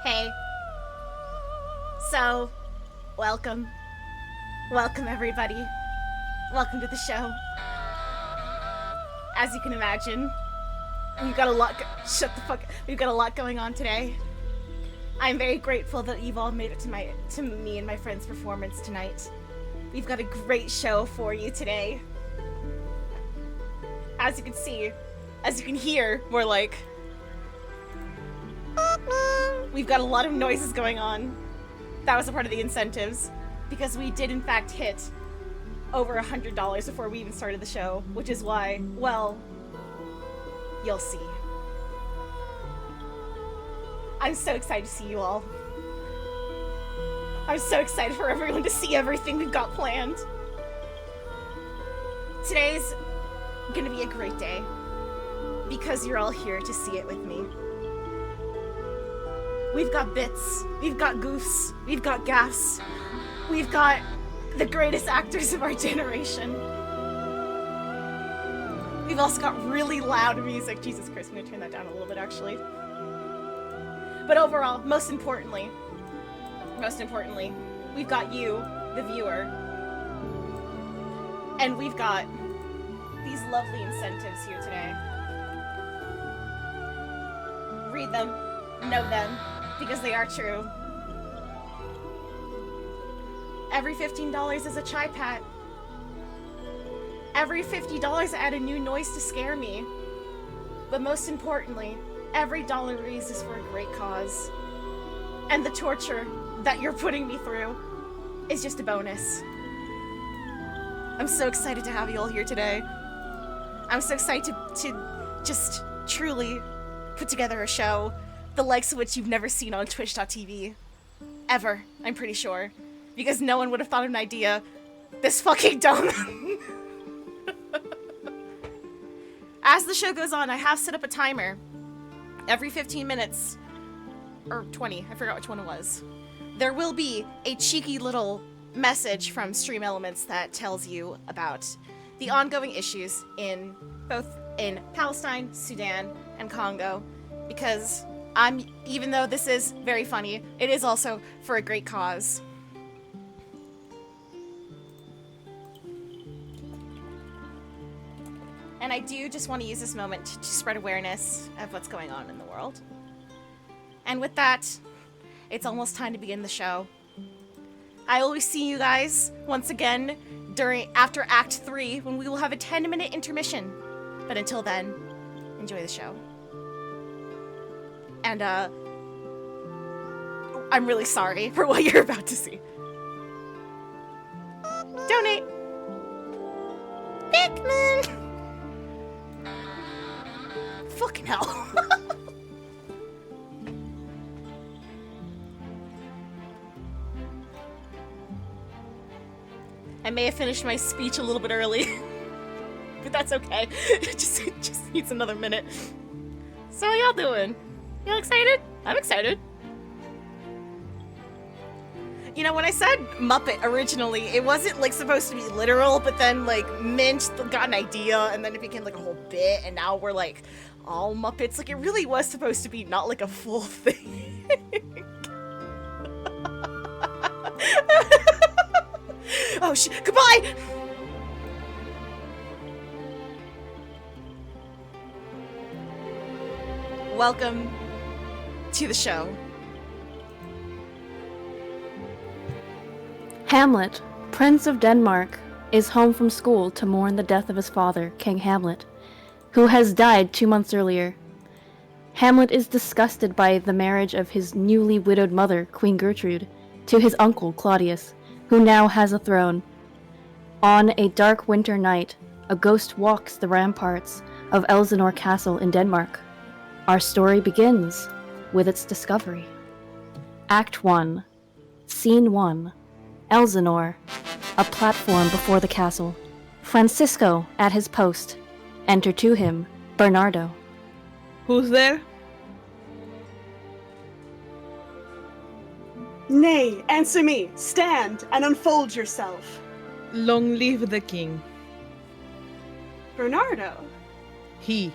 Hey. So, welcome. Welcome, everybody. Welcome to the show. As you can imagine, we've got a lot. Shut the fuck. We've got a lot going on today. I'm very grateful that you've all made it to me and my friend's performance tonight. We've got a great show for you today. As you can see, as you can hear, more like we've got a lot of noises going on. That was a part of the incentives, because we did in fact hit over $100 before we even started the show, which is why, well, you'll see. I'm so excited to see you all. I'm so excited for everyone to see everything we've got planned. Today's gonna be a great day, because you're all here to see it with me. We've got bits, we've got goofs, we've got gaffes, we've got the greatest actors of our generation. We've also got really loud music. Jesus Christ, I'm gonna turn that down a little bit actually. But overall, most importantly, we've got you, the viewer. And we've got these lovely incentives here today. Read them, know them, because they are true. Every $15 is a chai pat. Every $50 add a new noise to scare me. But most importantly, every dollar raised is for a great cause. And the torture that you're putting me through is just a bonus. I'm so excited to have you all here today. I'm so excited to just truly put together a show, the likes of which you've never seen on Twitch.tv. Ever, I'm pretty sure. Because no one would have thought of an idea this fucking dumb. As the show goes on, I have set up a timer. Every 15 minutes, or 20, I forgot which one it was, there will be a cheeky little message from Stream Elements that tells you about the ongoing issues in Palestine, Sudan, and Congo. Because even though this is very funny, it is also for a great cause. And I do just want to use this moment to spread awareness of what's going on in the world. And with that, it's almost time to begin the show. I always see you guys once again after Act 3, when we will have a 10-minute intermission. But until then, enjoy the show. And I'm really sorry for what you're about to see. Donate! Pikmin! Fucking hell. I may have finished my speech a little bit early, but that's okay. It just needs another minute. So how y'all doing? Y'all excited? I'm excited. You know, when I said Muppet originally, it wasn't like supposed to be literal, but then like Mint got an idea and then it became like a whole bit, and now we're like all Muppets. Like, it really was supposed to be not like a full thing. Oh shit, goodbye! Welcome to the show. Hamlet, Prince of Denmark, is home from school to mourn the death of his father, King Hamlet, who has died 2 months earlier. Hamlet is disgusted by the marriage of his newly widowed mother, Queen Gertrude, to his uncle, Claudius, who now has a throne. On a dark winter night, a ghost walks the ramparts of Elsinore Castle in Denmark. Our story begins with its discovery. Act 1, Scene 1. Elsinore, a platform before the castle. Francisco at his post. Enter to him, Bernardo. Who's there? Nay, answer me. Stand and unfold yourself. Long live the king. Bernardo. He.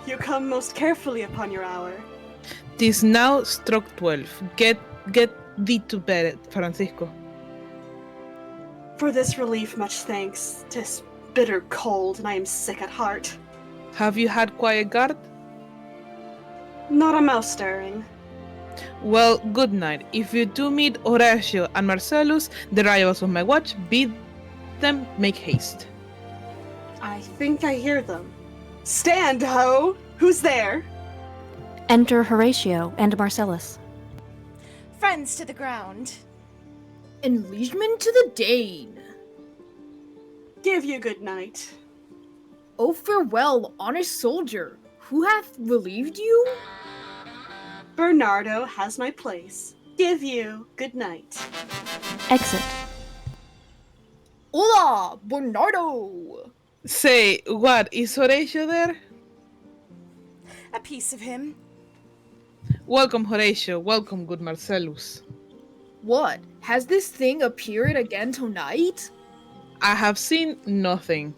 You come most carefully upon your hour. 'Tis now struck 12. Get thee to bed, Francisco. For this relief, much thanks. 'Tis bitter cold, and I am sick at heart. Have you had quiet guard? Not a mouse stirring. Well, good night. If you do meet Horatio and Marcellus, the rivals of my watch, bid them make haste. I think I hear them. Stand, ho! Who's there? Enter Horatio and Marcellus. Friends to the ground. And liegeman to the Dane. Give you good night. Oh, farewell, honest soldier. Who hath relieved you? Bernardo has my place. Give you good night. Exit. Hola, Bernardo! Say, what, is Horatio there? A piece of him. Welcome, Horatio. Welcome, good Marcellus. What, has this thing appeared again tonight? I have seen nothing.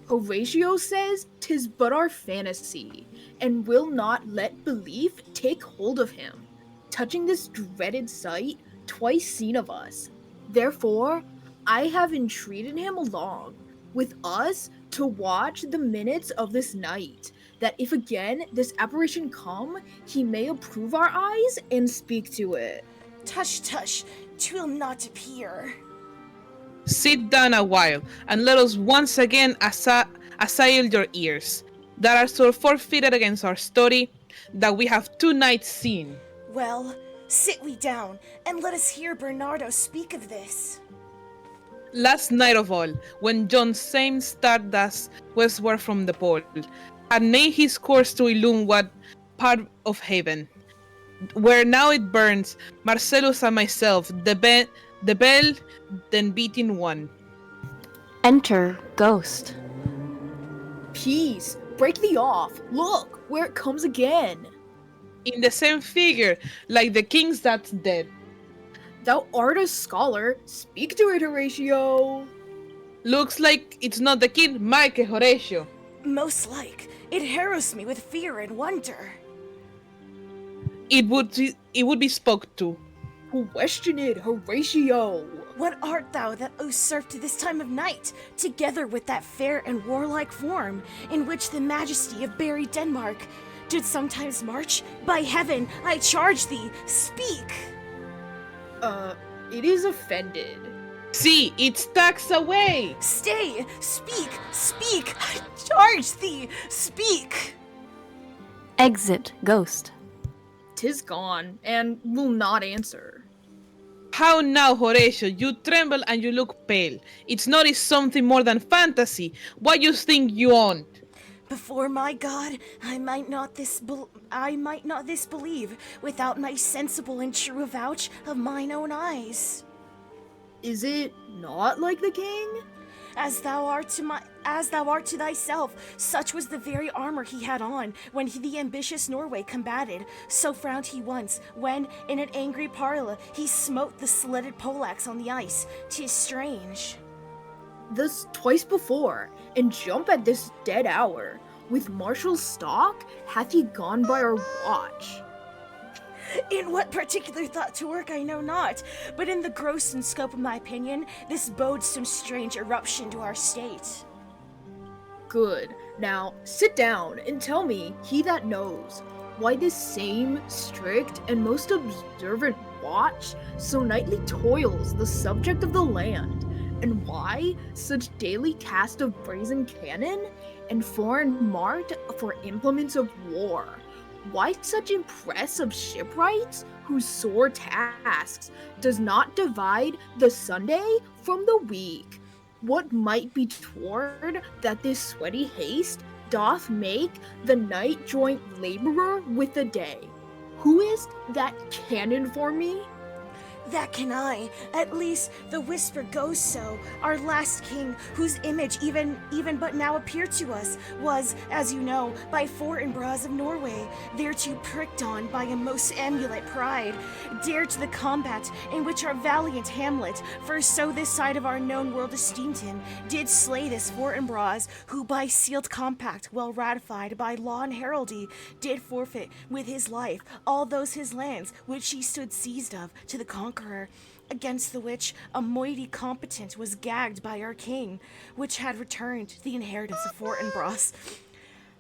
Horatio says 'tis but our fantasy, and will not let belief take hold of him, touching this dreaded sight twice seen of us. Therefore, I have entreated him along with us to watch the minutes of this night, that if again this apparition come, he may approve our eyes and speak to it. Tush, tush, 'twill not appear. Sit down a while, and let us once again assail your ears, that are so forfeited against our story, that we have 2 nights seen. Well, sit we down, and let us hear Bernardo speak of this. Last night of all, when John Same started thus westward from the pole, had made his course to illume what part of heaven, where now it burns, Marcellus and myself, the bell then beating one. Enter Ghost. Peace, break thee off. Look, where it comes again. In the same figure, like the king's that's dead. Thou art a scholar, speak to it, Horatio. Looks like it's not the king, Mike Horatio. Most like, it harrows me with fear and wonder. It would be spoke to. Question it, Horatio. What art thou that usurped this time of night, together with that fair and warlike form, in which the majesty of buried Denmark did sometimes march? By heaven, I charge thee, speak! It is offended. See, it stacks away! Stay! Speak! Speak! I charge thee! Speak! Exit Ghost. 'Tis gone, and will not answer. How now, Horatio? You tremble and you look pale. It's not something more than fantasy. What you think you own? Before my God, I might not this believe, without my sensible and true avouch of mine own eyes. Is it not like the king? As thou art to thyself, such was the very armor he had on when the ambitious Norway combated. So frowned he once, when, in an angry parley, he smote the slitted poleaxe on the ice. 'Tis strange. Thus twice before, and jump at this dead hour. With martial stock hath he gone by our watch. In what particular thought to work I know not, but in the gross and scope of my opinion, this bodes some strange eruption to our state. Good. Now sit down and tell me, he that knows, why this same strict and most observant watch so nightly toils the subject of the land, and why such daily cast of brazen cannon and foreign marked for implements of war. Why such impress of shipwrights, whose sore tasks does not divide the Sunday from the week? What might be toward that this sweaty haste doth make the night joint laborer with the day? Who is that cannon for me? That can I. At least the whisper goes so. Our last king, whose image even but now appeared to us, was, as you know, by Fortinbras of Norway, thereto pricked on by a most emulate pride, dared to the combat in which our valiant Hamlet, for so this side of our known world esteemed him, did slay this Fortinbras, who by sealed compact, well ratified by law and heraldry, did forfeit with his life all those his lands which he stood seized of to the conqueror, against the which a mighty competent was gagged by our king, which had returned the inheritance of Fortinbras.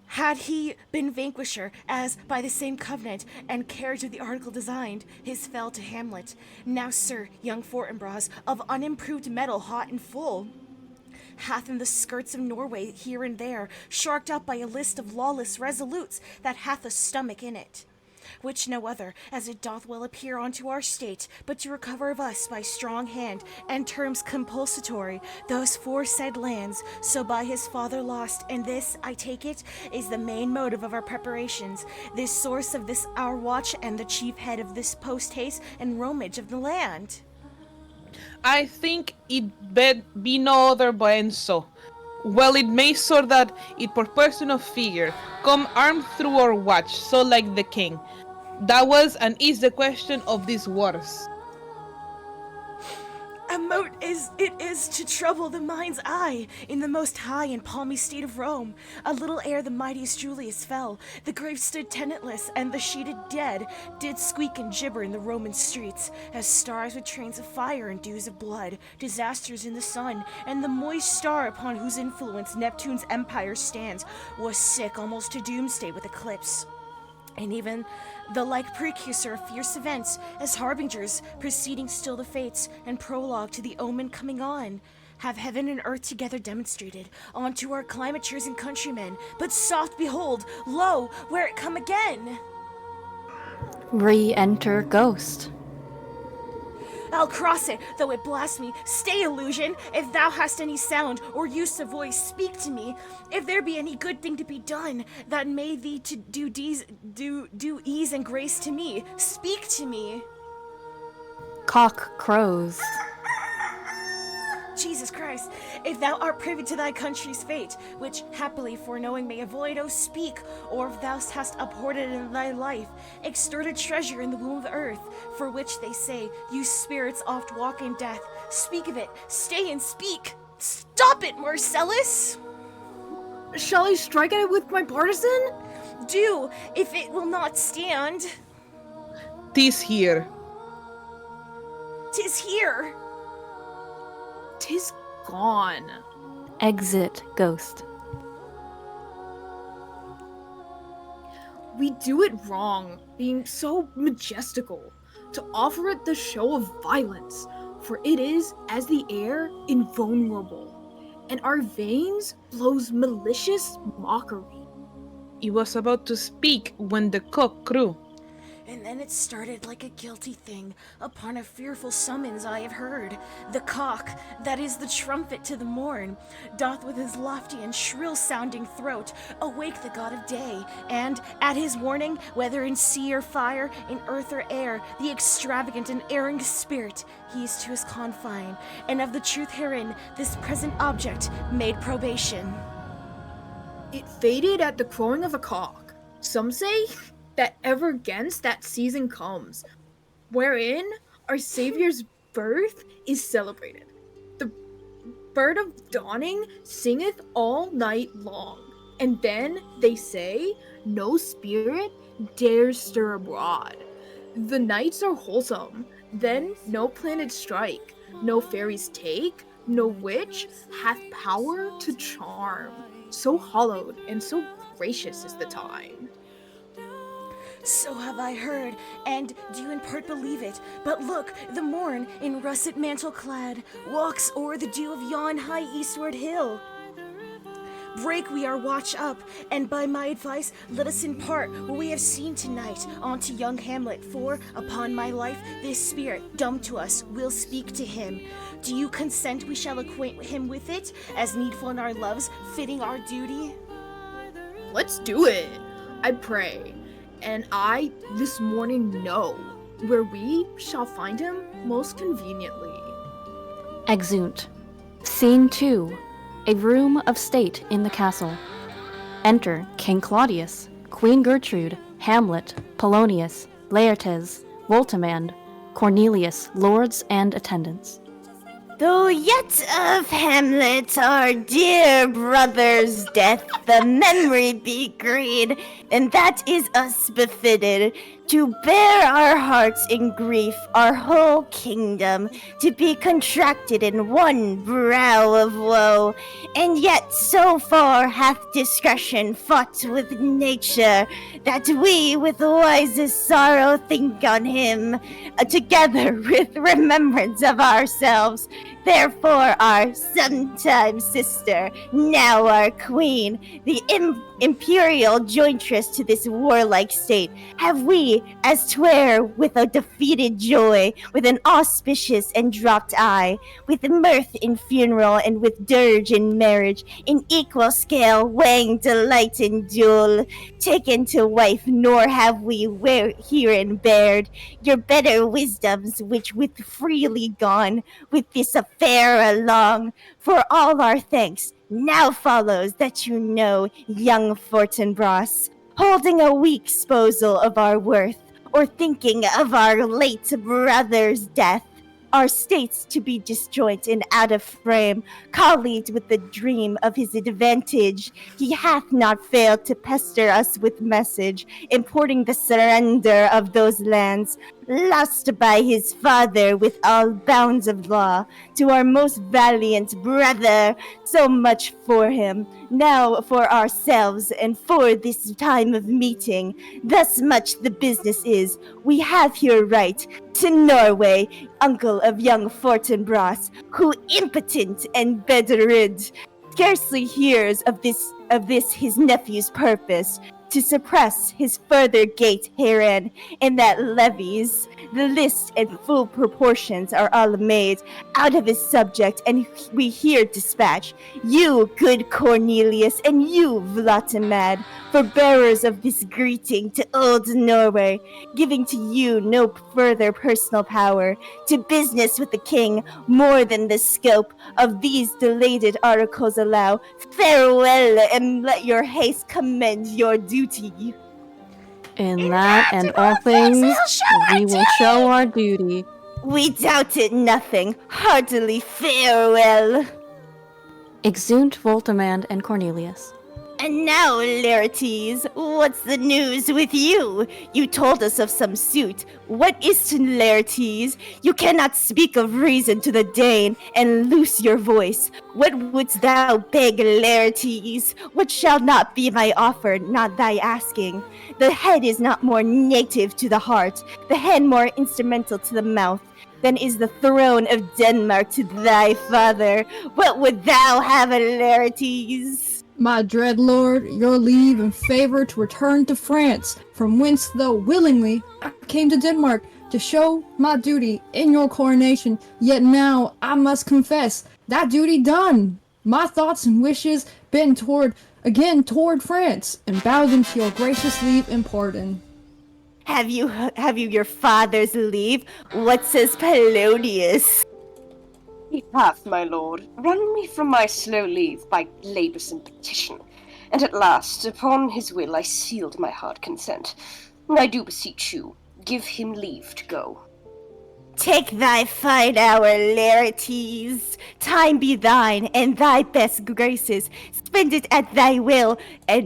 Had he been vanquisher, as by the same covenant and carriage of the article designed, his fell to Hamlet. Now, sir, young Fortinbras, of unimproved metal hot and full, hath in the skirts of Norway here and there, sharked up by a list of lawless resolutes that hath a stomach in it, which no other, as it doth well appear unto our state, but to recover of us by strong hand and terms compulsatory those foresaid lands, so by his father lost, and this, I take it, is the main motive of our preparations, this source of this our watch, and the chief head of this post-haste and roamage of the land. I think it be no other Boenso. Well, it may so that it per person of figure, come armed through our watch, so like the king. That was and is the question of these wars. A mote it is to trouble the mind's eye in the most high and palmy state of Rome. A little ere the mightiest Julius fell, the grave stood tenantless, and the sheeted dead did squeak and gibber in the Roman streets, as stars with trains of fire and dews of blood, disasters in the sun, and the moist star upon whose influence Neptune's empire stands was sick almost to doomsday with eclipse. And even the like precursor of fierce events, as harbingers, preceding still the fates, and prologue to the omen coming on, have heaven and earth together demonstrated unto our climatures and countrymen. But soft, behold, lo, where it come again! Re-enter Ghost. I'll cross it, though it blast me. Stay, illusion! If thou hast any sound or use of voice, speak to me. If there be any good thing to be done, that may thee to do ease and grace to me, speak to me. Cock crows. Jesus Christ, if thou art privy to thy country's fate, which happily foreknowing may avoid, oh speak, or if thou hast uphoarded in thy life, extorted treasure in the womb of the earth, for which they say, you spirits oft walk in death, speak of it, stay and speak. Stop it, Marcellus! Shall I strike at it with my partisan? Do, if it will not stand. 'Tis here. 'Tis here. 'Tis gone. Exit Ghost. We do it wrong, being so majestical, to offer it the show of violence, for it is, as the air, invulnerable, and our veins blows malicious mockery. He was about to speak when the cock crew. And then it started like a guilty thing upon a fearful summons I have heard. The cock, that is the trumpet to the morn, doth with his lofty and shrill-sounding throat awake the god of day, and, at his warning, whether in sea or fire, in earth or air, the extravagant and erring spirit he's to his confine, and of the truth herein this present object made probation. It faded at the crowing of a cock. Some say that ever against that season comes, wherein our Savior's birth is celebrated. The bird of dawning singeth all night long, and then, they say, no spirit dares stir abroad. The nights are wholesome, then no planets strike, no fairies take, no witch hath power to charm. So hallowed and so gracious is the time. So have I heard, and do in part believe it. But look, the morn, in russet mantle clad, walks o'er the dew of yon high eastward hill. Break we our watch up, and by my advice, let us impart what we have seen tonight unto young Hamlet, for, upon my life, this spirit, dumb to us, will speak to him. Do you consent we shall acquaint him with it, as needful in our loves, fitting our duty? Let's do it, I pray. And I, this morning, know where we shall find him most conveniently. Exeunt. Scene 2. A room of state in the castle. Enter King Claudius, Queen Gertrude, Hamlet, Polonius, Laertes, Voltimand, Cornelius, lords and attendants. Though yet of Hamlet, our dear brother's death, the memory be great, and that is us befitted, to bear our hearts in grief, our whole kingdom, to be contracted in one brow of woe. And yet so far hath discretion fought with nature, that we with wisest sorrow think on him, together with remembrance of ourselves. Therefore our sometime sister, now our queen, the imperial jointress to this warlike state, have we, as 'twere with a defeated joy, with an auspicious and dropped eye, with mirth in funeral and with dirge in marriage, in equal scale weighing delight in duel, taken to wife, nor have we herein bared your better wisdoms, which with freely gone with this affair along. For all our thanks now follows that you know, young Fortinbras, holding a weak sposal of our worth, or thinking of our late brother's death, our states to be disjoint and out of frame, colleagued with the dream of his advantage, he hath not failed to pester us with message, importing the surrender of those lands, lost by his father with all bounds of law, to our most valiant brother. So much for him, now for ourselves, and for this time of meeting. Thus much the business is, we have here right to Norway, uncle of young Fortinbras, who impotent and bedrid, scarcely hears of this his nephew's purpose, to suppress his further gait herein, and that levies, the list and full proportions are all made out of his subject, and we here dispatch you, good Cornelius, and you, Vlatimad, for bearers of this greeting to old Norway, giving to you no further personal power, to business with the king more than the scope of these delayed articles allow. Farewell, and let your haste commend your duty. In that and all things, we will show our duty. We doubt it nothing. Heartily farewell. Exeunt Voltimand and Cornelius. And now, Laertes, what's the news with you? You told us of some suit. What is to Laertes? You cannot speak of reason to the Dane, and loose your voice. What wouldst thou beg, Laertes? What shall not be my offer, not thy asking? The head is not more native to the heart, the hand more instrumental to the mouth, than is the throne of Denmark to thy father. What would thou have, Laertes? My dread lord, your leave and favor to return to France, from whence, though willingly, I came to Denmark to show my duty in your coronation. Yet now I must confess that duty done. My thoughts and wishes been toward France, and bow them to your gracious leave and pardon. Have you your father's leave? What says Polonius? He hath, my lord, run me from my slow leave by labours and petition, and at last, upon his will, I sealed my hard consent. I do beseech you, give him leave to go. Take thy fine hour, Laertes. Time be thine, and thy best graces. Spend it at thy will,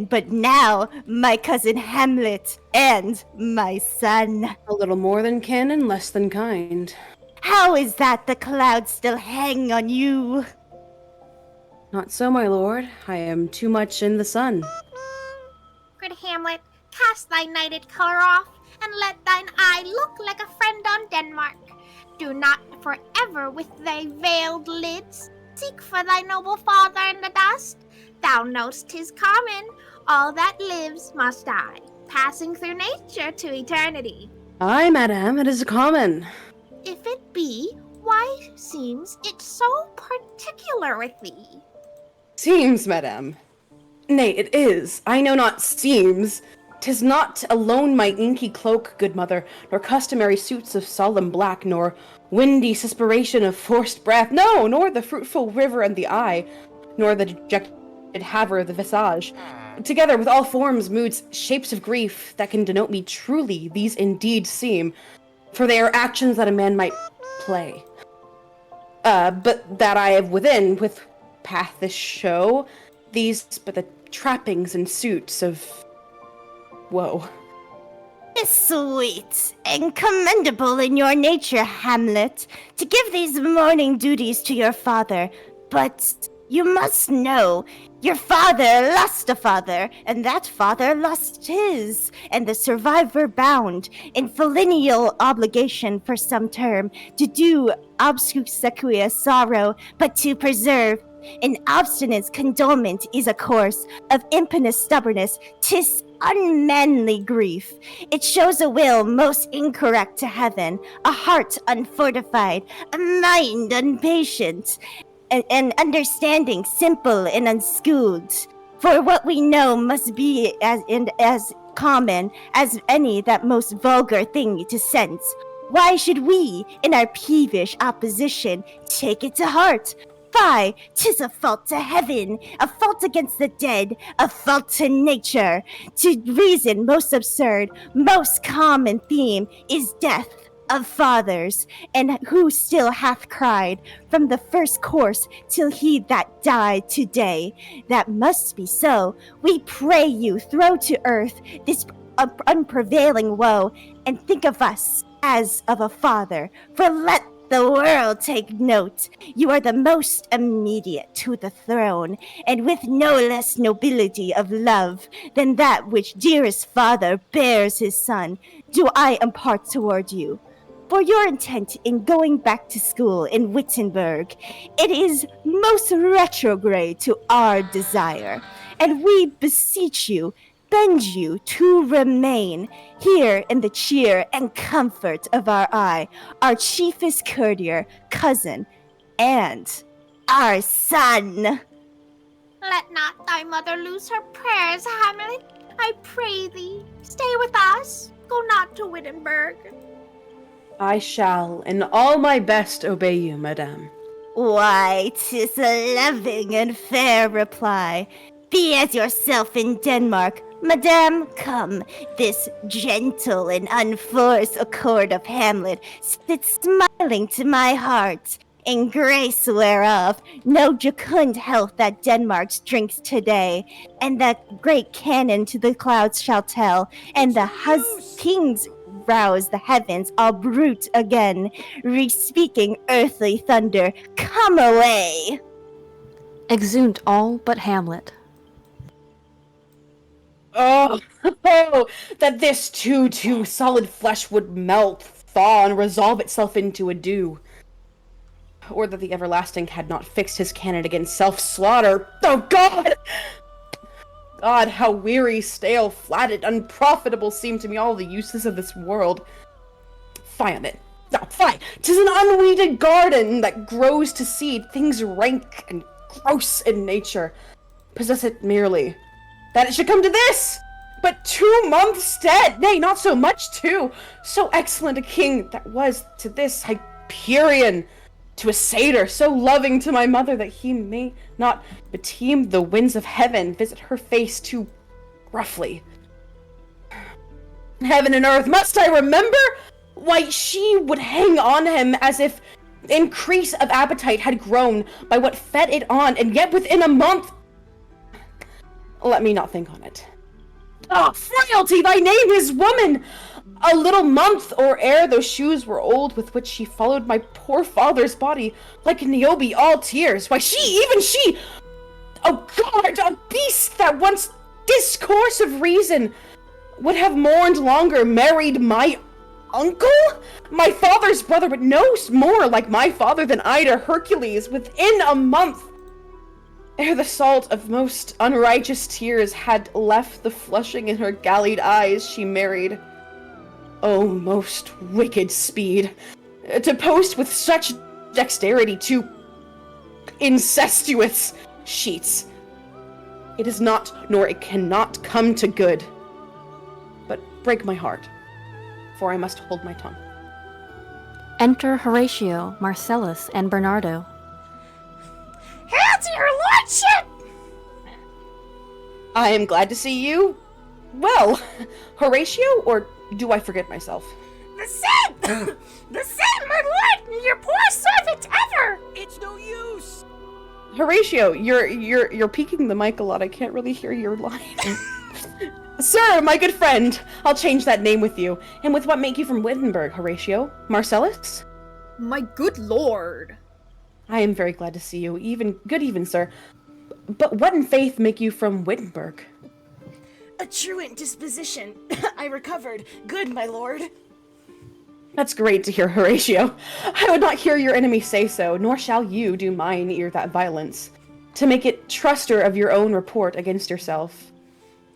but now, my cousin Hamlet, and my son. A little more than kin and less than kind. How is that the clouds still hang on you? Not so, my lord. I am too much in the sun. Good Hamlet, cast thy nighted colour off, and let thine eye look like a friend on Denmark. Do not forever with thy veiled lids seek for thy noble father in the dust. Thou know'st 'tis common, all that lives must die, passing through nature to eternity. Aye, madam, it is common. If it be, why seems it so particular with thee? Seems, madam. Nay, it is. I know not seems. 'Tis not alone my inky cloak, good mother, nor customary suits of solemn black, nor windy suspiration of forced breath, no, nor the fruitful river and the eye, nor the dejected haver of the visage. Together with all forms, moods, shapes of grief that can denote me truly, these indeed seem, for they are actions that a man might play. But that I have within, with path this show, these but the trappings and suits of woe. Sweet and commendable in your nature, Hamlet, to give these mourning duties to your father, but you must know, your father lost a father, and that father lost his, and the survivor bound in filial obligation for some term to do obsequia sorrow, but to preserve. In obstinance condolement is a course of impenous stubbornness, 'tis unmanly grief. It shows a will most incorrect to heaven, a heart unfortified, a mind impatient, and understanding simple and unschooled. For what we know must be as common as any that most vulgar thing to sense. Why should we, in our peevish opposition, take it to heart? Fie, 'tis a fault to heaven, a fault against the dead, a fault to nature. To reason most absurd, most common theme is death of fathers, and who still hath cried from the first course till he that died today. That must be so. We pray you throw to earth this unprevailing woe, and think of us as of a father, for let the world take note, you are the most immediate to the throne, and with no less nobility of love than that which dearest father bears his son, do I impart toward you. For your intent in going back to school in Wittenberg, it is most retrograde to our desire, and we beseech you, bend you to remain here in the cheer and comfort of our eye, our chiefest courtier, cousin, and our son. Let not thy mother lose her prayers, Hamlet. I pray thee, stay with us. Go not to Wittenberg. I shall, in all my best, obey you, madame. Why, 'tis a loving and fair reply. Be as yourself in Denmark. Madame, come, this gentle and unforced accord of Hamlet sits smiling to my heart, in grace whereof no jocund health that Denmark drinks today, and that great cannon to the clouds shall tell, and the kings rouse the heavens all brute again, re-speaking earthly thunder, come away! Exeunt all but Hamlet. Oh, that this too solid flesh would melt, thaw, and resolve itself into a dew. Or that the everlasting had not fixed his cannon against self-slaughter. Oh, God! God, how weary, stale, flatted, unprofitable seem to me all the uses of this world. Fie on it. No, fie! 'Tis an unweeded garden that grows to seed things rank and gross in nature. Possess it merely that it should come to this! But 2 months dead! Nay, not so much, too! So excellent a king that was to this Hyperion, to a satyr, so loving to my mother that he may not beteem the winds of heaven visit her face too roughly. Heaven and earth, must I remember? Why, she would hang on him as if increase of appetite had grown by what fed it on, and yet within a month... Let me not think on it. Ah, frailty, thy name is woman! A little month or ere those shoes were old with which she followed my poor father's body, like Niobe, all tears. Why, even she, oh God, a beast that once discourse of reason, would have mourned longer, married my uncle? My father's brother, but no more like my father than I to Hercules, within a month. Ere the salt of most unrighteous tears had left the flushing in her gallied eyes, she married. O most wicked speed, to post with such dexterity to incestuous sheets. It is not, nor it cannot come to good. break my heart, for I must hold my tongue. Enter Horatio, Marcellus, and Bernardo. Hail to your lordship! I am glad to see you. Well, Horatio, or do I forget myself? The same! The same, my lord! Your poor servant ever! It's no use! Horatio, you're peeking the mic a lot. I can't really hear your line. Sir, my good friend, I'll change that name with you. And with what make you from Wittenberg, Horatio? Marcellus? My good lord. I am very glad to see you. Good even, sir. But what in faith make you from Wittenberg? A truant disposition. I recovered. Good, my lord. That's great to hear, Horatio. I would not hear your enemy say so, nor shall you do mine ere that violence, to make it truster of your own report against yourself.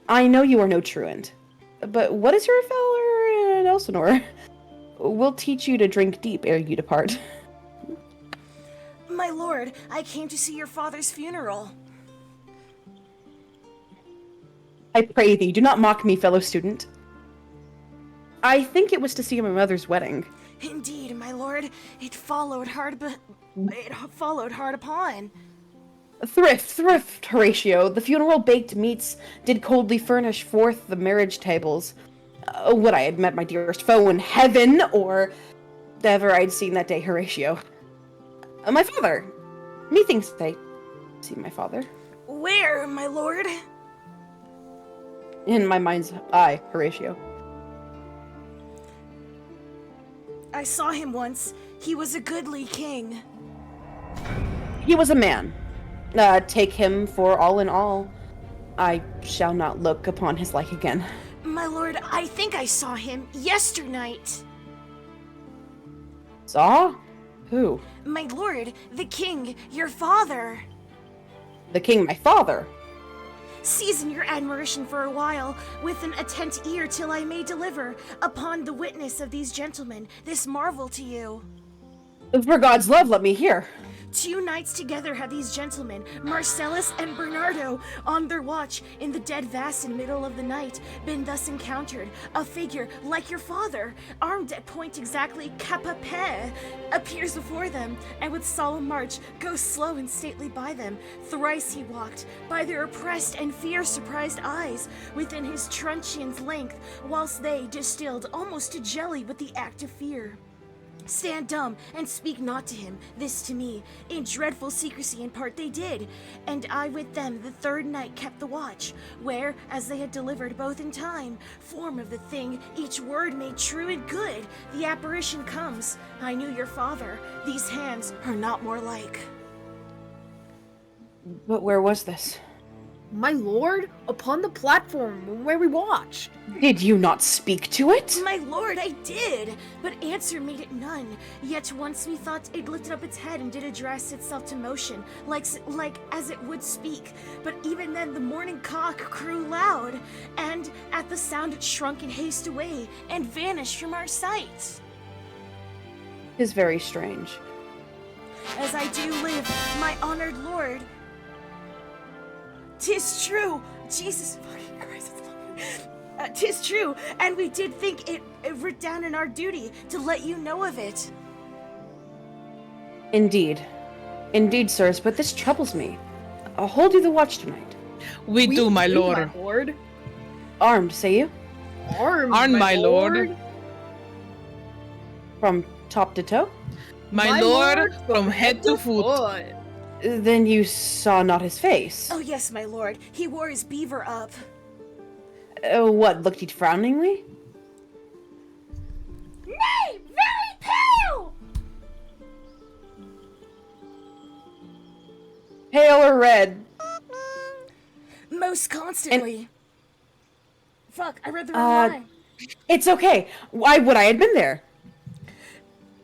I know you are no truant, but what is your feller in Elsinore? We'll teach you to drink deep ere you depart. My lord, I came to see your father's funeral. I pray thee, do not mock me, fellow student. I think it was to see my mother's wedding. Indeed, my lord, it followed hard upon. Thrift, Horatio. The funeral baked meats did coldly furnish forth the marriage tables. Would I had met my dearest foe in heaven, or ever I'd seen that day, Horatio. My father. Methinks I see my father. Where, my lord? In my mind's eye, Horatio. I saw him once. He was a goodly king. He was a man. Take him for all in all. I shall not look upon his like again. My lord, I think I saw him yesternight. Saw? Who? My lord, the king, your father. The king, my father. Season your admiration for a while, with an attent ear till I may deliver, upon the witness of these gentlemen, this marvel to you. For God's love, let me hear. 2 nights together have these gentlemen, Marcellus and Bernardo, on their watch in the dead vast and middle of the night, been thus encountered. A figure like your father, armed at point exactly capapé, appears before them, and with solemn march goes slow and stately by them. Thrice he walked, by their oppressed and fear-surprised eyes, within his truncheon's length, whilst they distilled almost to jelly with the act of fear. Stand dumb, and speak not to him, this to me. In dreadful secrecy in part they did, and I with them the 3rd night kept the watch, where, as they had delivered both in time, form of the thing, each word made true and good, the apparition comes. I knew your father, these hands are not more like. But where was this? My lord, upon the platform where we watched. Did you not speak to it? My lord, I did, but answer made it none. Yet once methought it lifted up its head and did address itself to motion, like as it would speak. But even then the morning cock crew loud, and at the sound it shrunk in haste away, and vanished from our sight. 'Tis very strange. As I do live, my honored lord. 'Tis true! Jesus fucking Christ, it's 'tis true, and we did think it writ down in our duty to let you know of it. Indeed, sirs, but this troubles me. I'll hold you the watch tonight. We do, my lord. My lord. Armed, say you? Armed, my lord. From top to toe? My lord, from head to foot. Then you saw not his face? Oh yes, my lord. He wore his beaver up. What, looked he frowningly? Nay, very pale! Pale or red? Most constantly. Fuck, I read the wrong line. It's okay. Why would I have been there?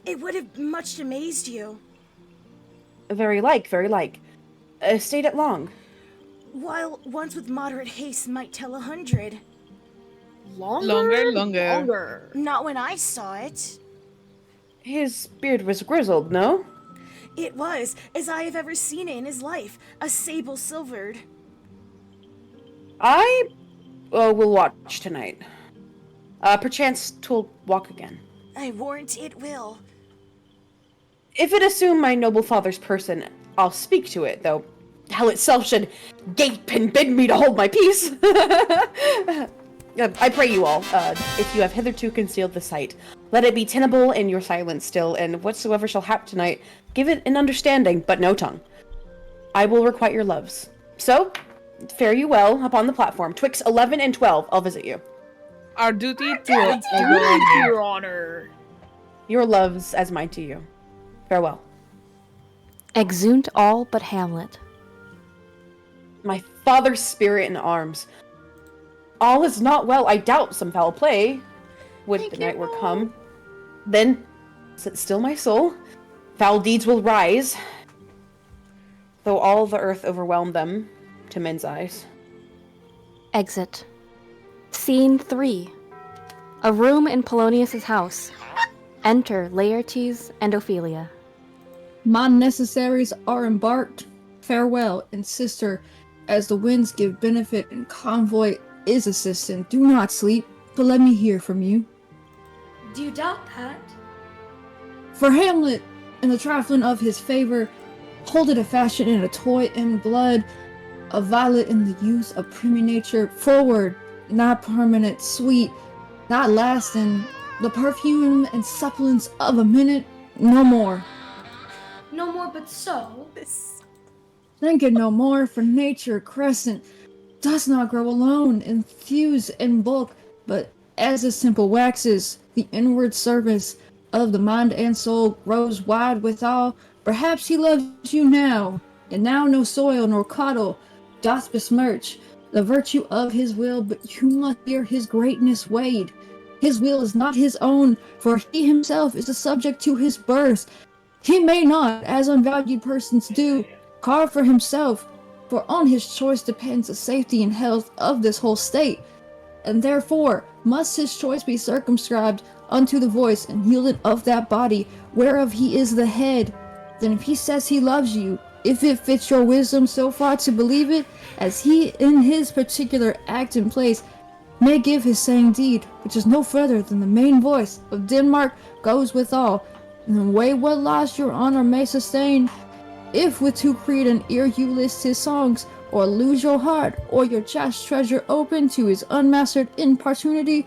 It would have much amazed you. Very like. Stayed it long? While once with moderate haste might tell 100. Longer. Not when I saw it. His beard was grizzled, no? It was, as I have ever seen it in his life, a sable silvered. I will watch tonight. Perchance 'twill walk again. I warrant it will. If it assume my noble father's person, I'll speak to it, though hell itself should gape and bid me to hold my peace. I pray you all, if you have hitherto concealed the sight, let it be tenable in your silence still, and whatsoever shall hap tonight, give it an understanding, but no tongue. I will requite your loves. So, fare you well upon the platform. Twixt 11 and 12, I'll visit you. Our duty to Your Honor. Your loves as mine to you. Farewell. Exeunt all but Hamlet. My father's spirit in arms. All is not well. I doubt some foul play. Would the night were come. Then, sit still my soul. Foul deeds will rise, though all the earth overwhelm them to men's eyes. Exit. Scene 3. A room in Polonius's house. Enter Laertes and Ophelia. My necessaries are embarked. Farewell, and sister, as the winds give benefit and convoy is assistant, do not sleep, but let me hear from you. Do you doubt that? For Hamlet, in the trifling of his favor, hold it a fashion and a toy in blood, a violet in the use of premoniture, forward, not permanent, sweet, not lasting, the perfume and supplements of a minute, no more. No more but so. Think it no more, for nature crescent does not grow alone, infuse in bulk, but as it simple waxes, the inward service of the mind and soul grows wide withal. Perhaps he loves you now, and now no soil nor coddle doth besmirch the virtue of his will, but you must hear his greatness weighed. His will is not his own, for he himself is a subject to his birth. He may not, as unvalued persons do, carve for himself, for on his choice depends the safety and health of this whole state, and therefore must his choice be circumscribed unto the voice and yielded of that body whereof he is the head. Then if he says he loves you, if it fits your wisdom so far to believe it, as he in his particular act and place may give his saying deed, which is no further than the main voice of Denmark goes withal, and the way what loss your honor may sustain, if with too creed and ear you list his songs, or lose your heart, or your chest treasure open to his unmastered importunity,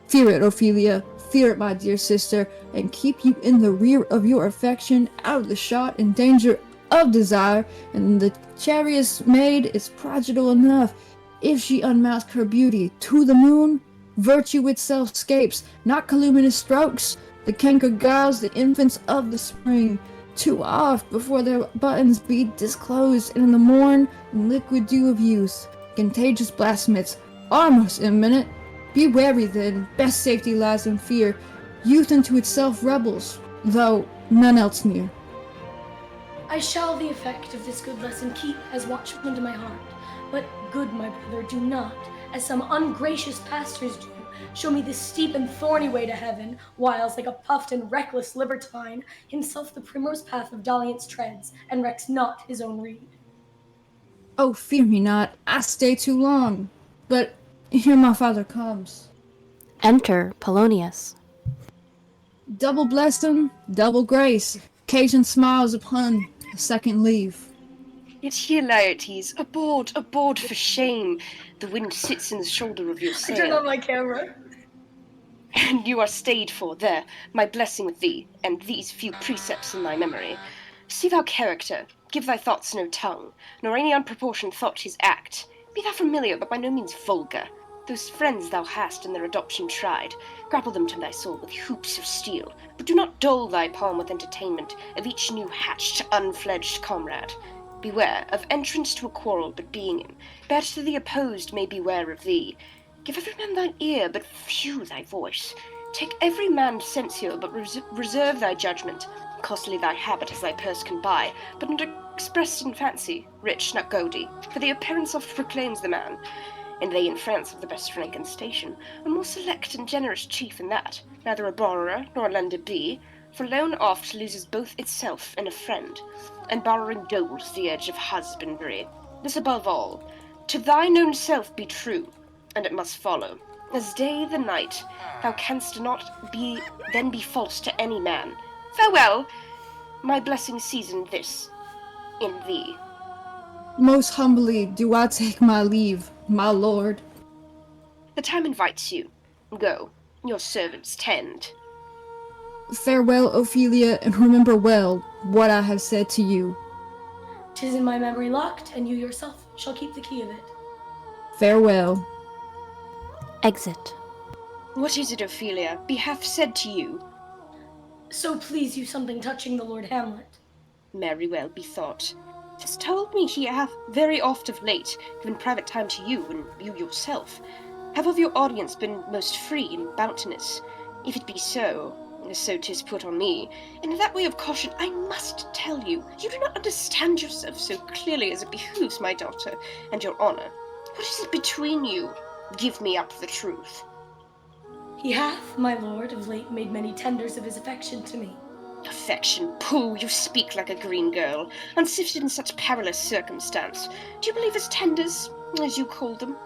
fear it, Ophelia, fear it, my dear sister, and keep you in the rear of your affection, out of the shot and danger of desire, and the chariot's maid is prodigal enough. If she unmask her beauty to the moon, virtue itself scapes, not calumnious strokes, the canker gouls the infants of the spring, too oft before their buttons be disclosed, and in the morn, in liquid dew of youth, contagious blasphemies are most imminent. Be wary then, best safety lies in fear, youth unto itself rebels, though none else near. I shall the effect of this good lesson keep as watchman to my heart. But, good my brother, do not, as some ungracious pastors do, show me this steep and thorny way to heaven, whiles, like a puffed and reckless libertine, himself the primrose path of dalliance treads, and recks not his own reed. Oh, fear me not, I stay too long, but here my father comes. Enter Polonius. Double blessing, double grace, occasion smiles upon a second leave. Yet here, Laertes, aboard for shame. The wind sits in the shoulder of your sail. I turned on my camera. And you are stayed for there, my blessing with thee, and these few precepts in thy memory. See thou character, give thy thoughts no tongue, nor any unproportioned thought his act. Be thou familiar, but by no means vulgar. Those friends thou hast in their adoption tried, grapple them to thy soul with hoops of steel, but do not dull thy palm with entertainment of each new hatched, unfledged comrade. Beware of entrance to a quarrel, but being in, better the opposed may beware of thee. Give every man thine ear, but few thy voice. Take every man censure, but reserve thy judgment. Costly thy habit as thy purse can buy, but not expressed in fancy, rich, not gaudy, for the appearance oft proclaims the man. And they in France of the best rank and station, a more select and generous chief in that, neither a borrower nor a lender be, for loan oft loses both itself and a friend, and borrowing doles the edge of husbandry. This above all, to thine own self be true, and it must follow. as day the night, thou canst not then be false to any man. Farewell, my blessing season this in thee. Most humbly do I take my leave, my lord. The time invites you. Go, your servants tend. Farewell, Ophelia, and remember well what I have said to you. 'Tis in my memory locked, and you yourself shall keep the key of it. Farewell. Exit. What is it, Ophelia? Be hath said to you? So please you something touching the Lord Hamlet. Marry well bethought. 'Tis told me he hath very oft of late given private time to you, and you yourself have of your audience been most free and bounteous. If it be so 'tis put on me. In that way of caution I must tell you, you do not understand yourself so clearly as it behooves my daughter and your honour. What is it between you? Give me up the truth. He hath, my lord, of late made many tenders of his affection to me. Affection, pooh, you speak like a green girl, unsifted in such perilous circumstance. Do you believe his tenders, as you call them?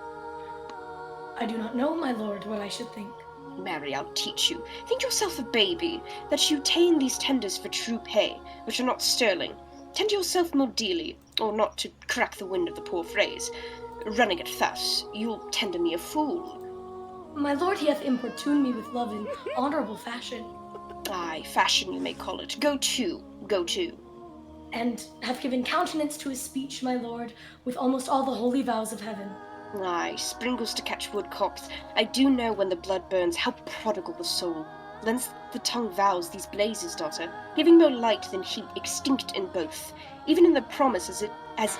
I do not know, my lord, what I should think. Marry, I'll teach you. Think yourself a baby, that you ta'en these tenders for true pay, which are not sterling. Tend yourself more dearly, or not to crack the wind of the poor phrase. Running it thus, you'll tender me a fool. My lord, he hath importuned me with love in honourable fashion. Aye, fashion you may call it. Go to, go to. And hath given countenance to his speech, my lord, with almost all the holy vows of heaven. Aye, springles to catch woodcocks. I do know when the blood burns, how prodigal the soul. Lends the tongue vows these blazes, daughter, giving more light than heat, extinct in both. Even in the promise as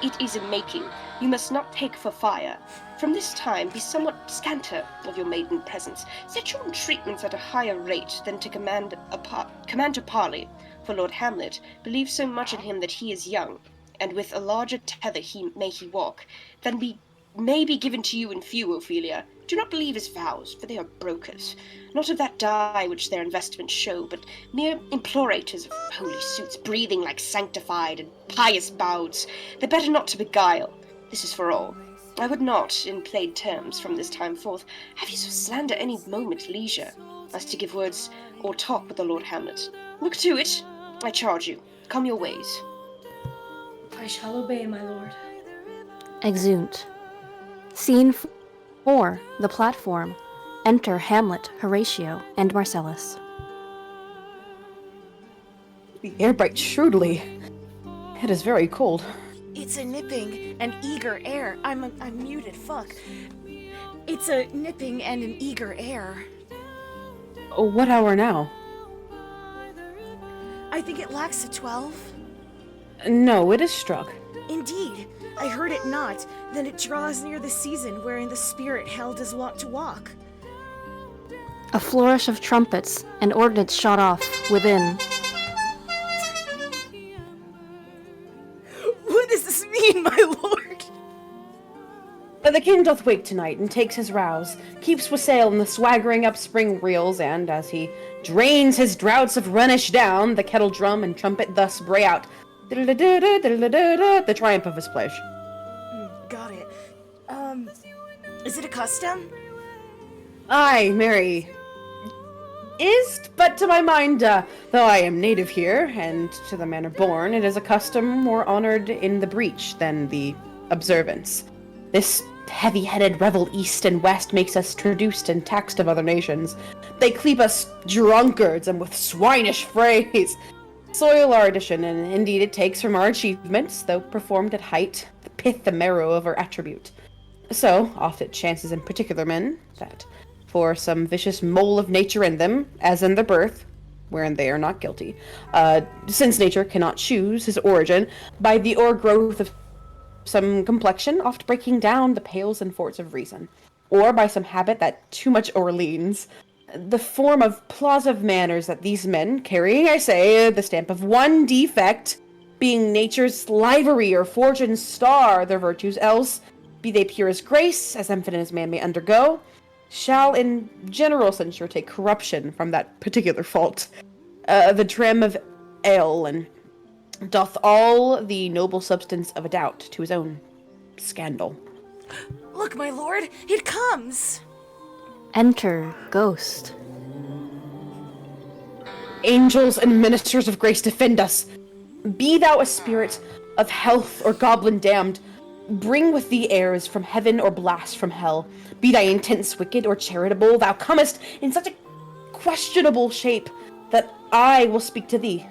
it is in making, you must not take for fire. From this time be somewhat scanter of your maiden presence. Set your entreatments at a higher rate than to command to parley. For Lord Hamlet believes so much in him that he is young, and with a larger tether may he walk, than may be given to you in few, Ophelia. Do not believe his vows, for they are brokers, not of that dye which their investments show, but mere implorators of holy suits, breathing like sanctified and pious bawds. The better not to beguile. This is for all. I would not, in plain terms, from this time forth, have you so slander any moment leisure, as to give words or talk with the Lord Hamlet. Look to it, I charge you. Come your ways. I shall obey, my lord. Exeunt. Scene 4. The platform. Enter Hamlet, Horatio, and Marcellus. The air bites shrewdly. It is very cold. It's a nipping and eager air. I'm muted, fuck. It's a nipping and an eager air. Oh, what hour now? I think it lacks a 12. No, it is struck. Indeed. I heard it not. Then it draws near the season wherein the spirit held is wont to walk. A flourish of trumpets, and ordnance shot off within. What does this mean, my lord? The king doth wake tonight, and takes his rouse, keeps wassail in the swaggering up spring reels, and as he drains his draughts of Rhenish down, the kettle drum and trumpet thus bray out the triumph of his pledge. Got it. Is it a custom? Aye, Mary. Is, but to my mind, though I am native here, and to the manner born, it is a custom more honored in the breach than the observance. This heavy-headed revel east and west makes us traduced and taxed of other nations. They cleave us drunkards, and with swinish phrase soil our addition, and indeed it takes from our achievements, though performed at height, the pith and marrow of our attribute. So, oft it chances in particular men, that for some vicious mole of nature in them, as in their birth, wherein they are not guilty, since nature cannot choose his origin, by the o'ergrowth of some complexion, oft breaking down the pales and forts of reason, or by some habit that too much o'erleans, the form of plausive manners that these men, carrying, I say, the stamp of one defect, being nature's livery or fortune's star, their virtues, else, be they pure as grace, as infinite as man may undergo, shall in general censure take corruption from that particular fault, the trim of ale, and doth all the noble substance of a doubt to his own scandal. Look, my lord, it comes! Enter Ghost. Angels and ministers of grace, defend us. Be thou a spirit of health or goblin damned. Bring with thee airs from heaven or blast from hell. Be thy intents wicked or charitable, thou comest in such a questionable shape that I will speak to thee.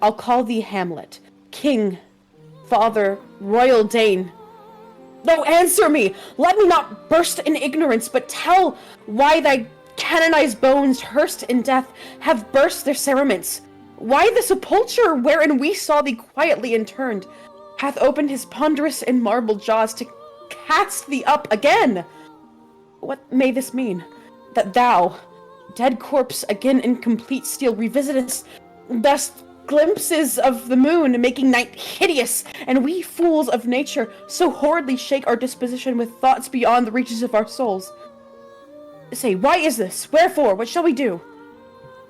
I'll call thee Hamlet, king, father, royal Dane. No, answer me! Let me not burst in ignorance, but tell why thy canonized bones, hearsed in death, have burst their cerements. Why the sepulchre wherein we saw thee quietly interned hath opened his ponderous and marble jaws to cast thee up again? What may this mean? That thou, dead corpse again in complete steel, revisitest best glimpses of the moon, making night hideous, and we fools of nature so horridly shake our disposition with thoughts beyond the reaches of our souls. Say, why is this? Wherefore? What shall we do?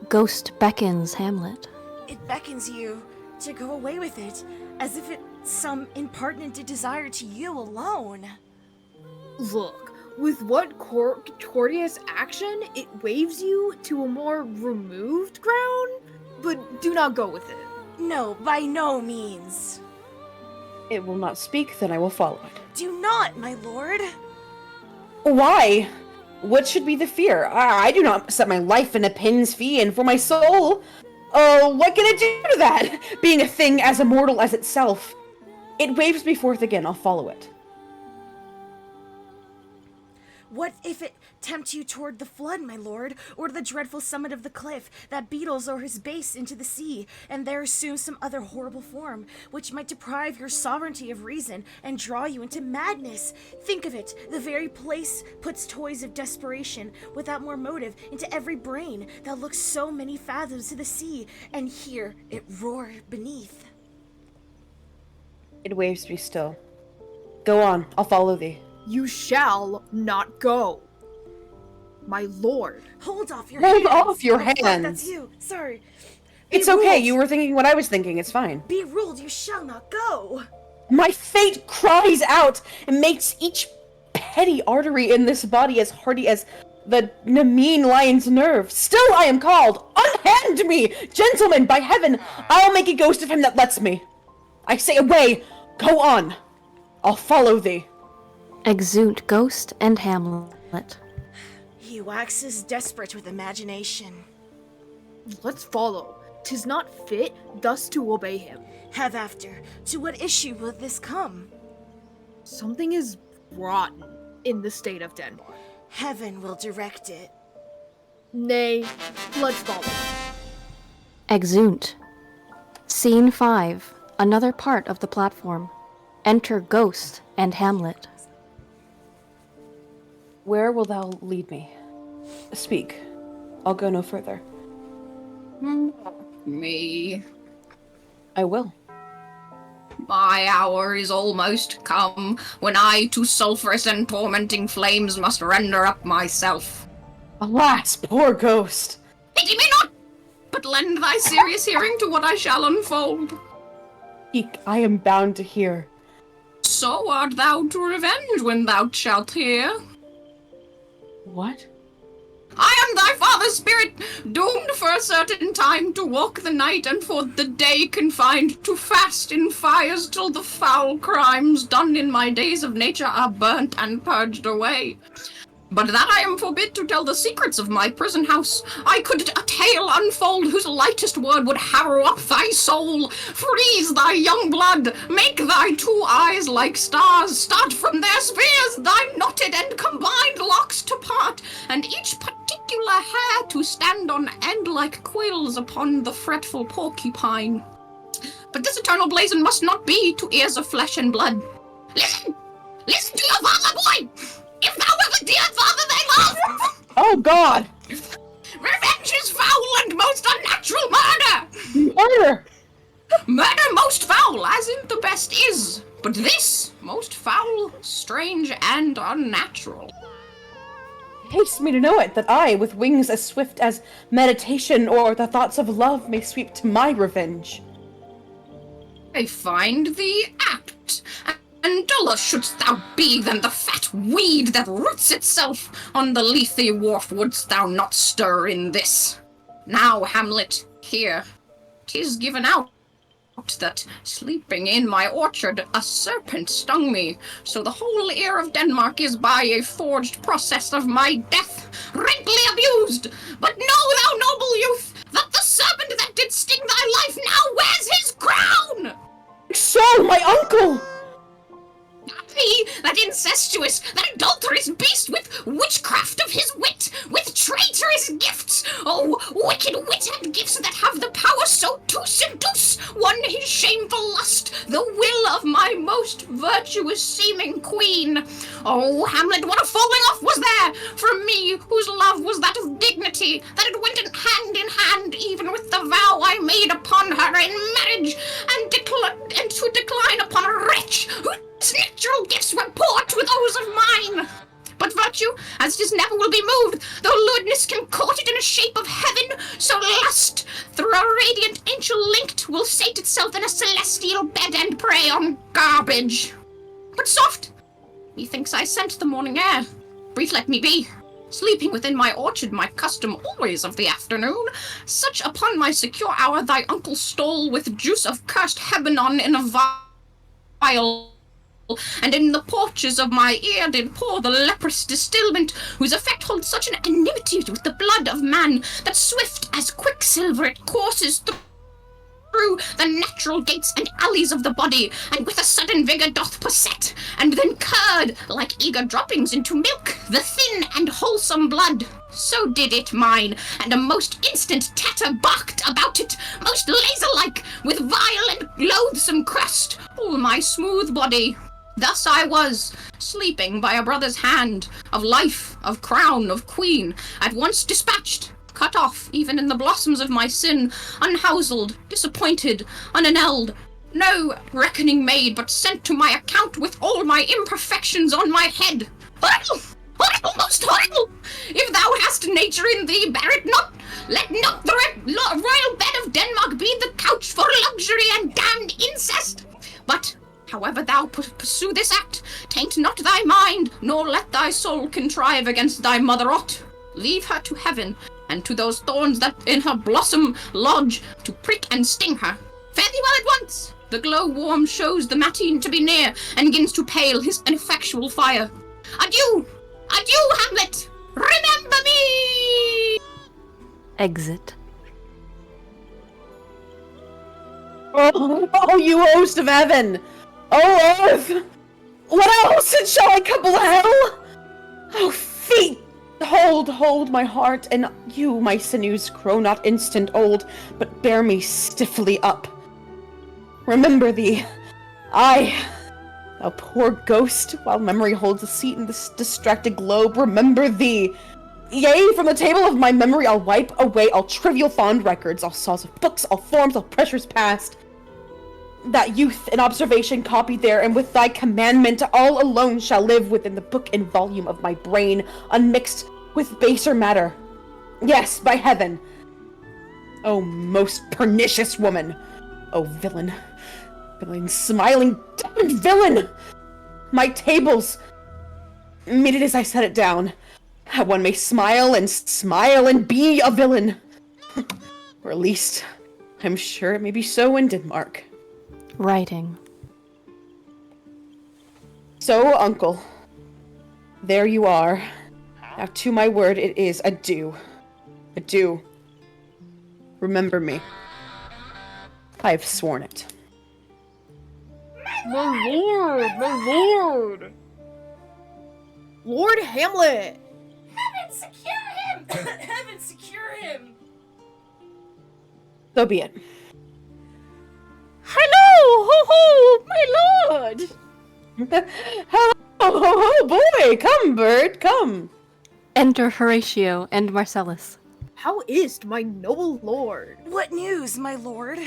Ghost beckons Hamlet. It beckons you to go away with it, as if it's some impertinent desire to you alone. Look, with what courteous action, it waves you to a more removed ground, but do not go with it. No, by no means. It will not speak, then I will follow it. Do not, my lord. Why? What should be the fear? I do not set my life in a pin's fee, and for my soul, what can it do to that, being a thing as immortal as itself? It waves me forth again, I'll follow it. What if it tempt you toward the flood, my lord, or the dreadful summit of the cliff that beetles o'er his base into the sea, and there assumes some other horrible form, which might deprive your sovereignty of reason and draw you into madness? Think of it, the very place puts toys of desperation, without more motive, into every brain that looks so many fathoms to the sea, and here it roar beneath. It waves me still. Go on, I'll follow thee. You shall not go. My lord. Hold off your hands. Hold off your fuck, hands. that's you. Sorry. It's okay, you were thinking what I was thinking, it's fine. Be ruled, you shall not go. My fate cries out and makes each petty artery in this body as hardy as the mean lion's nerve. Still I am called. Unhand me! Gentlemen, by heaven, I'll make a ghost of him that lets me. I say away, go on. I'll follow thee. Exeunt Ghost and Hamlet. He waxes desperate with imagination. Let's follow. 'Tis not fit thus to obey him. Have after. To what issue will this come? Something is rotten in the state of Denmark. Heaven will direct it. Nay, let's follow. Exeunt. Scene 5. Another part of the platform. Enter Ghost and Hamlet. Where will thou lead me? Speak. I'll go no further. Me. I will. My hour is almost come, when I to sulphurous and tormenting flames must render up myself. Alas, poor ghost! Pity me not, but lend thy serious hearing to what I shall unfold. Speak, I am bound to hear. So art thou to revenge when thou shalt hear. What? I am thy father's spirit, doomed for a certain time to walk the night, and for the day confined to fast in fires till the foul crimes done in my days of nature are burnt and purged away. But that I am forbid to tell the secrets of my prison house. I could a tale unfold whose lightest word would harrow up thy soul, freeze thy young blood, make thy two eyes like stars start from their spheres, thy knotted and combined locks to part, and each particular hair to stand on end like quills upon the fretful porcupine. But this eternal blazon must not be to ears of flesh and blood. Listen! Listen to your father, boy! If thou wilt a dear father they love! Oh God! Revenge is foul and most unnatural murder! Murder! Murder most foul, as in the best is, but this most foul, strange, and unnatural. Hates me to know it, that I, with wings as swift as meditation or the thoughts of love, may sweep to my revenge. I find thee apt, and duller shouldst thou be than the fat weed that roots itself on the Lethe wharf wouldst thou not stir in this. Now, Hamlet, here, 'tis given out that, sleeping in my orchard, a serpent stung me, so the whole ear of Denmark is by a forged process of my death, rankly abused. But know thou, noble youth, that the serpent that did sting thy life now wears his crown! So, my uncle! He, that incestuous, that adulterous beast with witchcraft of his wit, with traitorous gifts, oh, wicked wit and gifts that have the power so to seduce one his shameful lust, the will of my most virtuous seeming queen. Oh, Hamlet, what a falling off was there from me, whose love was that of dignity, that it went hand in hand even with the vow I made upon her in marriage, and to decline upon a wretch whose natural gifts were poor to those of mine. But virtue, as it is never will be moved, though lewdness can court it in a shape of heaven, so lust, through a radiant angel linked, will sate itself in a celestial bed and prey on garbage. But soft, methinks I scent the morning air. Brief let me be. Sleeping within my orchard, my custom always of the afternoon, such upon my secure hour thy uncle stole with juice of cursed Hebanon in a vial, and in the porches of my ear did pour the leprous distilment, whose effect holds such an enmity with the blood of man, that swift as quicksilver it courses through the natural gates and alleys of the body, and with a sudden vigour doth posset, and then curd, like eager droppings into milk, the thin and wholesome blood. So did it mine, and a most instant tatter barked about it, most laser-like, with vile and loathsome crust, all my smooth body. Thus I was, sleeping by a brother's hand, of life, of crown, of queen, at once dispatched, cut off, even in the blossoms of my sin, unhouselled, disappointed, unanelled, no reckoning made, but sent to my account with all my imperfections on my head. Horrible! Horrible, most horrible! If thou hast nature in thee, bear it not. Let not the royal bed of Denmark be the couch for luxury and damned incest. But however thou pursue this act, taint not thy mind, nor let thy soul contrive against thy mother aught. Leave her to heaven, and to those thorns that in her blossom lodge, to prick and sting her. Fare thee well at once. The glow warm shows the matin to be near, and begins to pale his ineffectual fire. Adieu! Adieu, Hamlet! Remember me! Exit. Oh, you host of heaven! Oh, earth! What else shall I couple hell? Oh, feet! Hold my heart, and you, my sinews, grow not instant old, but bear me stiffly up. Remember thee, thou poor ghost, while memory holds a seat in this distracted globe, remember thee. Yea, from the table of my memory I'll wipe away all trivial fond records, all saws of books, all forms, all pressures past. That youth and observation copied there, and with thy commandment all alone shall live within the book and volume of my brain, unmixed with baser matter. Yes, by heaven. O most pernicious woman! O villain! Villain, smiling, damned villain! My tables! Meet it as I set it down. One may smile and be a villain. Or at least, I'm sure it may be so in Denmark. Writing. So, uncle, there you are. Now, to my word, it is adieu. Adieu. Remember me. I have sworn it. My lord! My lord! Lord Hamlet! Heaven, secure him! Heaven, secure him! So be it. Hello! Ho ho! My lord! Hello! Oh, boy! Come, bird, come! Enter Horatio and Marcellus. How is my noble lord? What news, my lord?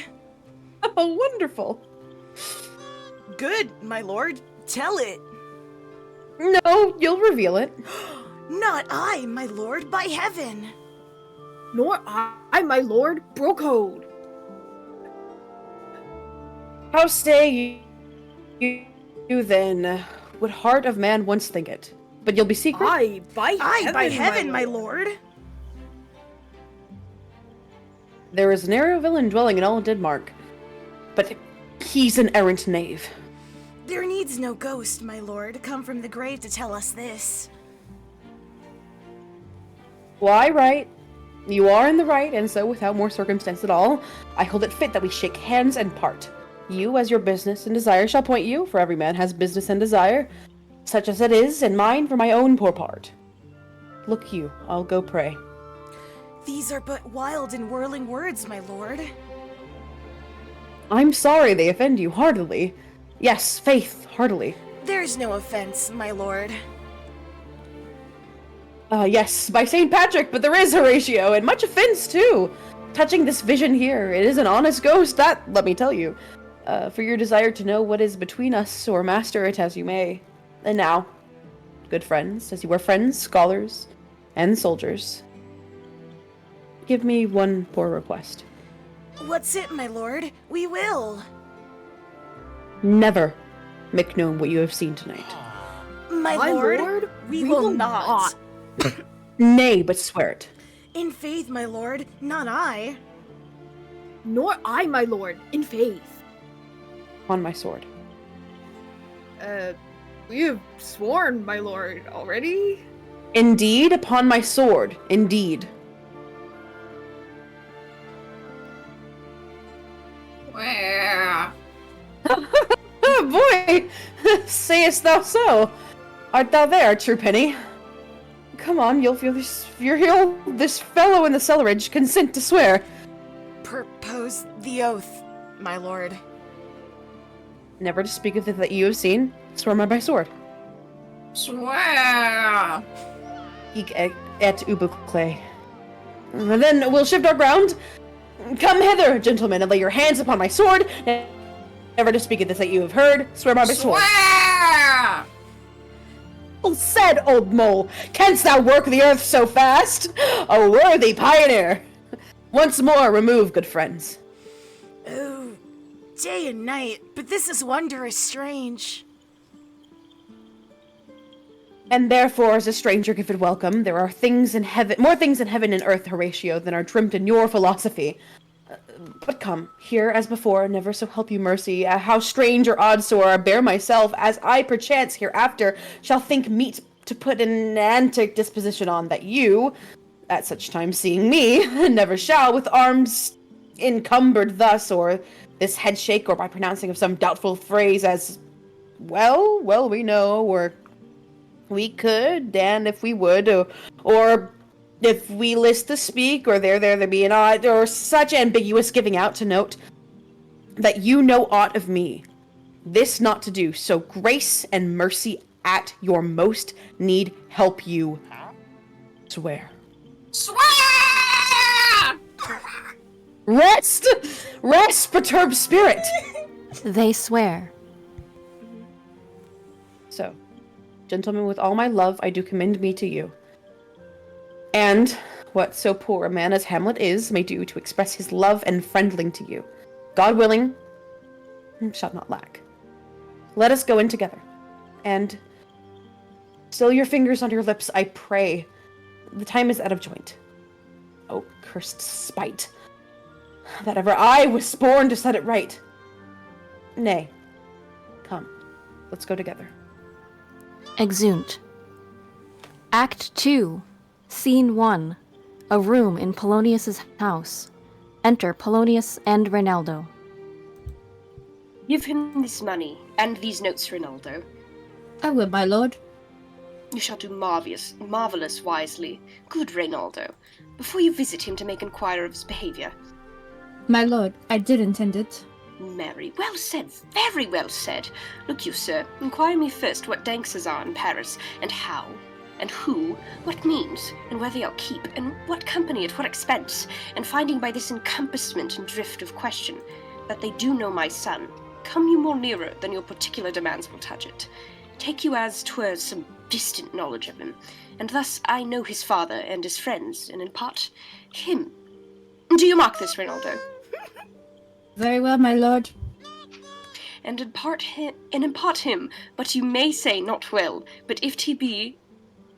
Oh, wonderful. Good, my lord. Tell it. No, you'll reveal it. Not I, my lord, by heaven. Nor I, my lord, Brocode. How stay you You then would heart of man once think it, but you'll be secret. Aye, by heaven, my lord. There is an arrow villain dwelling in all Denmark, but he's an errant knave. There needs no ghost, my lord, come from the grave to tell us this. Why, right? You are in the right, and so without more circumstance at all, I hold it fit that we shake hands and part. You, as your business and desire shall point you, for every man has business and desire, such as it is, and mine for my own poor part. Look you, I'll go pray. These are but wild and whirling words, my lord. I'm sorry they offend you heartily. Yes, faith, heartily. There's no offense, my lord. Yes, by St. Patrick, but there is, Horatio, and much offense, too. Touching this vision here, it is an honest ghost, that, let me tell you. For your desire to know what is between us, or master it as you may. And now, good friends, as you were friends, scholars, and soldiers, give me one poor request. What's it, my lord? We will. Never make known what you have seen tonight. My lord, we will not. Nay, but swear it. In faith, my lord, not I. Nor I, my lord, in faith. On my sword. We have sworn, my lord, already? Indeed, upon my sword, indeed. Where? Boy, sayest thou so? Art thou there, true penny? Come on, you'll feel this fellow in the cellarage consent to swear. Propose the oath, my lord. Never to speak of it that you have seen. Swear by my sword. Swear! Hic et ubucle. Then we'll shift our ground. Come hither, gentlemen, and lay your hands upon my sword. Never to speak of this that you have heard. Swear by my sword. Swear! Well said, old mole. Canst thou work the earth so fast? A worthy pioneer. Once more remove, good friends. Oh, day and night, but this is wondrous strange. And therefore, as a stranger give it welcome, there are things in heaven, more things in heaven and earth, Horatio, than are dreamt in your philosophy. But come, here as before, never so help you mercy, how strange or odd soever bear myself, as I perchance hereafter shall think meet to put an antic disposition on, that you, at such time seeing me, never shall, with arms encumbered thus, or this head shake, or by pronouncing of some doubtful phrase as, well, we know, or we could, and if we would, or if we list to speak, or there be an odd, or such ambiguous giving out to note that you know aught of me. This not to do, so grace and mercy at your most need help you. Swear. Swear! Rest, perturbed spirit. They swear. So, gentlemen, with all my love, I do commend me to you. And what so poor a man as Hamlet is may do to express his love and friendling to you. God willing, shall not lack. Let us go in together. And still your fingers on your lips, I pray. The time is out of joint. Oh, cursed spite. That ever I was born to set it right. Nay. Come, let's go together. Exeunt. Act 2. Scene 1. A room in Polonius's house. Enter Polonius and Reynaldo. Give him this money, and these notes, Rinaldo. I will, my lord. You shall do marvelous wisely. Good Reynaldo. Before you visit him to make inquiry of his behavior. My lord, I did intend it. Marry, well said, very well said. Look you, sir, inquire me first what dances are in Paris, and how, and who, what means, and where they are keep, and what company at what expense, and finding by this encompassment and drift of question that they do know my son, come you more nearer than your particular demands will touch it. Take you as 'twere some distant knowledge of him, and thus I know his father and his friends, and in part, him. Do you mark this, Rinaldo? Very well, my lord. and impart him, but you may say not well, but if he be,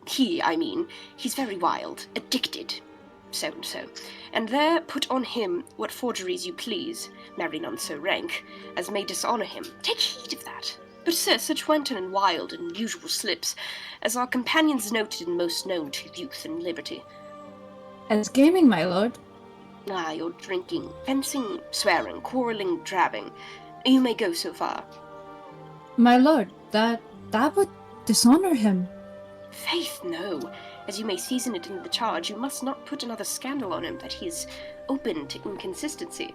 he's very wild, addicted, so and so, and there put on him what forgeries you please, marry none so rank, as may dishonour him. Take heed of that. But sir, such wanton and wild and unusual slips, as our companions noted and most known to youth and liberty. As gaming, my lord. Ah, your drinking, fencing, swearing, quarrelling, drabbing. You may go so far. My lord, that would dishonor him. Faith, no. As you may season it into the charge, you must not put another scandal on him that he is open to inconsistency.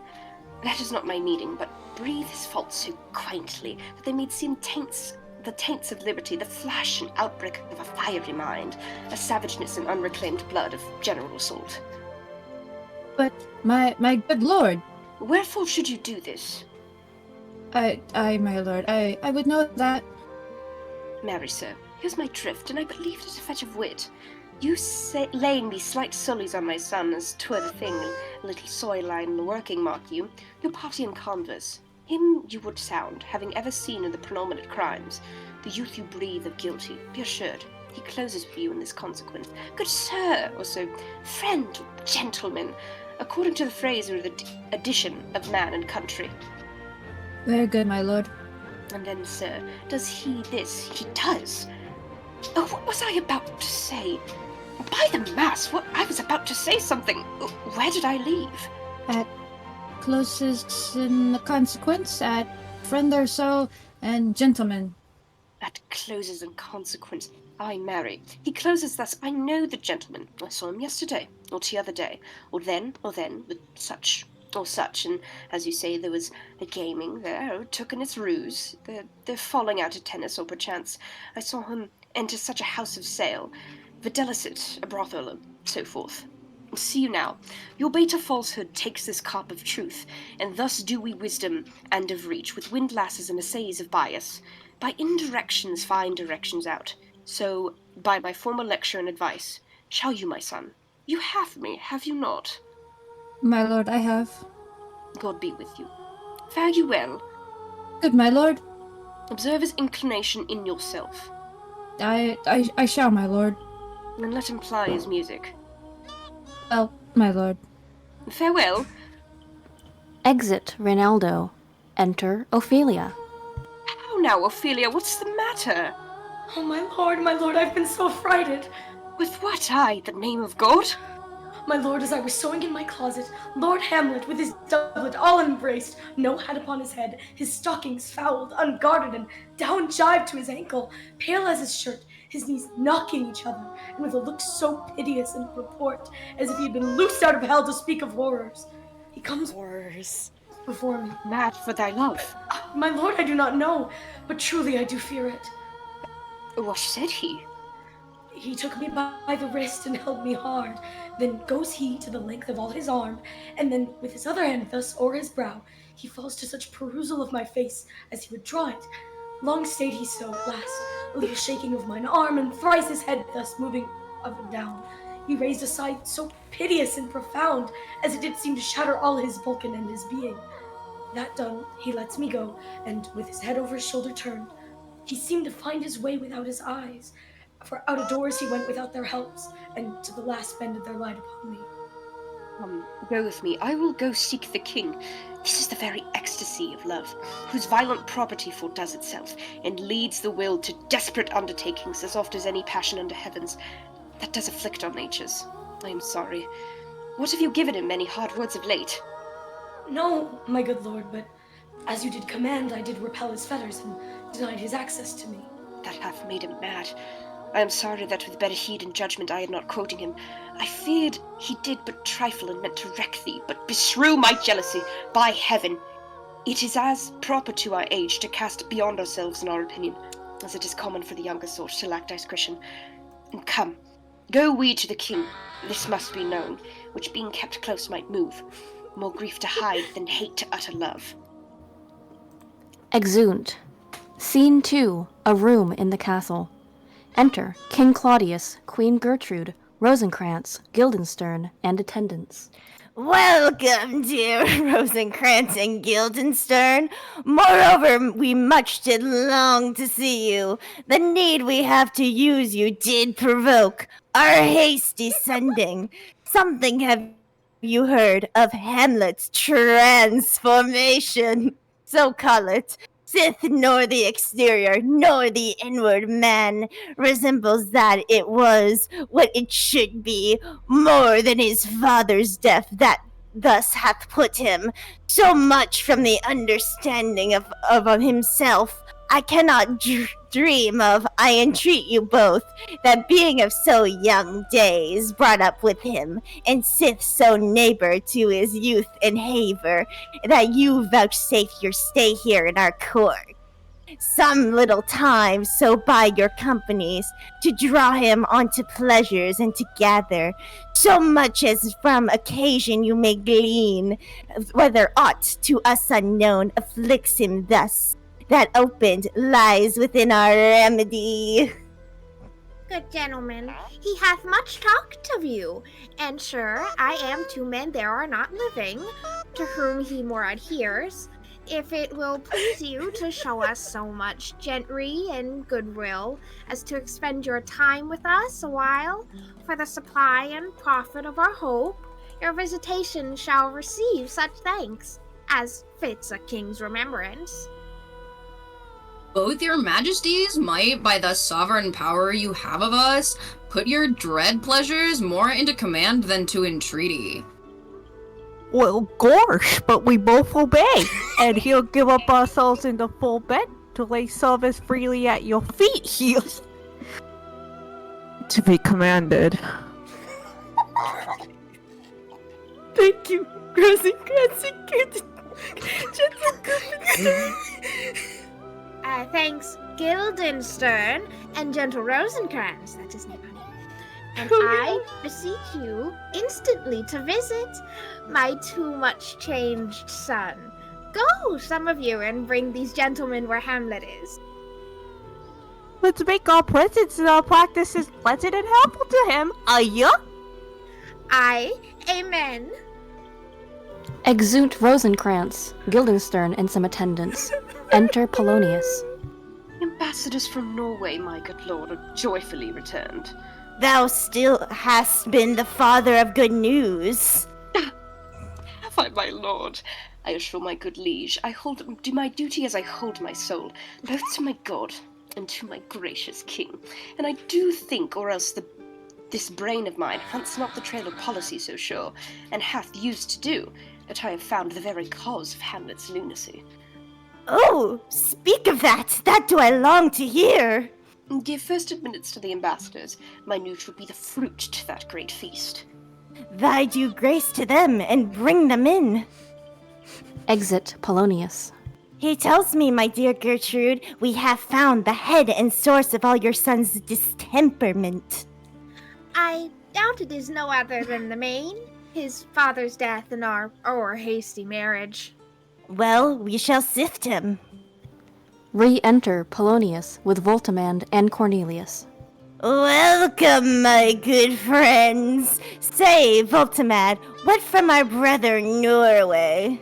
That is not my meaning, but breathe his faults so quaintly that they may seem the taints of liberty, the flash and outbreak of a fiery mind, a savageness and unreclaimed blood of general assault. But my good lord. Wherefore should you do this? My lord, I would know that. Marry, sir, here's my drift, and I believe it is a fetch of wit. You laying these slight sullies on my son, as 'twere the thing, a little soy line in the working, mark you, your party in converse. Him you would sound, having ever seen in the prenominate crimes, the youth you breathe of guilty, be assured, he closes with you in this consequence. Good sir, or so, friend, or gentleman, according to the phrase or the addition of man and country. Very good, my lord. And then, sir, does he this? He does. Oh, what was I about to say? By the mass, I was about to say something. Where did I leave? At closest in the consequence, at friend or so, and gentleman. At closes in consequence, I marry. He closes thus, I know the gentleman. I saw him yesterday, or the other day, or then, with such, or such, and as you say, there was the gaming there, took in its ruse, the falling out at tennis, or perchance, I saw him enter such a house of sale, videlicet, a brothel, and so forth. See you now, your bait of falsehood takes this carp of truth, and thus do we wisdom and of reach, with windlasses and essays of bias, by indirections find directions out. So, by my former lecture and advice, shall you, my son? You have me, have you not? My lord, I have. God be with you. Fare you well. Good, my lord. Observe his inclination in yourself. I shall, my lord. And let him ply his music. Well, my lord. Farewell. Exit Rinaldo. Enter Ophelia. How now, Ophelia? What's the matter? Oh, my lord, I've been so frighted. With what? The name of God? My lord, as I was sewing in my closet, Lord Hamlet, with his doublet all embraced, no hat upon his head, his stockings fouled, unguarded, and down jived to his ankle, pale as his shirt, his knees knocking each other, and with a look so piteous in purport, as if he had been loosed out of hell to speak of horrors. He comes before me. Mad for thy love. My lord, I do not know, but truly I do fear it. What said he? He took me by the wrist and held me hard. Then goes he to the length of all his arm, and then with his other hand thus o'er his brow, he falls to such perusal of my face as he would draw it. Long stayed he so, last, a little shaking of mine arm, and thrice his head thus moving up and down. He raised a sigh so piteous and profound, as it did seem to shatter all his Vulcan and his being. That done, he lets me go, and with his head over his shoulder turned, he seemed to find his way without his eyes, for out of doors he went without their helps, and to the last bended their light upon me. Go with me. I will go seek the king. This is the very ecstasy of love, whose violent property foredoes itself, and leads the will to desperate undertakings as oft as any passion under heavens, that does afflict our natures. I am sorry. What have you given him many hard words of late? No, my good lord, but as you did command, I did repel his fetters, and denied his access to me. That hath made him mad. I am sorry that with better heed and judgment I had not quoting him. I feared he did but trifle and meant to wreck thee, but beshrew my jealousy. By heaven, it is as proper to our age to cast beyond ourselves in our opinion, as it is common for the younger sort to lack discretion. And come, go we to the king. This must be known, which being kept close might move. More grief to hide than hate to utter love. Exeunt. Scene 2. A room in the castle. Enter King Claudius, Queen Gertrude, Rosencrantz, Guildenstern, and attendants. Welcome, dear Rosencrantz and Guildenstern. Moreover, we much did long to see you. The need we have to use you did provoke our hasty sending. Something have you heard of Hamlet's transformation? So call it. Sith nor the exterior, nor the inward man resembles that it was what it should be, more than his father's death that thus hath put him so much from the understanding of himself. I cannot dream of, I entreat you both, that being of so young days brought up with him, and Sith so neighbor to his youth and haver, that you vouchsafe your stay here in our court some little time, so by your companies, to draw him onto pleasures and to gather so much as from occasion you may glean, whether aught to us unknown afflicts him thus, that opened lies within our remedy. Good gentleman, he hath much talked of you, and sure I am two men there are not living, to whom he more adheres. If it will please you to show us so much gentry and goodwill as to expend your time with us a while, for the supply and profit of our hope, your visitation shall receive such thanks as fits a king's remembrance. Both your majesties might, by the sovereign power you have of us, put your dread pleasures more into command than to entreaty. Well, gosh, but we both obey, and he'll give up ourselves in the full bed to lay service freely at your feet. He'll to be commanded. Thank you, Rosencrantz and Thanks, Guildenstern and gentle Rosencrantz, that is my name. And I beseech you instantly to visit my too much changed son. Go, some of you, and bring these gentlemen where Hamlet is. Let's make our presence and our practices pleasant and helpful to him. Aye, amen. Exeunt Rosencrantz, Guildenstern, and some attendants. Enter Polonius. Ambassadors from Norway, my good lord, are joyfully returned. Thou still hast been the father of good news. Have I, my lord? I assure my good liege, I do my duty as I hold my soul, both to my God and to my gracious king. And I do think, or else this brain of mine hunts not the trail of policy so sure, and hath used to do, that I have found the very cause of Hamlet's lunacy. Oh, speak of that do I long to hear. Give first admittance to the ambassadors. My news would be the fruit to that great feast. Thy do grace to them, and bring them in. Exit Polonius. He tells me, my dear Gertrude, we have found the head and source of all your son's distemperment. I doubt it is no other than the main, his father's death and our hasty marriage. Well, we shall sift him. Re-enter Polonius with Voltimand and Cornelius. Welcome, my good friends. Say, Voltimand, what from our brother Norway?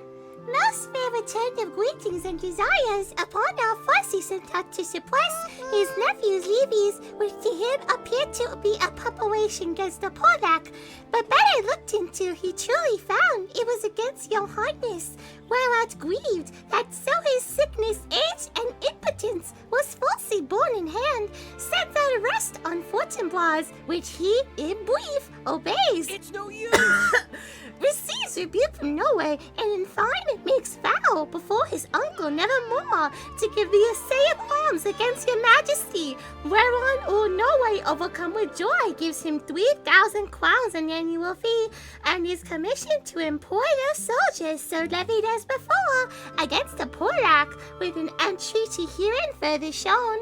Most fair return of greetings and desires upon our fussy sent out to suppress his nephew's levies, which to him appeared to be a preparation against the Polak. But better looked into, he truly found it was against your highness, whereat grieved that so his sickness, age, and impotence was falsely borne in hand, set the rest on Fortinbras, which he, in brief, obeys. It's no use! Receives rebuke from Norway, and in fine makes vow before his uncle nevermore to give the assay of arms against your majesty, whereon all Norway overcome with joy gives him 3,000 crowns an annual fee, and is commissioned to employ those soldiers so levied as before against the Polak, with an entreaty herein further shown.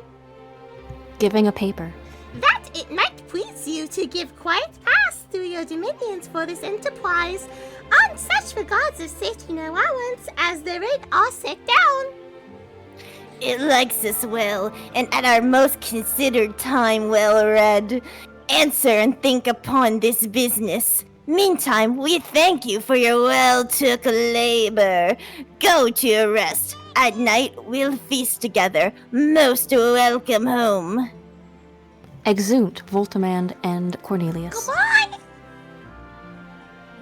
Giving a paper. That it might please you to give quiet pass through your dominions for this enterprise, on such regards of safety and allowance as therein are set down. It likes us well, and at our most considered time well read. answer and think upon this business. Meantime, we thank you for your well-took labor. Go to your rest. At night, we'll feast together. Most welcome home. Exeunt Voltimand and Cornelius. Goodbye!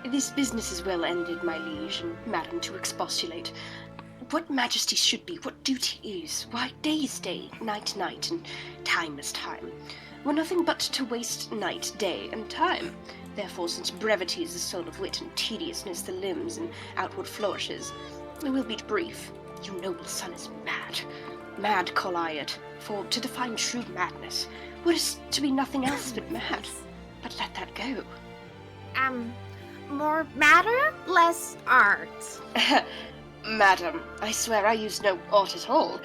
This business is well ended, my liege, and madam, to expostulate. What majesty should be, what duty is, why day is day, night night, and time is time. We're nothing but to waste night, day, and time. Therefore, since brevity is the soul of wit, and tediousness the limbs and outward flourishes, we will be brief. Your noble son is mad. Mad call I it, for to define true madness, what is to be nothing else but mad? But let that go. More matter, less art. Madam, I swear I use no art at all.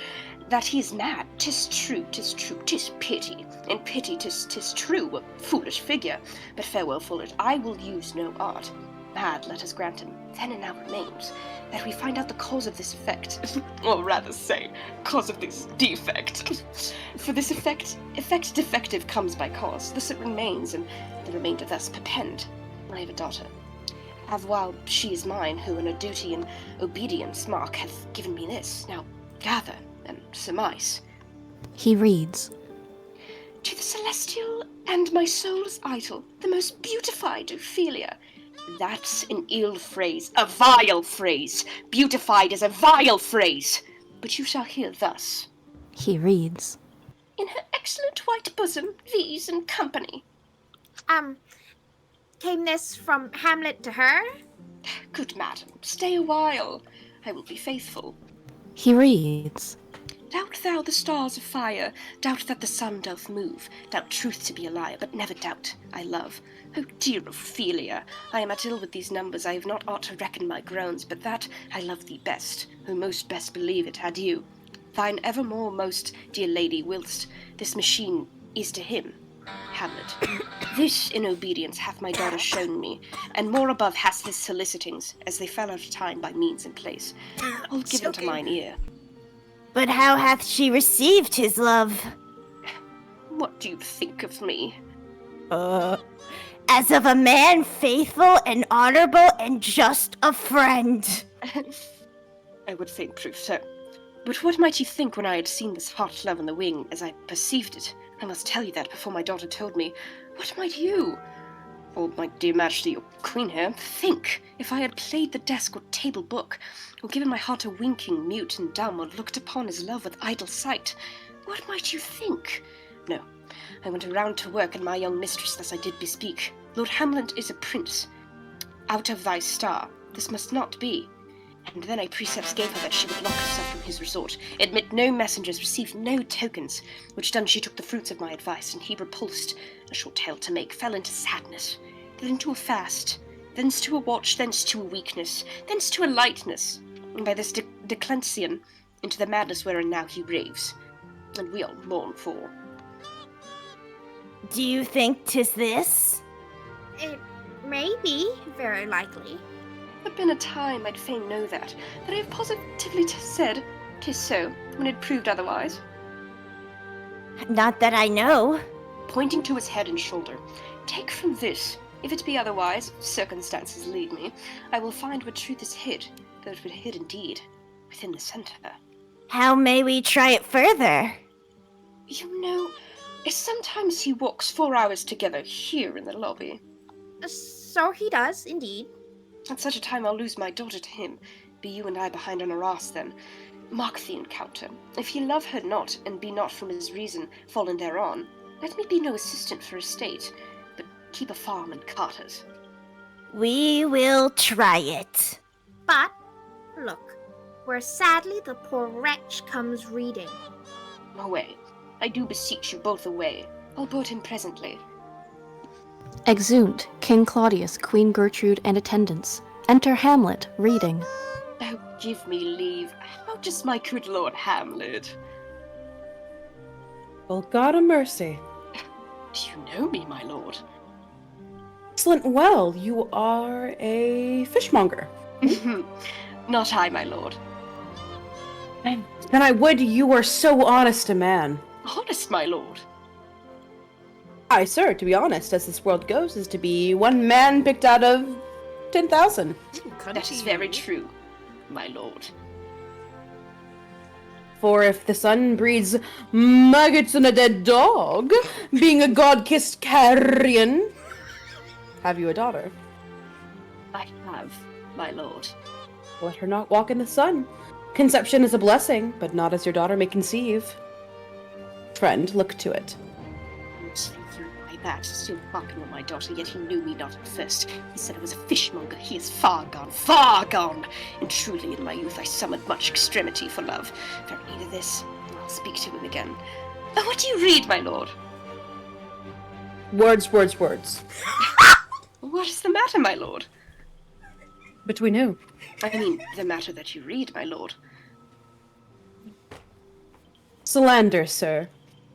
That he is mad, 'tis true, 'tis pity. In pity 'tis true, a foolish figure. But farewell, foolish, I will use no art. Mad, let us grant him. Then it now remains that we find out the cause of this effect, or rather say, cause of this defect. For this effect defective comes by cause, thus it remains, and the remainder thus perpend. I have a daughter. Have while she is mine, who in her duty and obedience mark hath given me this. Now gather and surmise. He reads. To the celestial and my soul's idol, the most beautified Ophelia. That's an ill phrase, a vile phrase. Beautified is a vile phrase. But you shall hear thus. He reads. In her excellent white bosom, these and company. Came this from Hamlet to her? Good madam, stay a while. I will be faithful. He reads. Doubt thou the stars of fire, doubt that the sun doth move, doubt truth to be a liar, but never doubt I love. Oh dear Ophelia, I am at ill with these numbers, I have not aught to reckon my groans, but that I love thee best, who most best believe it, adieu. Thine evermore most dear lady, whilst this machine is to him. Hamlet. This in obedience hath my daughter shown me, and more above hath his solicitings, as they fell out of time by means and place, all given to mine ear. But how hath she received his love? What do you think of me? As of a man faithful and honorable and just a friend. I would fain prove so. But what might you think when I had seen this hot love on the wing, as I perceived it? I must tell you that before my daughter told me. What might you? Or my dear majesty, your queen here, think if I had played the desk or table book, or given my heart a winking, mute and dumb, or looked upon his love with idle sight, what might you think? No, I went around to work, and my young mistress thus I did bespeak. Lord Hamlet is a prince. Out of thy star, this must not be. And then I precepts gave her that she would lock herself from his resort, admit no messengers, receive no tokens, which done she took the fruits of my advice, and he repulsed, a short tale to make, fell into sadness, then into a fast, thence to a watch, thence to a weakness, thence to a lightness, and by this declension into the madness wherein now he raves, and we all mourn for. Do you think 'tis this? It may be, very likely. Had been a time I'd fain know that I have positively said 'tis so, when it proved otherwise. Not that I know. Pointing to his head and shoulder, take from this, if it be otherwise, circumstances lead me, I will find where truth is hid, though it were hid indeed, within the centre. How may we try it further? You know, sometimes he walks 4 hours together here in the lobby. So he does, indeed. At such a time I'll lose my daughter to him. Be you and I behind on a arse then. Mark the encounter. If he love her not, and be not from his reason fallen thereon, let me be no assistant for estate, but keep a farm and carters. We will try it. But, look, where sadly the poor wretch comes reading. Away. I do beseech you both away. I'll board him presently. Exeunt King Claudius, Queen Gertrude, and attendants. Enter Hamlet, reading. Oh, give me leave. How just my good Lord Hamlet? Well, God a mercy. Do you know me, my lord? Excellent. Well, you are a fishmonger. Not I, my lord. Then I would you were so honest a man. Honest, my lord? I, sir, to be honest, as this world goes, is to be one man picked out of 10,000. That is very true, my lord. For if the sun breeds maggots in a dead dog, being a god-kissed carrion, have you a daughter? I have, my lord. Let her not walk in the sun. Conception is a blessing, but not as your daughter may conceive. Friend, look to it. By that, still barking on my daughter, yet he knew me not at first. He said I was a fishmonger. He is far gone, far gone! And truly in my youth I summoned much extremity for love. Very need of this, I'll speak to him again. Oh, what do you read, my lord? Words, words, words. What is the matter, my lord? Between who? I mean, the matter that you read, my lord. Slander, sir.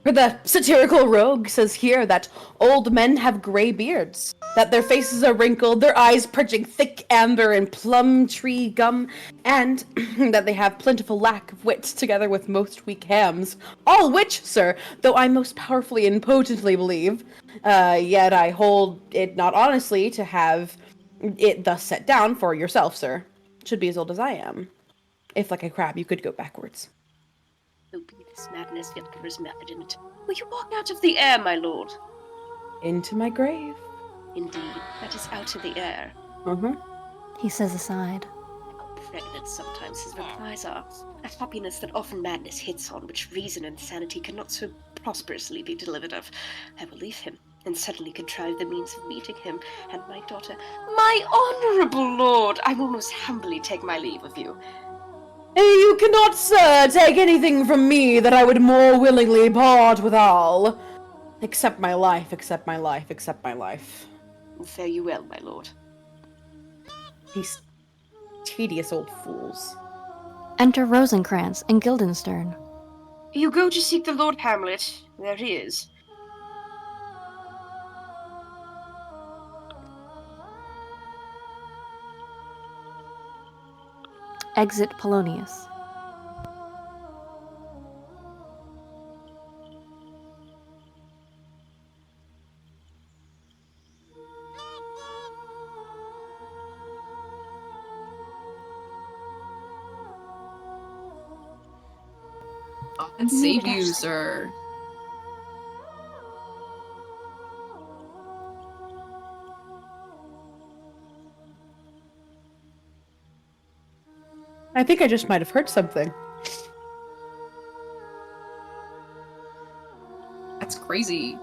For the satirical rogue says here that old men have grey beards, that their faces are wrinkled, their eyes purging thick amber and plum tree gum, and that they have plentiful lack of wit together with most weak hams. All which, sir, though I most powerfully and potently believe, yet I hold it not honestly to have it thus set down for yourself, sir. Should be as old as I am. If like a crab you could go backwards. So be this madness, yet there is method in it. Will you walk out of the air, my lord? Into my grave. Indeed, that is out of the air. He says aside. Pregnant sometimes his replies are. A happiness that often madness hits on, which reason and sanity cannot so prosperously be delivered of. I will leave him, and suddenly contrive the means of meeting him, and my daughter. My honourable lord! I will most humbly take my leave of you. You cannot, sir, take anything from me that I would more willingly part with all. Except my life, except my life, except my life. Fare you well, my lord. These tedious old fools. Enter Rosencrantz and Guildenstern. You go to seek the Lord Hamlet. There he is. Exit Polonius. And save you, sir. I think I just might have heard something. That's crazy.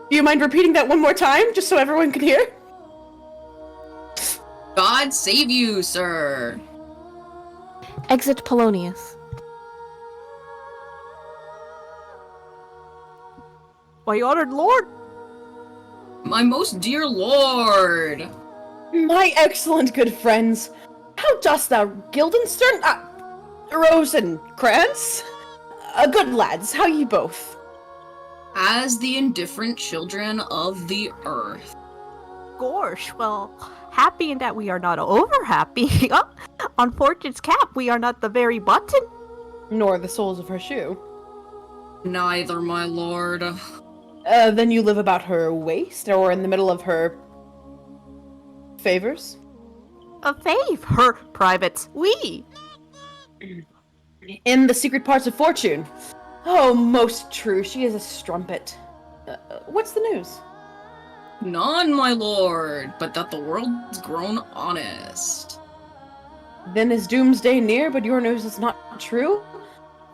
Do you mind repeating that one more time, just so everyone can hear? God save you, sir. Exit Polonius. My honored lord! My most dear lord! My excellent good friends, how dost thou, Guildenstern? Rosencrantz? Good lads, how ye both? As the indifferent children of the earth. Gorsh, well, happy in that we are not over happy. On Fortune's cap, we are not the very button. Nor the soles of her shoe. Neither, my lord. Then you live about her waist, or in the middle of her favors? A fave, her privates, we. In the secret parts of Fortune. Oh, most true, she is a strumpet. What's the news? None, my lord, but that the world's grown honest. Then is doomsday near, but your news is not true?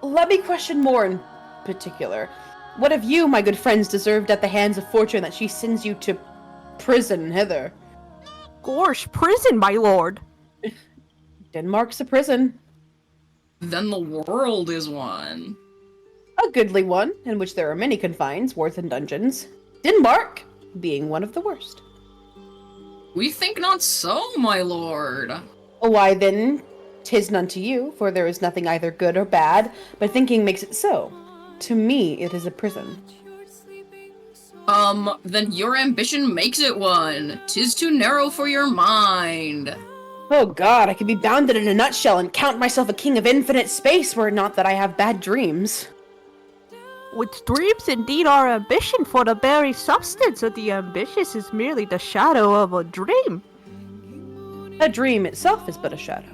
Let me question more in particular. What have you, my good friends, deserved at the hands of Fortune that she sends you to prison hither? Gorsh, prison, my lord. Denmark's a prison. Then the world is one. A goodly one, in which there are many confines, wards, and dungeons. Denmark being one of the worst. We think not so, my lord. Why then, 'tis none to you, for there is nothing either good or bad, but thinking makes it so. To me, it is a prison. Then your ambition makes it one. 'Tis too narrow for your mind. Oh god, I could be bounded in a nutshell and count myself a king of infinite space were it not that I have bad dreams. Which dreams indeed are ambition, for the very substance of the ambitious is merely the shadow of a dream. A dream itself is but a shadow.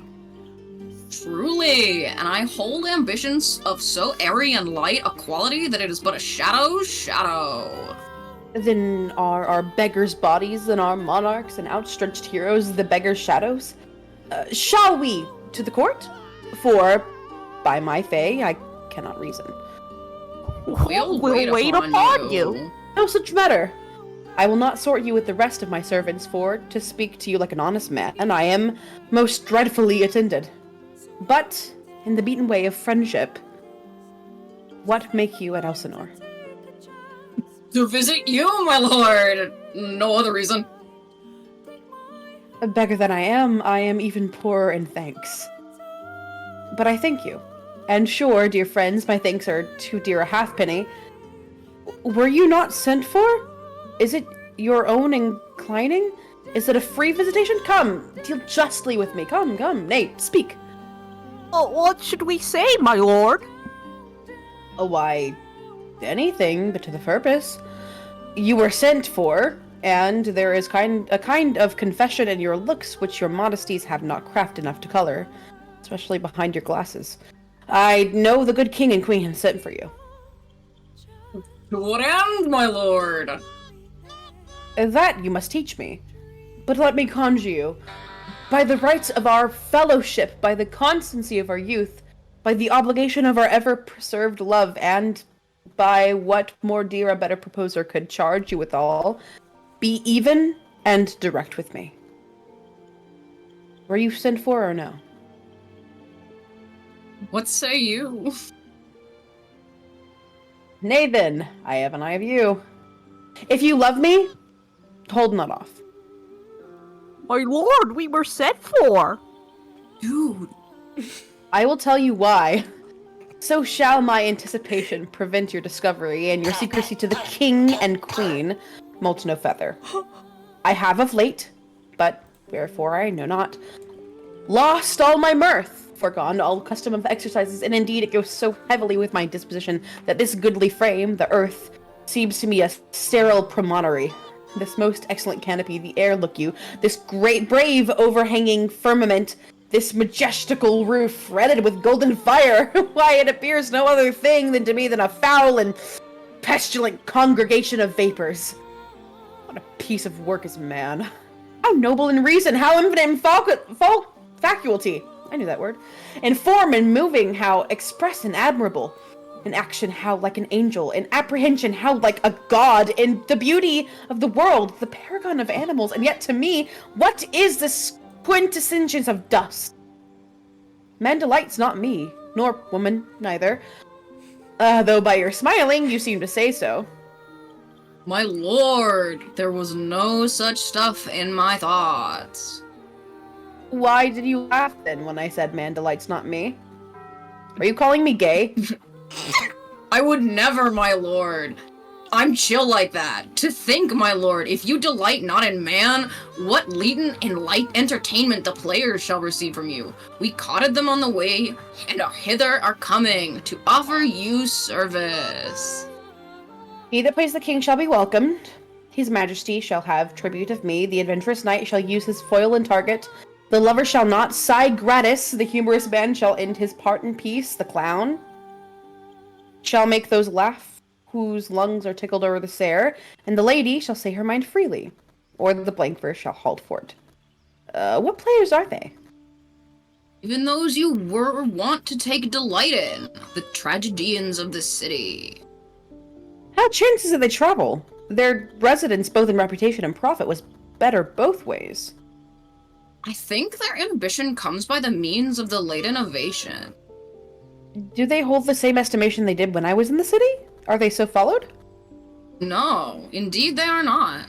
Truly, and I hold ambitions of so airy and light a quality that it is but a shadow. Then are our beggars' bodies and our monarchs and outstretched heroes the beggars' shadows? Shall we to the court? For, by my fay, I cannot reason. We'll wait upon you. No such matter. I will not sort you with the rest of my servants, for, to speak to you like an honest man, I am most dreadfully attended. But, in the beaten way of friendship, what make you at Elsinore? To visit you, my lord! No other reason. A beggar than I am even poorer in thanks. But I thank you. And sure, dear friends, my thanks are too dear a halfpenny. Were you not sent for? Is it your own inclining? Is it a free visitation? Come, deal justly with me. Come, nay, speak. What should we say, my lord? Oh, why, anything but to the purpose. You were sent for, and there is a kind of confession in your looks which your modesties have not craft enough to color, especially behind your glasses. I know the good king and queen have sent for you. To what end, my lord? That you must teach me. But let me conjure you, by the rights of our fellowship, by the constancy of our youth, by the obligation of our ever-preserved love, and by what more dear a better proposer could charge you withal, be even and direct with me. Were you sent for or no? What say you? Nay then, I have an eye of you. If you love me, hold not off. My lord, we were sent for. Dude. I will tell you why. So shall my anticipation prevent your discovery and your secrecy to the king and queen, moult no feather. I have of late, but wherefore I know not, lost all my mirth, forgone all custom of exercises, and indeed it goes so heavily with my disposition that this goodly frame, the earth, seems to me a sterile promontory. This most excellent canopy, the air, look you, this great brave overhanging firmament, this majestical roof fretted with golden fire, why it appears no other thing than to me than a foul and pestilent congregation of vapors. What a piece of work is man. How noble in reason, how infinite in faculty, I knew that word, in form and moving, how express and admirable. In action, how like an angel. In apprehension, how like a god. In the beauty of the world, the paragon of animals. And yet to me, what is this quintessence of dust? Man delights not me, nor woman, neither. Though by your smiling, you seem to say so. My lord, there was no such stuff in my thoughts. Why did you laugh then when I said man delights not me? Are you calling me gay? I would never, my lord. I'm chill like that. To think, my lord, if you delight not in man, what leaden and light entertainment the players shall receive from you. We caught them on the way, and hither are coming to offer you service. He that plays the king shall be welcomed. His majesty shall have tribute of me. The adventurous knight shall use his foil and target. The lover shall not sigh gratis. The humorous man shall end his part in peace. The clown shall make those laugh whose lungs are tickled over the sare, and the lady shall say her mind freely, or the blank verse shall halt for it. What players are they? Even those you were wont to take delight in, the tragedians of the city. How chances that they travel? Their residence, both in reputation and profit, was better both ways. I think their ambition comes by the means of the late innovation. Do they hold the same estimation they did when I was in the city? Are they so followed? No, indeed they are not.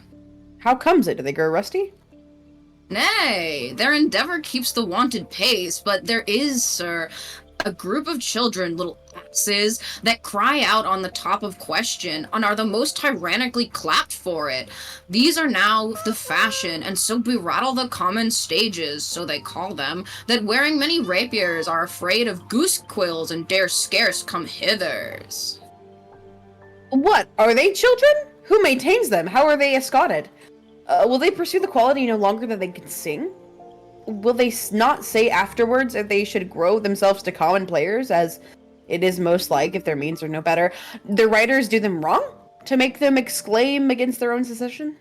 How comes it? Do they grow rusty? Nay, their endeavor keeps the wonted pace, but there is, sir, a group of children, little asses, that cry out on the top of question, and are the most tyrannically clapped for it. These are now the fashion, and so berattle the common stages, so they call them, that wearing many rapiers are afraid of goose quills and dare scarce come hithers. What? Are they children? Who maintains them? How are they escorted? Will they pursue the quality no longer that they can sing? Will they not say afterwards that they should grow themselves to common players, as it is most like if their means are no better? The writers do them wrong to make them exclaim against their own secession?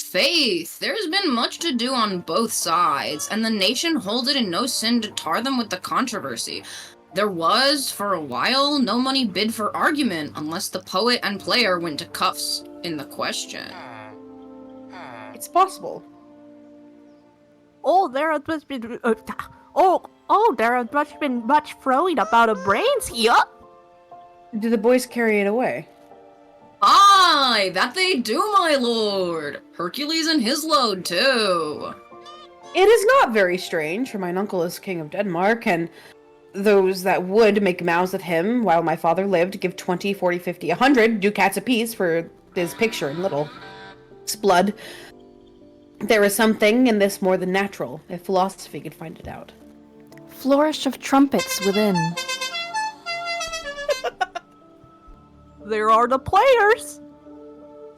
Faith, there's been much to do on both sides, and the nation holds it in no sin to tar them with the controversy. There was, for a while, no money bid for argument unless the poet and player went to cuffs in the question. It's possible. There has been there has been much throwing about of brains here. Do the boys carry it away? Aye, that they do, my lord. Hercules and his load, too. It is not very strange, for mine uncle is king of Denmark, and those that would make mouths at him while my father lived give 20, 40, 50, 100 ducats apiece for his picture in little. It's blood. There is something in this more than natural, if philosophy could find it out. Flourish of trumpets within. There are the players!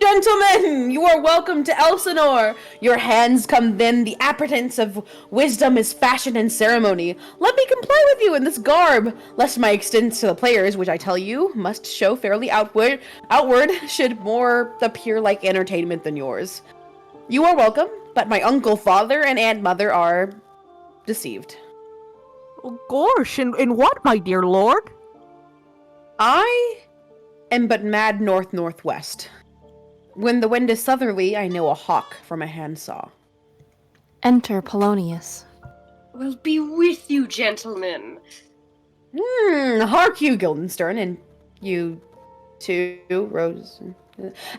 Gentlemen, you are welcome to Elsinore. Your hands come then, the appetence of wisdom is fashion and ceremony. Let me comply with you in this garb, lest my extent to the players, which I tell you, must show fairly outward, should more appear like entertainment than yours. You are welcome, but my uncle, father, and aunt mother are deceived. Gosh, in what, my dear lord? I am but mad north-northwest. When the wind is southerly, I know a hawk from a handsaw. Enter Polonius. Well, be with you, gentlemen. Hark you, Guildenstern, and you too, Rose.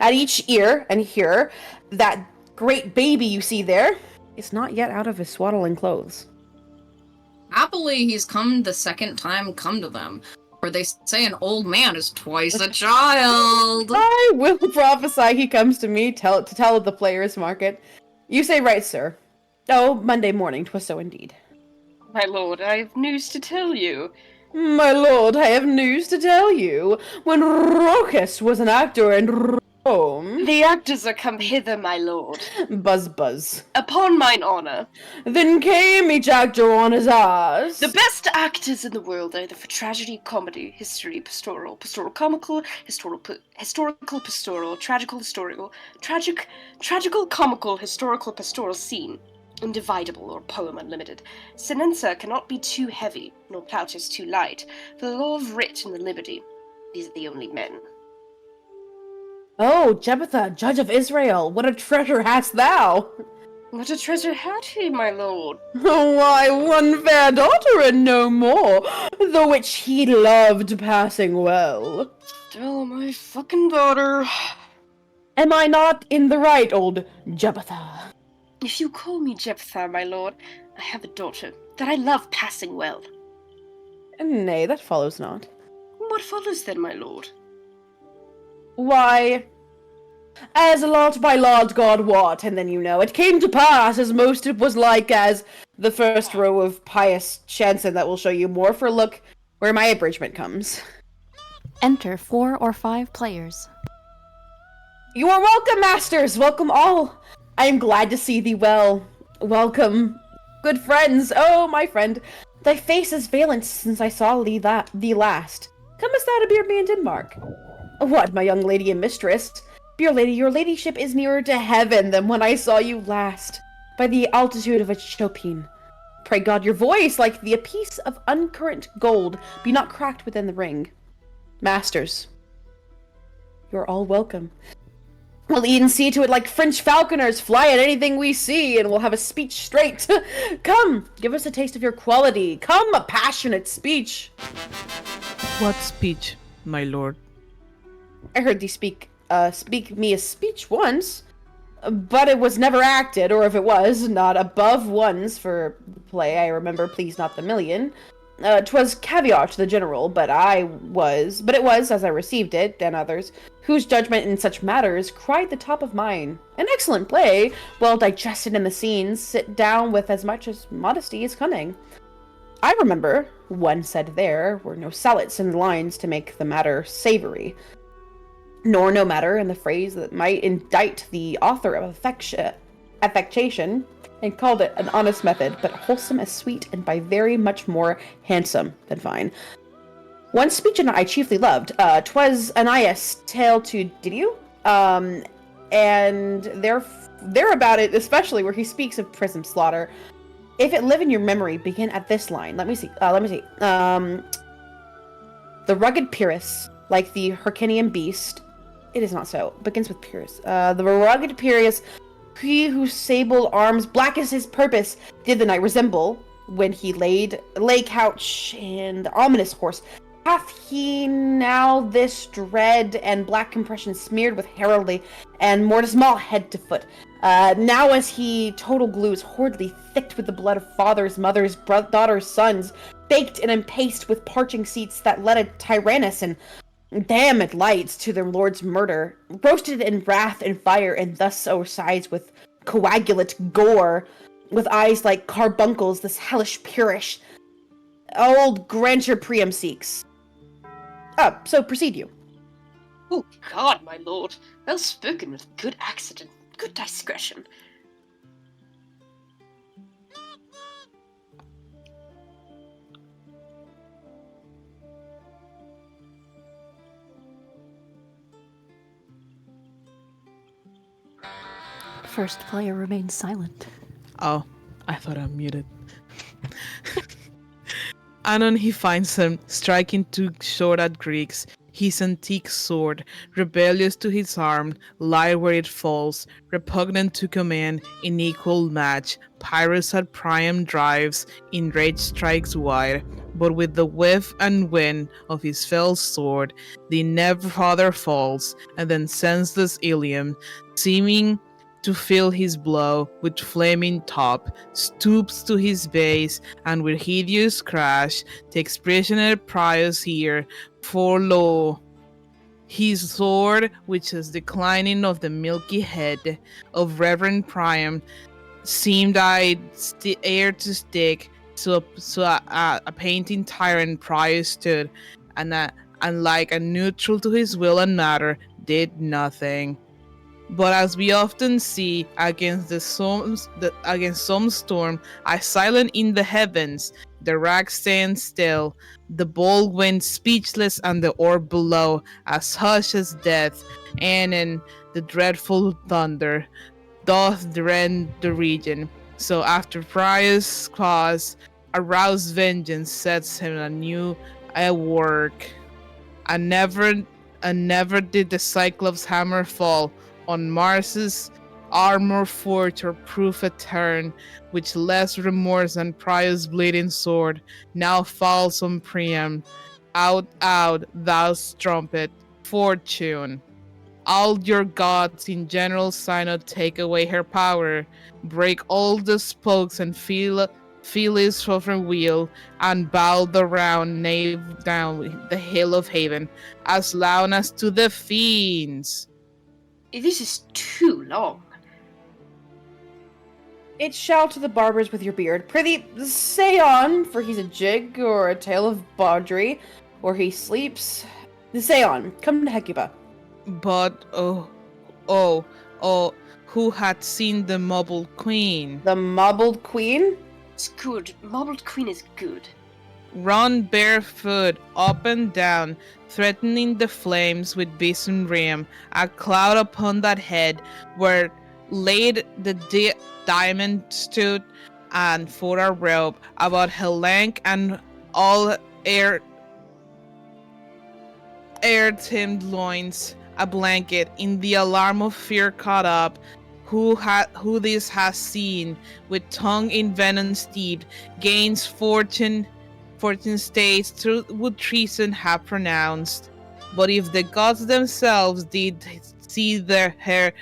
At each ear, and hear, that great baby you see there is not yet out of his swaddling clothes. Happily, he's come the second time come to them. For they say an old man is twice a child. I will prophesy he comes to me to tell of the players' market. You say right, sir. Oh, Monday morning, 'twas so indeed. My lord, I have news to tell you. My lord, I have news to tell you. When Rocus was an actor in Rome... The actors are come hither, my lord. Buzz buzz. Upon mine honour. Then came each actor on his ass. The best actors in the world, either for tragedy, comedy, history, pastoral, pastoral comical, historical pastoral, tragical historical, tragical comical, historical pastoral scene, individable or poem unlimited. Senenza cannot be too heavy, nor Plautus too light, for the law of writ and the liberty. These are the only men. Oh, Jebitha, judge of Israel, what a treasure hast thou! What a treasure had he, my lord? Why, one fair daughter and no more, the which he loved passing well. Still my fucking daughter. Am I not in the right, old Jebitha? If you call me Jephtha, my lord, I have a daughter that I love passing well. Nay, that follows not. What follows then, my lord? Why, as lot by Lord God wot, and then you know, it came to pass as most it was like as the first row of pious chanson that will show you more, for look where my abridgment comes. Enter 4 or 5 players. You are welcome, masters, welcome all. I am glad to see thee well. Welcome, good friends. Oh, my friend, thy face is valent since I saw thee last. Comest thou to beard me in Denmark? What, my young lady and mistress? Your ladyship is nearer to heaven than when I saw you last, by the altitude of a chopin. Pray God your voice, like a piece of uncurrent gold, be not cracked within the ring. Masters, you're all welcome. We'll e'en see to it like French falconers, fly at anything we see, and we'll have a speech straight. Come, give us a taste of your quality. Come, a passionate speech. What speech, my lord? I heard thee speak me a speech once, but it was never acted, or if it was, not above ones for play, I remember, please not the million. 'Twas caviar to the general, but it was, as I received it, and others, whose judgment in such matters cried the top of mine. An excellent play, well digested in the scenes, sit down with as much as modesty as cunning. I remember, one said there were no salads in the lines to make the matter savory. nor no matter in the phrase that might indict the author of affectation, and called it an honest method, but wholesome as sweet, and by very much more handsome than fine. One speech I chiefly loved, 'twas Anaias' tale to Didio, and there about it, especially where he speaks of prison slaughter. If it live in your memory, begin at this line. Let me see. The rugged Pyrrhus, like the Hercynian beast, it is not so. Begins with Pyrrhus. The rugged Pyrrhus, he whose sable arms, black as his purpose, did the night resemble, when he lay couch and ominous horse. Hath he now this dread and black compression smeared with heraldry and mortis maul head to foot? Now as he total glues, horridly thicked with the blood of fathers, mothers, daughters, sons, baked and empaced with parching seats that led a tyrannous and damned lights to their lord's murder, roasted in wrath and fire, and thus o'ersides with coagulate gore, with eyes like carbuncles, this hellish purish, old grandeur Priam seeks. So proceed you. Oh God, my lord, well spoken with good accent and good discretion. First player remains silent. Oh, I thought I muted. Anon he finds him, striking two short at Greeks, his antique sword, rebellious to his arm, light where it falls, repugnant to command, in equal match. Pyrrhus at Priam drives, in rage strikes wide, but with the whiff and wind of his fell sword, the never father falls, and then senseless Ilium, seeming to feel his blow with flaming top, stoops to his base, and with hideous crash takes prisoner Prius here, for lo, his sword, which is declining of the milky head of Reverend Priam, seemed ere to stick, so a painting tyrant Prius stood, and like a neutral to his will and matter, did nothing. But as we often see against some storm, are silent in the heavens, the rack stands still, the bold wind speechless, and the orb below as hushed as death, and in the dreadful thunder doth rend the region. So after Prius' cause, aroused vengeance sets him anew at work, and never did the Cyclops' hammer fall on Mars's armor forge or proof a turn, which less remorse than Priam's bleeding sword now falls on Priam. Out, thou trumpet, fortune! All your gods in general synod take away her power, break all the spokes and fill his sovereign wheel, and bow the round nave down the hill of Haven, as loud as to the fiends. This is too long. It shall to the barbers with your beard. Prithee, say on, for he's a jig, or a tale of bawdry, or he sleeps. Say on, come to Hecuba. But, who had seen the Mobbled Queen? The Mobbled Queen? It's good. Mobbled Queen is good. Run barefoot, up and down, threatening the flames with besom rim, a cloud upon that head, where laid the diamond stood, and for a robe about her lank and all air-timmed loins, a blanket in the alarm of fear caught up. Who this has seen, with tongue in venom steeped, gains fortune states would treason have pronounced. But if the gods themselves did see her,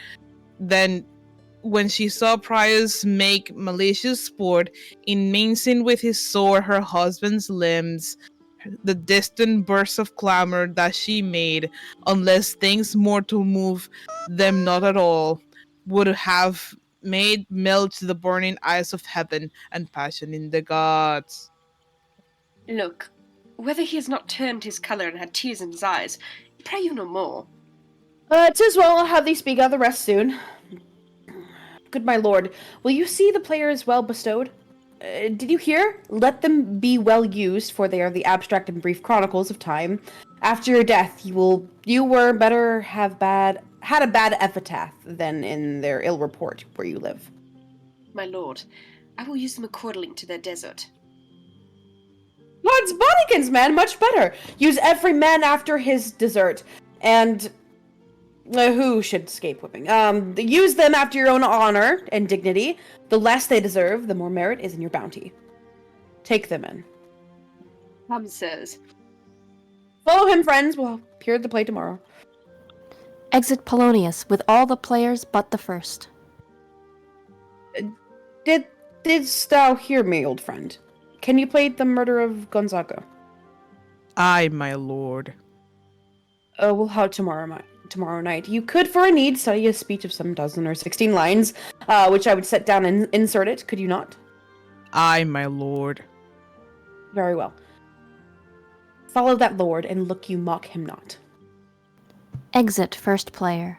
then when she saw Prius make malicious sport in mincing with his sword her husband's limbs, the distant bursts of clamor that she made, unless things mortal move them not at all, would have made melt the burning eyes of heaven and passion in the gods. Look, whether he has not turned his colour and had tears in his eyes, pray you no more. 'Tis well, I'll have thee speak of the rest soon. Good my lord, will you see the players well bestowed? Did you hear? Let them be well used, for they are the abstract and brief chronicles of time. After your death, you were better had a bad epitaph than in their ill report where you live. My lord, I will use them according to their desert. God's bodykins, man, much better. Use every man after his desert, and who should escape whipping? Use them after your own honor and dignity. The less they deserve, the more merit is in your bounty. Take them in. Ham says. Follow him, friends. We'll appear at the play tomorrow. Exit Polonius with all the players but the first. Didst thou hear me, old friend? Can you play the murder of Gonzaga? Aye, my lord. We'll have tomorrow night. You could, for a need, study a speech of some 12 or 16 lines, which I would set down and insert it, could you not? Aye, my lord. Very well. Follow that lord, and look you mock him not. Exit first player.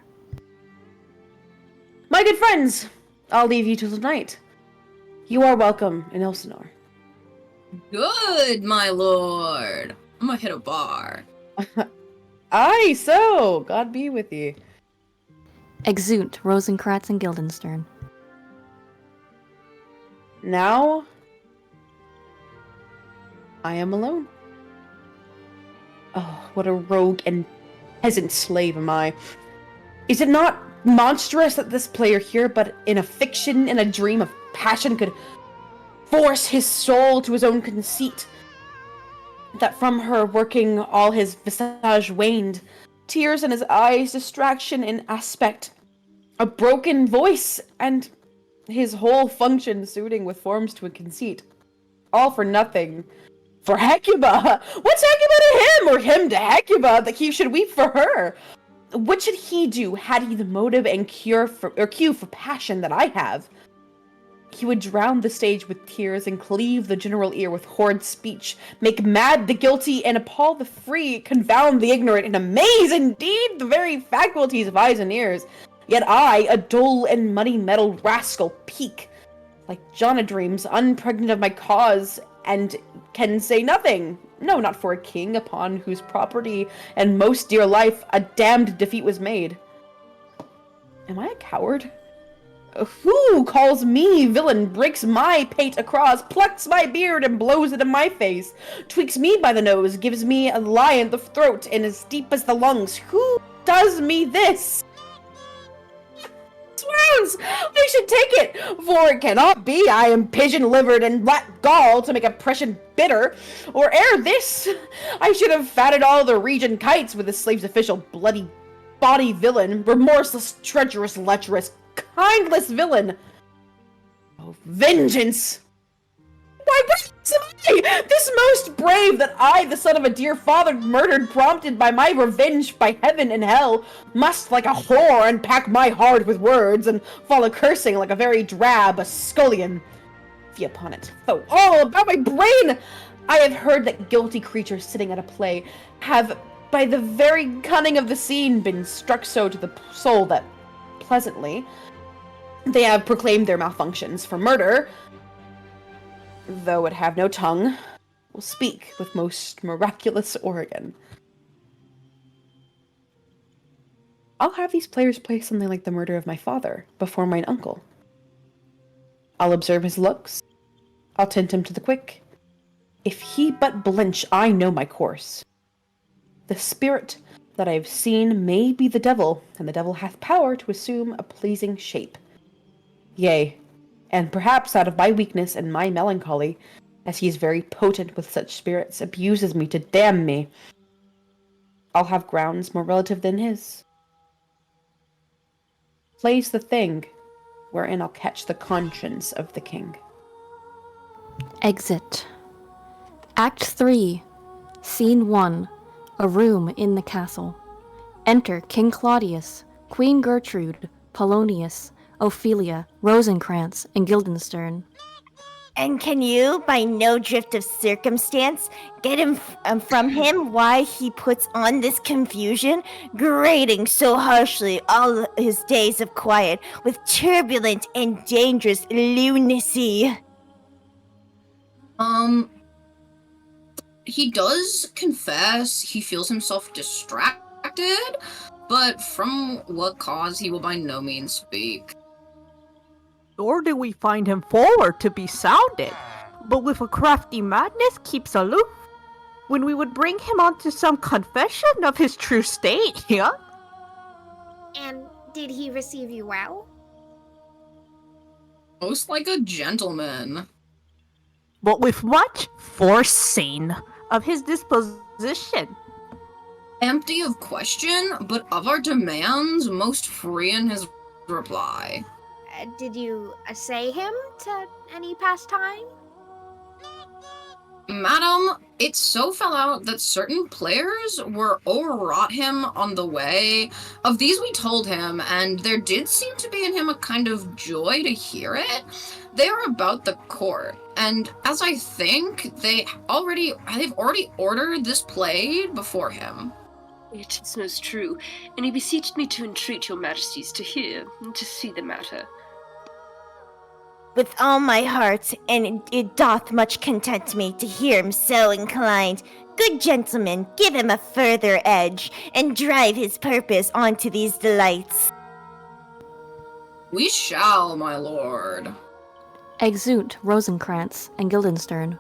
My good friends, I'll leave you till tonight. You are welcome in Elsinore. Good, my lord. I'm gonna hit a bar. Aye, so, God be with ye. Exeunt Rosencrantz and Guildenstern. Now, I am alone. Oh, what a rogue and peasant slave am I. Is it not monstrous that this player here, but in a fiction, in a dream of passion, could force his soul to his own conceit? That from her working all his visage waned, tears in his eyes, distraction in aspect, a broken voice, and his whole function suiting with forms to a conceit. All for nothing. For Hecuba! What's Hecuba to him, or him to Hecuba, that he should weep for her? What should he do had he the motive and cue for passion that I have? He would drown the stage with tears and cleave the general ear with horrid speech, make mad the guilty and appall the free, confound the ignorant, and amaze indeed the very faculties of eyes and ears. Yet I, a dull and muddy-mettled rascal, peak, like Jonadreams, unpregnant of my cause, and can say nothing. No, not for a king upon whose property and most dear life a damned defeat was made. Am I a coward? Who calls me villain, breaks my pate across, plucks my beard and blows it in my face, tweaks me by the nose, gives me a lie in the throat and as deep as the lungs? Who does me this? Swounds! I should take it, for it cannot be I am pigeon-livered and lack gall to make oppression bitter, or ere this, I should have fatted all the region kites with the slave's official bloody body villain, remorseless, treacherous, lecherous, kindless villain. Oh, vengeance! Why, am I this most brave that I, the son of a dear father murdered, prompted by my revenge by heaven and hell, must like a whore unpack my heart with words and fall a-cursing like a very drab, a scullion. Fie upon it, though all about my brain! I have heard that guilty creatures sitting at a play have, by the very cunning of the scene, been struck so to the soul that, pleasantly, they have proclaimed their malfunctions for murder, though it have no tongue, will speak with most miraculous organ. I'll have these players play something like the murder of my father before mine uncle. I'll observe his looks. I'll tint him to the quick. If he but blench, I know my course. The spirit that I have seen may be the devil, and the devil hath power to assume a pleasing shape. Yea, and perhaps out of my weakness and my melancholy, as he is very potent with such spirits, abuses me to damn me, I'll have grounds more relative than his. Plays the thing, wherein I'll catch the conscience of the king. Exit. Act 3, Scene 1, a room in the castle. Enter King Claudius, Queen Gertrude, Polonius, Ophelia, Rosencrantz, and Guildenstern. And can you, by no drift of circumstance, get him from him why he puts on this confusion, grating so harshly all his days of quiet with turbulent and dangerous lunacy? He does confess he feels himself distracted, but from what cause he will by no means speak. Nor do we find him forward to be sounded, but with a crafty madness keeps aloof, when we would bring him on to some confession of his true state, yeah? And did he receive you well? Most like a gentleman. But with much foreseeing of his disposition. Empty of question, but of our demands, most free in his reply. Did you assay him to any pastime? Madam, it so fell out that certain players were overwrought him on the way. Of these we told him, and there did seem to be in him a kind of joy to hear it. They are about the court, and as I think, they've already ordered this played before him. It is most true, and he beseeched me to entreat your majesties to hear and to see the matter. With all my heart, and it doth much content me to hear him so inclined. Good gentlemen, give him a further edge, and drive his purpose onto these delights. We shall, my lord. Exeunt Rosencrantz and Guildenstern.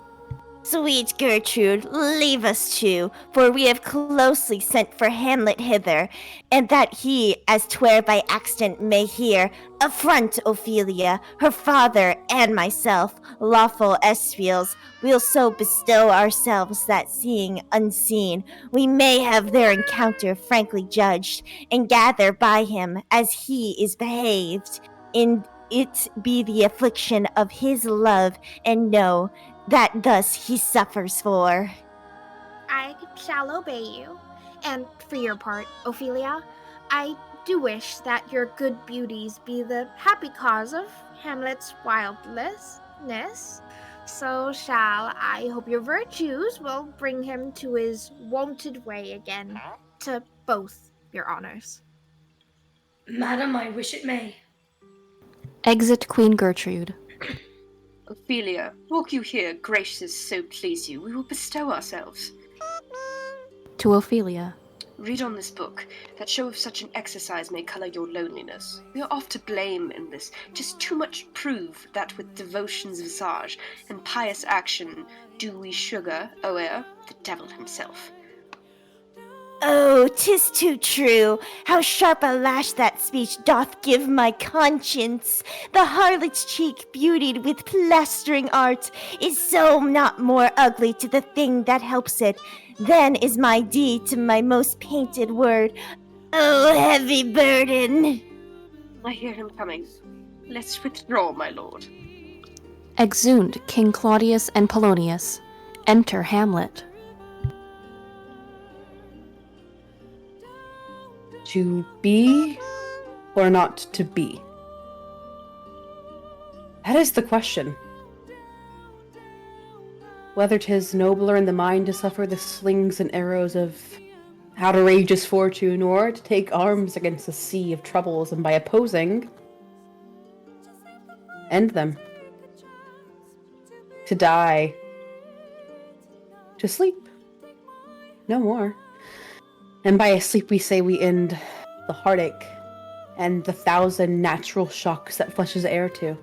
Sweet Gertrude, leave us too, for we have closely sent for Hamlet hither, and that he, as 'twere by accident, may hear, affront Ophelia, her father, and myself, lawful espials, we'll so bestow ourselves that, seeing unseen, we may have their encounter frankly judged, and gather by him as he is behaved, in it be the affliction of his love, and know that thus he suffers for. I shall obey you. And for your part, Ophelia, I do wish that your good beauties be the happy cause of Hamlet's wildness. So shall I hope your virtues will bring him to his wonted way again, to both your honors. Madam, I wish it may. Exit Queen Gertrude. Ophelia, walk you here, gracious, so please you, we will bestow ourselves. To Ophelia. Read on this book, that show of such an exercise may colour your loneliness. We are oft to blame in this, 'tis too much prove that with devotion's visage and pious action do we sugar o'er the devil himself. Oh, 'tis too true. How sharp a lash that speech doth give my conscience. The harlot's cheek, beautied with plastering art, is so not more ugly to the thing that helps it, than is my deed to my most painted word. Oh, heavy burden! I hear him coming. Let's withdraw, my lord. Exeunt King Claudius and Polonius. Enter Hamlet. To be or not to be? That is the question. Whether 'tis nobler in the mind to suffer the slings and arrows of outrageous fortune, or to take arms against a sea of troubles and by opposing, end them. To die. To sleep. No more. And by a sleep we say we end the heartache and the 1,000 natural shocks that flesh is heir to.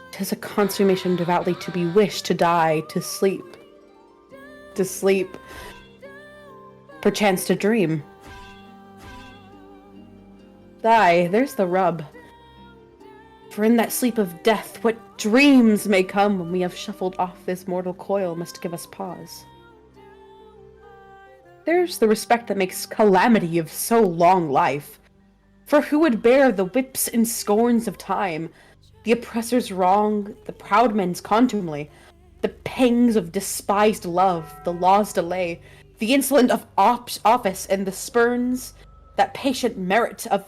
'Tis a consummation devoutly to be wished, to die, to sleep. To sleep. Perchance to dream. Aye, there's the rub. For in that sleep of death, what dreams may come when we have shuffled off this mortal coil must give us pause. There's the respect that makes calamity of so long life. For who would bear the whips and scorns of time, the oppressor's wrong, the proud man's contumely, the pangs of despised love, the law's delay, the insolent of office, and the spurns that patient merit of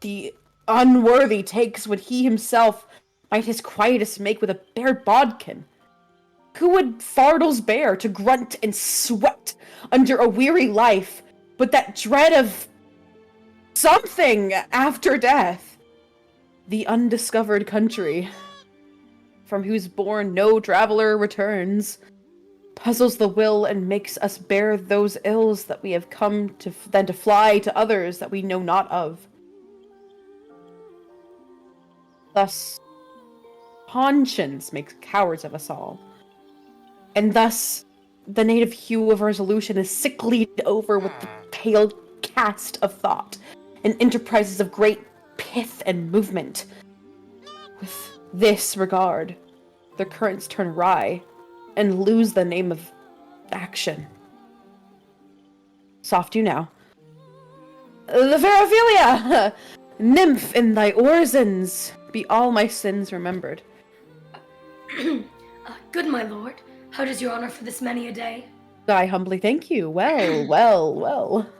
the unworthy takes when he himself might his quietus make with a bare bodkin? Who would Fardels bear to grunt and sweat under a weary life, but that dread of something after death? The undiscovered country, from whose bourne no traveler returns, puzzles the will and makes us bear those ills that we have come to then to fly to others that we know not of. Thus, conscience makes cowards of us all. And thus, the native hue of resolution is sicklied over with the pale cast of thought, and enterprises of great pith and movement. With this regard, the currents turn awry, and lose the name of action. Soft you now. The fair Ophelia! Nymph in thy orisons, be all my sins remembered. Good, my lord. How does your honor for this many a day? I humbly thank you. Well, well, well.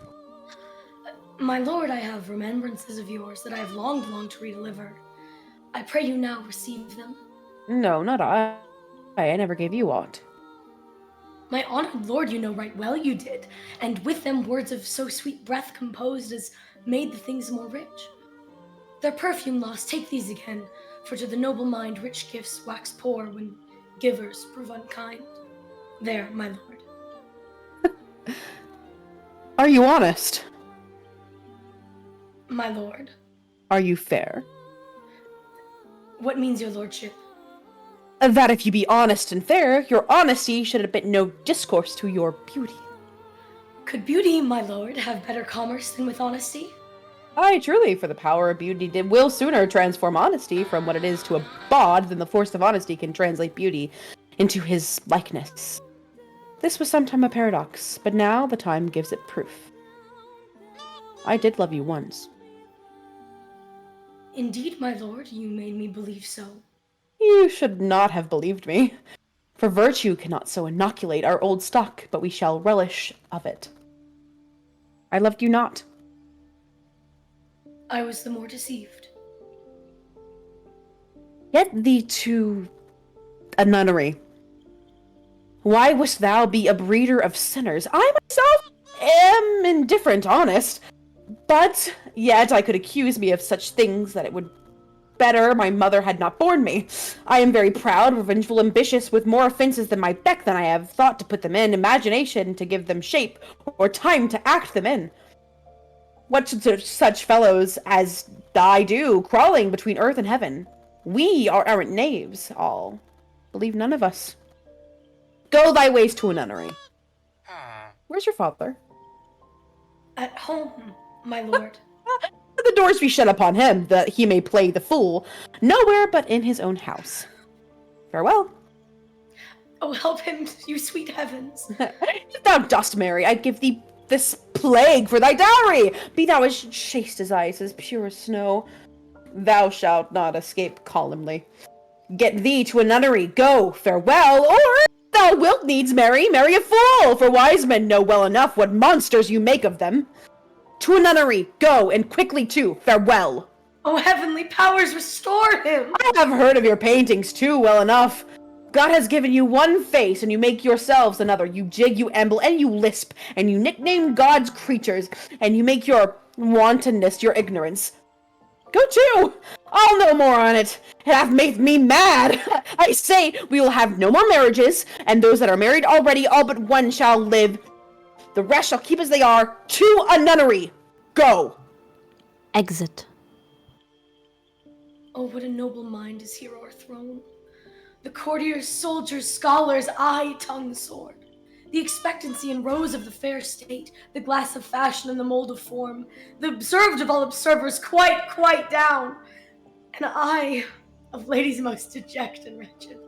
My lord, I have remembrances of yours that I have longed to redeliver. I pray you now receive them. No, not I. I never gave you aught. My honored lord, you know right well you did, and with them words of so sweet breath composed as made the things more rich. Their perfume lost, take these again, for to the noble mind rich gifts wax poor when givers prove unkind. There, my lord. Are you honest? My lord. Are you fair? What means your lordship? That if you be honest and fair, your honesty should admit no discourse to your beauty. Could beauty, my lord, have better commerce than with honesty? Aye, truly, for the power of beauty will sooner transform honesty from what it is to a bawd than the force of honesty can translate beauty into his likeness. This was sometime a paradox, but now the time gives it proof. I did love you once. Indeed, my lord, you made me believe so. You should not have believed me. For virtue cannot so inoculate our old stock, but we shall relish of it. I loved you not. I was the more deceived. Get thee to a nunnery. Why wouldst thou be a breeder of sinners? I myself am indifferent, honest, but yet I could accuse me of such things that it would better my mother had not borne me. I am very proud, revengeful, ambitious, with more offences than my beck than I have thought to put them in, imagination to give them shape, or time to act them in. What should such fellows as I do, crawling between earth and heaven? We are errant knaves, all. Believe none of us. Go thy ways to a nunnery. Where's your father? At home, my lord. The doors be shut upon him, that he may play the fool, nowhere but in his own house. Farewell. Oh, help him, you sweet heavens. If thou dost marry, I'd give thee this plague for thy dowry. Be thou as chaste as ice, as pure as snow. Thou shalt not escape calumny. Get thee to a nunnery, go, farewell, or thou wilt needs marry a fool, for wise men know well enough what monsters you make of them. To a nunnery, go, and quickly too, farewell. Oh, heavenly powers, restore him! I have heard of your paintings too well enough. God has given you one face, and you make yourselves another. You jig, you amble, and you lisp, and you nickname God's creatures, and you make your wantonness your ignorance. Go to! I'll no more on it. It hath made me mad. I say we will have no more marriages, and those that are married already, all but one shall live. The rest shall keep as they are, to a nunnery. Go! Exit. Oh, what a noble mind is here o'erthrown. The courtiers, soldiers, scholars, eye, tongue, sword. The expectancy and rose of the fair state, the glass of fashion and the mold of form, the observed of all observers, quite down. And I, of ladies most deject and wretched,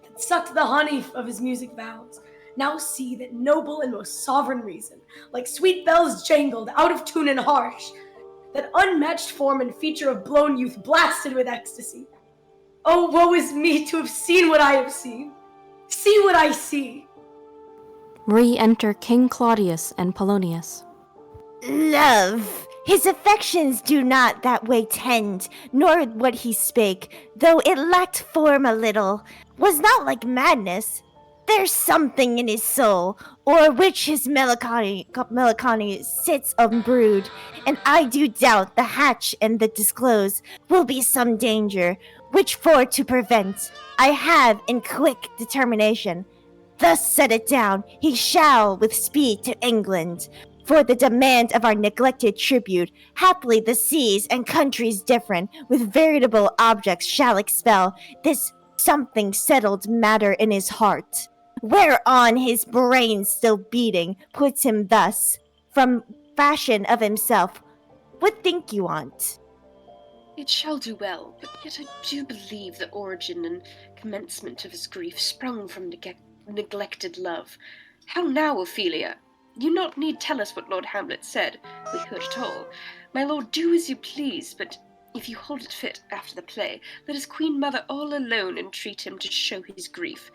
that sucked the honey of his music vows, now see that noble and most sovereign reason, like sweet bells jangled, out of tune and harsh, that unmatched form and feature of blown youth blasted with ecstasy. Oh, woe is me to have seen what I have seen. See what I see. Re-enter King Claudius and Polonius. Love, His affections do not that way tend, nor what he spake, though it lacked form a little, was not like madness. There's something in his soul, o'er which his melancholy sits unbrewed, and I do doubt the hatch and the disclose will be some danger, which for to prevent, I have in quick determination. Thus set it down, he shall with speed to England, for the demand of our neglected tribute, haply the seas and countries different, with veritable objects shall expel this something settled matter in his heart, whereon his brain still beating puts him thus, from fashion of himself. What think you on't? It shall do well, but yet I do believe the origin and commencement of his grief sprung from neglected love. How now, Ophelia? You not need tell us what Lord Hamlet said. We heard it all. My lord, do as you please, but if you hold it fit after the play, let his queen mother all alone entreat him to show his grief.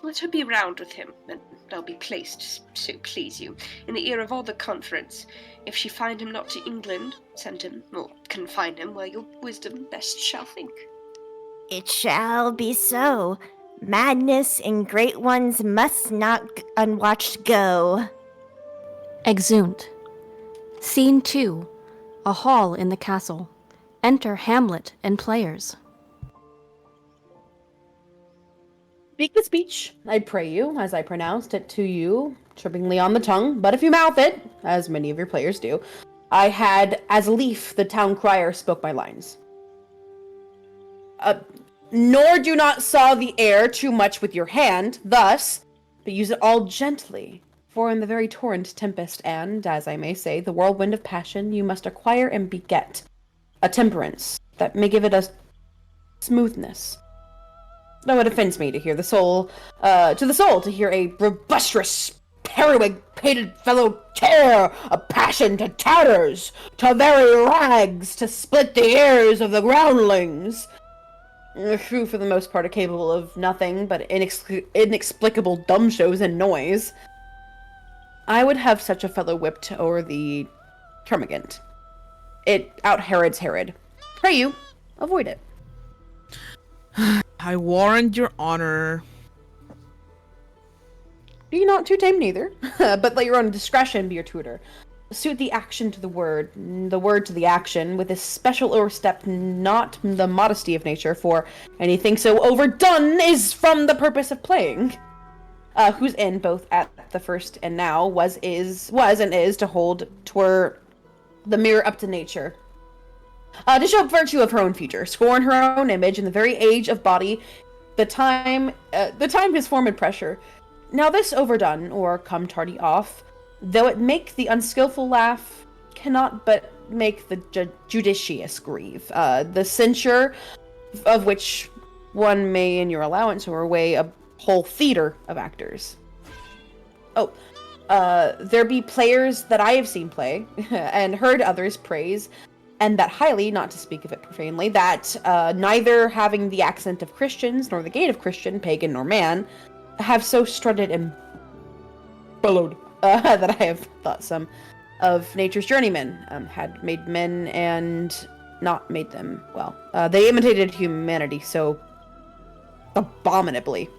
Let her be round with him, and I'll be placed, so please you, in the ear of all the conference. If she find him not to England, send him, or confine him where your wisdom best shall think. It shall be so. Madness and great ones must not unwatched go. Exeunt. Scene 2. A hall in the castle. Enter Hamlet and players. Speak the speech, I pray you, as I pronounced it to you, trippingly on the tongue, but if you mouth it, as many of your players do, I had, as Leaf, the town crier, spoke my lines. Nor do not saw the air too much with your hand, thus, but use it all gently, for in the very torrent tempest and, as I may say, the whirlwind of passion, you must acquire and beget a temperance that may give it a smoothness. No, it offends me to hear to hear a robustrous, periwig painted fellow tear a passion to tatters, to very rags, to split the ears of the groundlings. Who, for the most part, are capable of nothing but inexplicable dumb shows and noise. I would have such a fellow whipped o'er the termagant. It out-Herods Herod. Pray you, avoid it. I warrant your honor. Be not too tame neither, but let your own discretion be your tutor. Suit the action to the word to the action, with a special overstep, not the modesty of nature, for anything so overdone is from the purpose of playing. Whose end, both at the first and now, was and is to hold twere the mirror up to nature. To show virtue of her own future, scorn her own image in the very age of body, the time his form and pressure. Now this overdone, or come tardy off, though it make the unskilful laugh, cannot but make the judicious grieve. The censure of which one may in your allowance or weigh a whole theater of actors. There be players that I have seen play, and heard others praise, and that highly, not to speak of it profanely, that neither having the accent of Christians, nor the gait of Christian, pagan, nor man, have so strutted and bellowed, that I have thought some of nature's journeymen had made men and not made them well. They imitated humanity so abominably.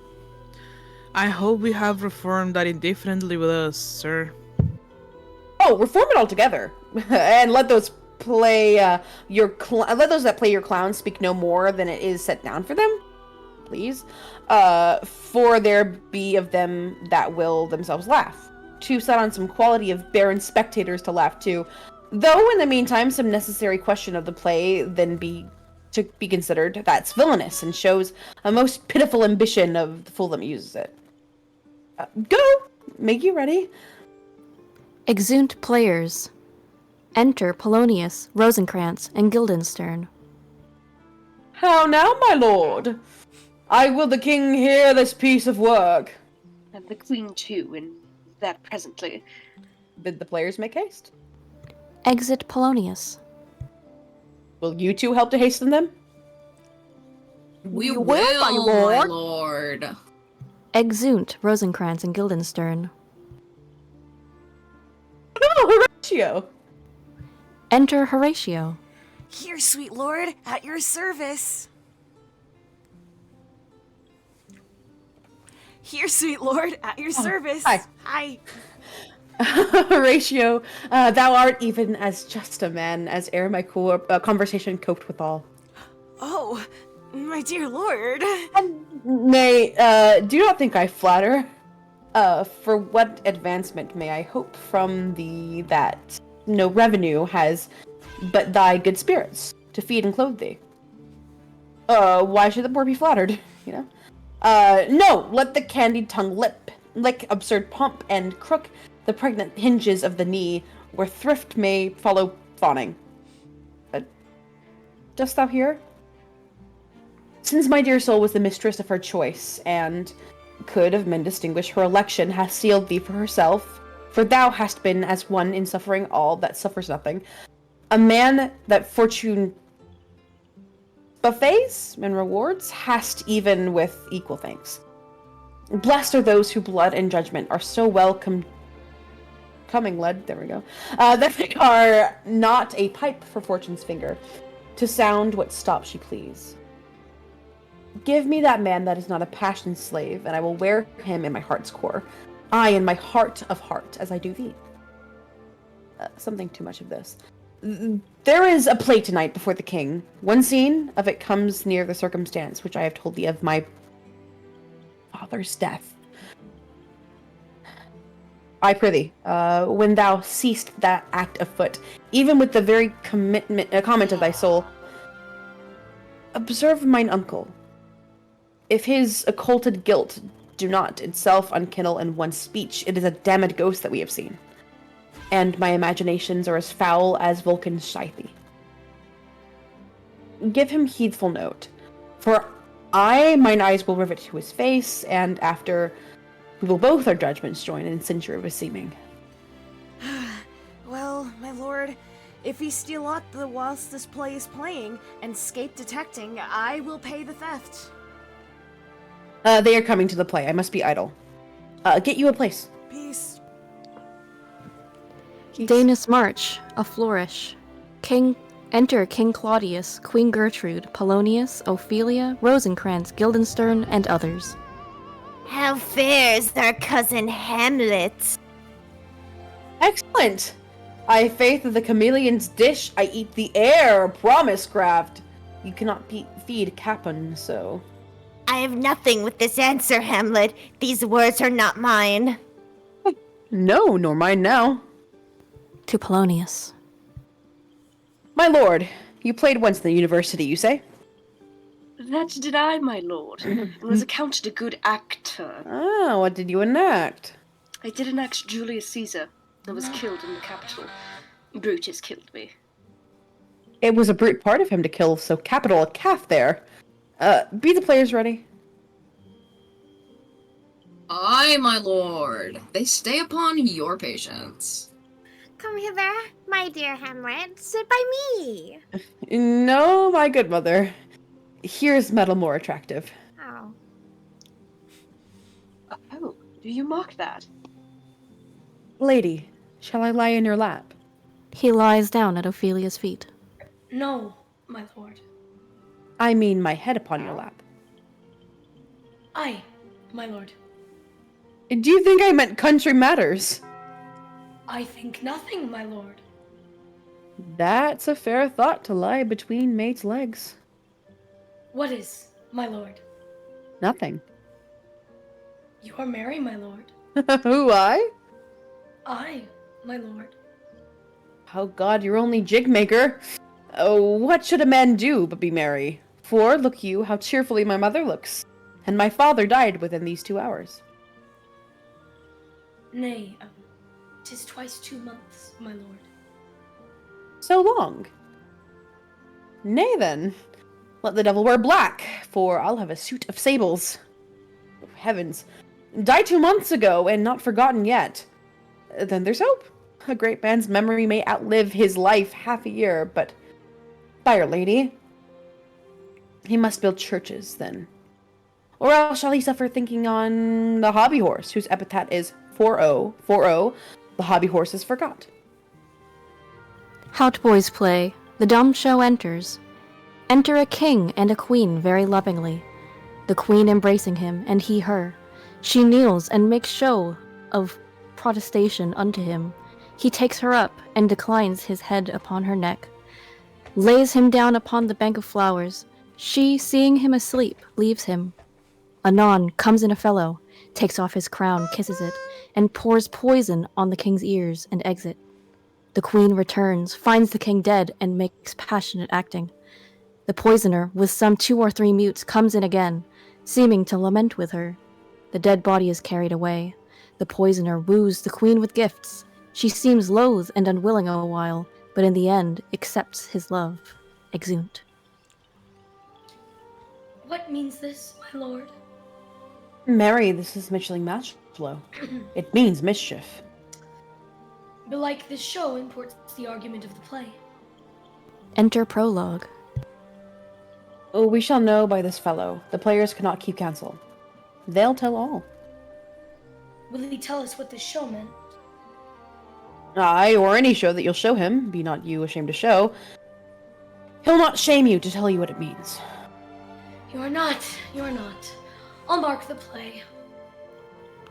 I hope we have reformed that indifferently with us, sir. Oh, reform it altogether, and let those that play your clowns speak no more than it is set down for them, please. For there be of them that will themselves laugh. To set on some quality of barren spectators to laugh too, though in the meantime some necessary question of the play then be to be considered that's villainous and shows a most pitiful ambition of the fool that uses it. Go! Make you ready. Exeunt players. Enter Polonius, Rosencrantz, and Guildenstern. How now, my lord? I will the king hear this piece of work. And the queen too, and that presently. Bid the players make haste. Exit Polonius. Will you two help to hasten them? We will, my lord. Exeunt Rosencrantz and Guildenstern. Oh, Horatio! Enter Horatio. Here, sweet lord, at your service. Here, sweet lord, at your service. Hi. Hi. Horatio, thou art even as just a man as ere my conversation coped withal. Oh, my dear lord. Nay, do not think I flatter. For what advancement may I hope from thee that no revenue has but thy good spirits to feed and clothe thee? Why should the poor be flattered, you know? No, let the candied tongue lick absurd pomp and crook the pregnant hinges of the knee where thrift may follow fawning. Dost thou hear? Since my dear soul was the mistress of her choice, and could of men distinguish her election, hath sealed thee for herself, for thou hast been as one in suffering all that suffers nothing, a man that fortune buffets and rewards, hast even with equal thanks. Blessed are those who blood and judgment are so well coming led, there we go, that they are not a pipe for fortune's finger, to sound what stop she please. Give me that man that is not a passion's slave, and I will wear him in my heart's core, aye, in my heart of heart, as I do thee. Something too much of this. There is a play tonight before the king. One scene of it comes near the circumstance which I have told thee of my father's death. I prithee, when thou seest that act afoot, even with the very comment of thy soul, observe mine uncle. If his occulted guilt do not itself unkindle in one speech, it is a damned ghost that we have seen. And my imaginations are as foul as Vulcan's scythe. Give him heedful note, for mine eyes will rivet to his face, and after we will both our judgments join in censure of his seeming. Well, my lord, if he steal aught the whilst this play is playing, and escape detecting, I will pay the theft. They are coming to the play. I must be idle. Get you a place. Peace. Dana's March, a flourish. Enter King Claudius, Queen Gertrude, Polonius, Ophelia, Rosencrantz, Guildenstern, and others. How fares our cousin Hamlet? Excellent! I faith of the chameleon's dish, I eat the air, promise craft. You cannot feed Capon so. I have nothing with this answer, Hamlet. These words are not mine. No, nor mine now. To Polonius. My lord, you played once in the university, you say? That did I, my lord, and was accounted a good actor. Ah, what did you enact? I did enact Julius Caesar, that was killed in the Capitol. Brutus killed me. It was a brute part of him to kill so capital a calf there. Be the players ready? Aye, my lord. They stay upon your patience. Come hither, my dear Hamlet. Sit by me. No, my good mother. Here's metal more attractive. Oh. Oh, do you mark that? Lady, shall I lie in your lap? He lies down at Ophelia's feet. No, my lord. I mean my head upon your lap. Aye, my lord. Do you think I meant country matters? I think nothing, my lord. That's a fair thought to lie between mate's legs. What is, my lord? Nothing. You are merry, my lord. Who, I? I, my lord. Oh God, you're only jig maker. Oh, what should a man do but be merry? For, look you, how cheerfully my mother looks, and my father died within these 2 hours. Nay, 'tis twice 2 months, my lord. So long? Nay then, let the devil wear black, for I'll have a suit of sables. Oh, heavens, died 2 months ago, and not forgotten yet. Then there's hope. A great man's memory may outlive his life half a year, but, by Our Lady, he must build churches then. Or else shall he suffer thinking on the hobby horse, whose epithet is 4040, the hobby horse is forgot. Boys play. The dumb show enters. Enter a king and a queen very lovingly. The queen embracing him, and he her. She kneels and makes show of protestation unto him. He takes her up, and declines his head upon her neck. Lays him down upon the bank of flowers. She, seeing him asleep, leaves him. Anon comes in a fellow, takes off his crown, kisses it, and pours poison on the king's ears, and exit. The queen returns, finds the king dead, and makes passionate acting. The poisoner, with some 2 or 3 mutes, comes in again, seeming to lament with her. The dead body is carried away. The poisoner woos the queen with gifts. She seems loath and unwilling a while, but in the end accepts his love. Exeunt. What means this, my lord? Mary, this is Mitchling Matchblow. It means mischief. Belike this show imports the argument of the play. Enter prologue. Oh, we shall know by this fellow. The players cannot keep counsel. They'll tell all. Will he tell us what this show meant? Aye, or any show that you'll show him, be not you ashamed to show. He'll not shame you to tell you what it means. You are not. I'll mark the play.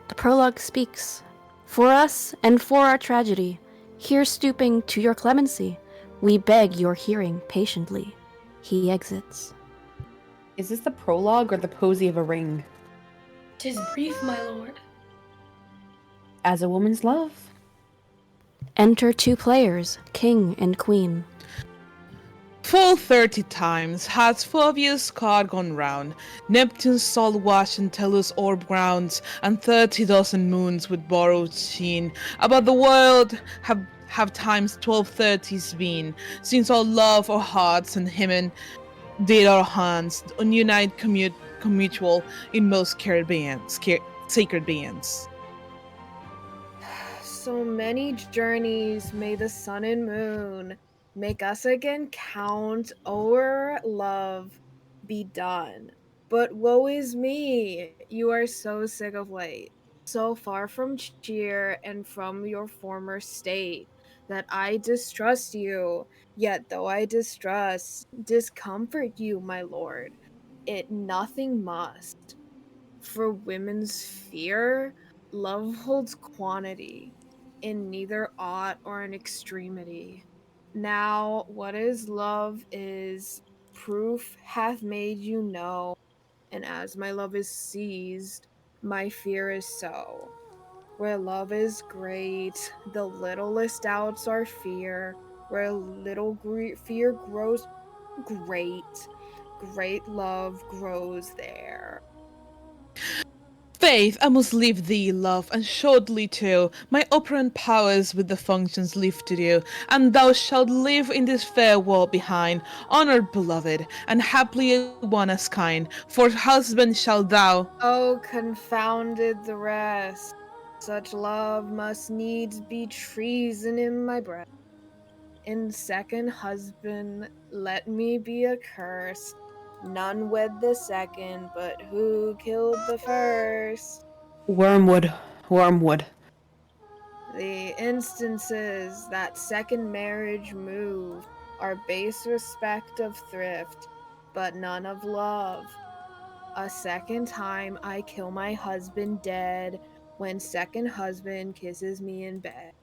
The prologue speaks. For us and for our tragedy, here stooping to your clemency, we beg your hearing patiently. He exits. Is this the prologue or the posy of a ring? 'Tis brief, my lord. As a woman's love. Enter 2 players, king and queen. Full 30 times has Phobia's card gone round, Neptune's salt wash and Tellus orb grounds, and 30 dozen moons with borrowed sheen. About the world have times 1230s been, since all love our hearts and hymn did our hands unite commutual in most sacred bands. So many journeys may the sun and moon make us again count o'er love be done. But woe is me, you are so sick of late, so far from cheer and from your former state, that I distrust you. Yet though I discomfort you, my lord, it nothing must. For women's fear, love holds quantity, in neither aught or an extremity. Now, what is love is, proof hath made you know, and as my love is seized, my fear is so. Where love is great, the littlest doubts are fear. Where little fear grows great love grows there. Faith, I must leave thee, love, and shortly too. My operant powers with the functions leave to do, and thou shalt live in this fair world behind, honored, beloved, and happily one as kind. For husband shalt thou. Oh, confounded the rest! Such love must needs be treason in my breast. In second husband, let me be accursed. None wed the second, but who killed the first? Wormwood. The instances that second marriage move are base respect of thrift, but none of love. A second time I kill my husband dead, when second husband kisses me in bed.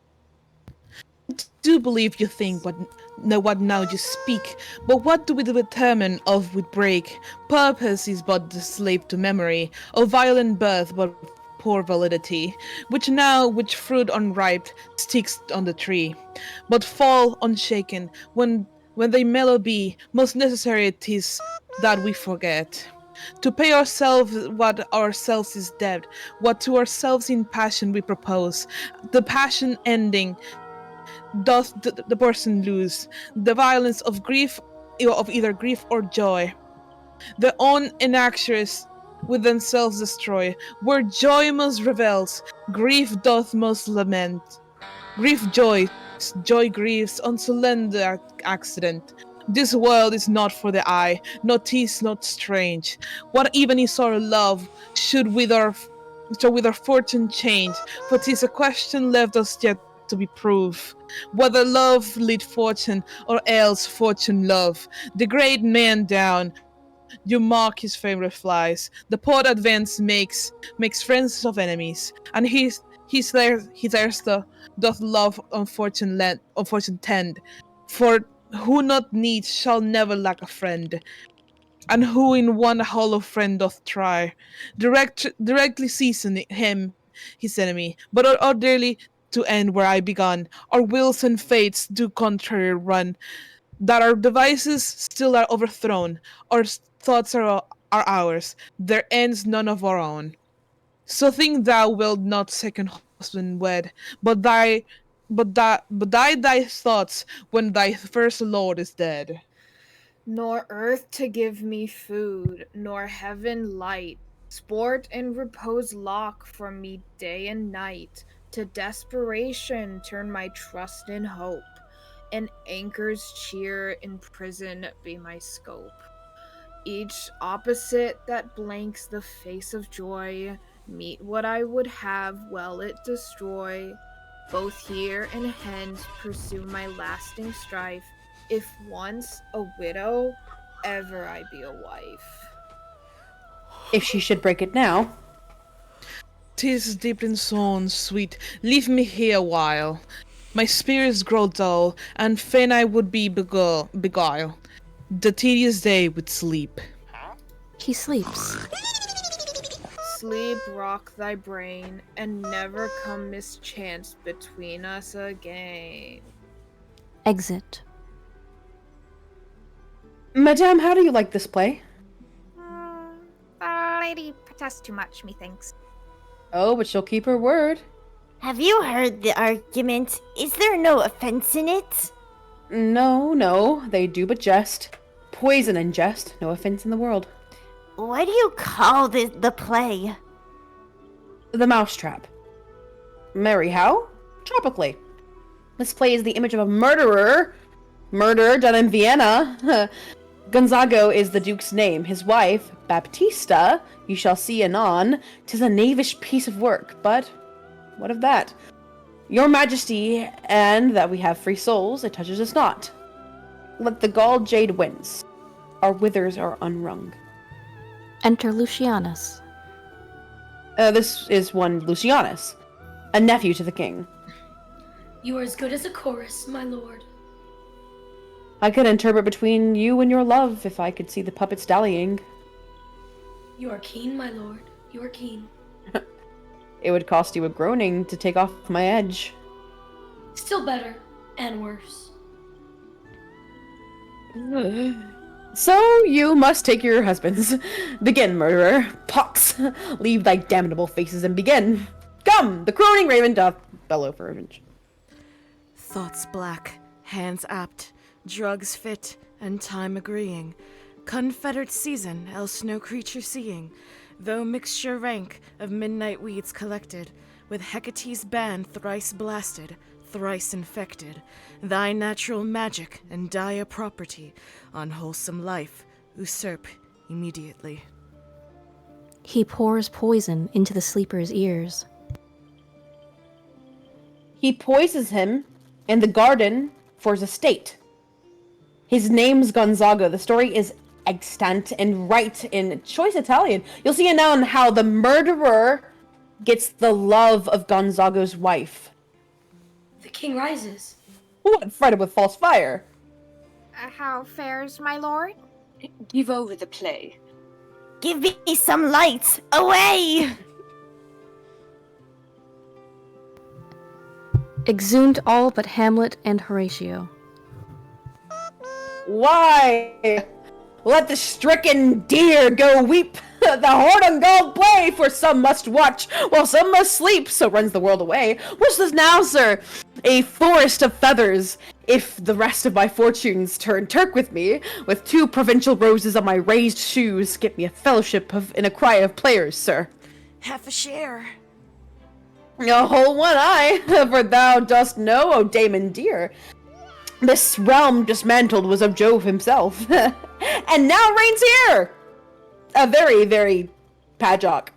Do believe you think what now you speak, but what do we determine of with break? Purpose is but the slave to memory, of violent birth but poor validity, which fruit unripe sticks on the tree, but fall unshaken when they mellow be. Most necessary it is that we forget. To pay ourselves what ourselves is debt, what to ourselves in passion we propose, the passion ending, doth the person lose the violence of grief, of either grief or joy. Their own inactors with themselves destroy. Where joy most revels, grief doth most lament. Grief joys, joy grieves on slender accident. This world is not for the eye, nor 'tis not strange. What even is our love should with our fortune change? For 'tis a question left us yet to be proof. Whether love lead fortune, or else fortune love. The great man down, you mock his favorite flies. The poet advance makes friends of enemies, and he there's the doth love unfortune tend. For who not needs shall never lack a friend, and who in one hollow friend doth try, directly season him his enemy, but orderly to end where I begun. Our wills and fates do contrary run, that our devices still are overthrown, our thoughts are ours, their ends none of our own. So think thou wilt not second husband wed, but thy thoughts when thy first lord is dead. Nor earth to give me food, nor heaven light. Sport and repose lock from me day and night. To desperation turn my trust and hope, and anchor's cheer in prison be my scope. Each opposite that blanks the face of joy, meet what I would have while it destroy. Both here and hence pursue my lasting strife. If once a widow, ever I be a wife. If she should break it now. 'Tis deep in sown, sweet, leave me here a while. My spirits grow dull, and fain I would be beguile the tedious day with sleep. He sleeps. Sleep rock thy brain, and never come mischance between us again. Exit. Madame, how do you like this play? The lady protests too much, methinks. Oh, but she'll keep her word. Have you heard the argument? Is there no offense in it? No, they do but jest. Poison and jest, no offense in the world. What do you call the play? The Mousetrap. Marry how? Tropically. This play is the image of a murderer. Murder done in Vienna. Gonzago is the Duke's name. His wife, Baptista, you shall see anon. 'Tis a knavish piece of work, but what of that? Your Majesty, and that we have free souls, it touches us not. Let the galled jade wince. Our withers are unwrung. Enter Lucianus. This is one Lucianus, a nephew to the king. You are as good as a chorus, my lord. I could interpret between you and your love if I could see the puppets dallying. You are keen, my lord. You are keen. It would cost you a groaning to take off my edge. Still better, and worse. So you must take your husbands. Begin, murderer. Pox! Leave thy damnable faces and begin. Come, the crowing raven doth bellow for revenge. Thoughts black, hands apt, drugs fit, and time agreeing. Confederate season, else no creature seeing. Though mixture rank of midnight weeds collected, with Hecate's band thrice blasted, thrice infected, thy natural magic and dire property, unwholesome life, usurp immediately. He pours poison into the sleeper's ears. He poisons him in the garden for his estate. His name's Gonzago. The story is extant and right in choice Italian. You'll see now in how the murderer gets the love of Gonzago's wife. The king rises. What, fretted with false fire? How fares my lord? Give over the play. Give me some light! Away! Exhumed all but Hamlet and Horatio. Why? Let the stricken deer go weep. The horn and gold play, for some must watch, while some must sleep, so runs the world away. What's this now, sir? A forest of feathers, if the rest of my fortunes turn Turk with me, with 2 provincial roses on my raised shoes, get me a fellowship in a cry of players, sir. Half a share. A whole one eye, for thou dost know, O Damon dear, this realm dismantled was of Jove himself, and now reigns here! A very, very Padjock.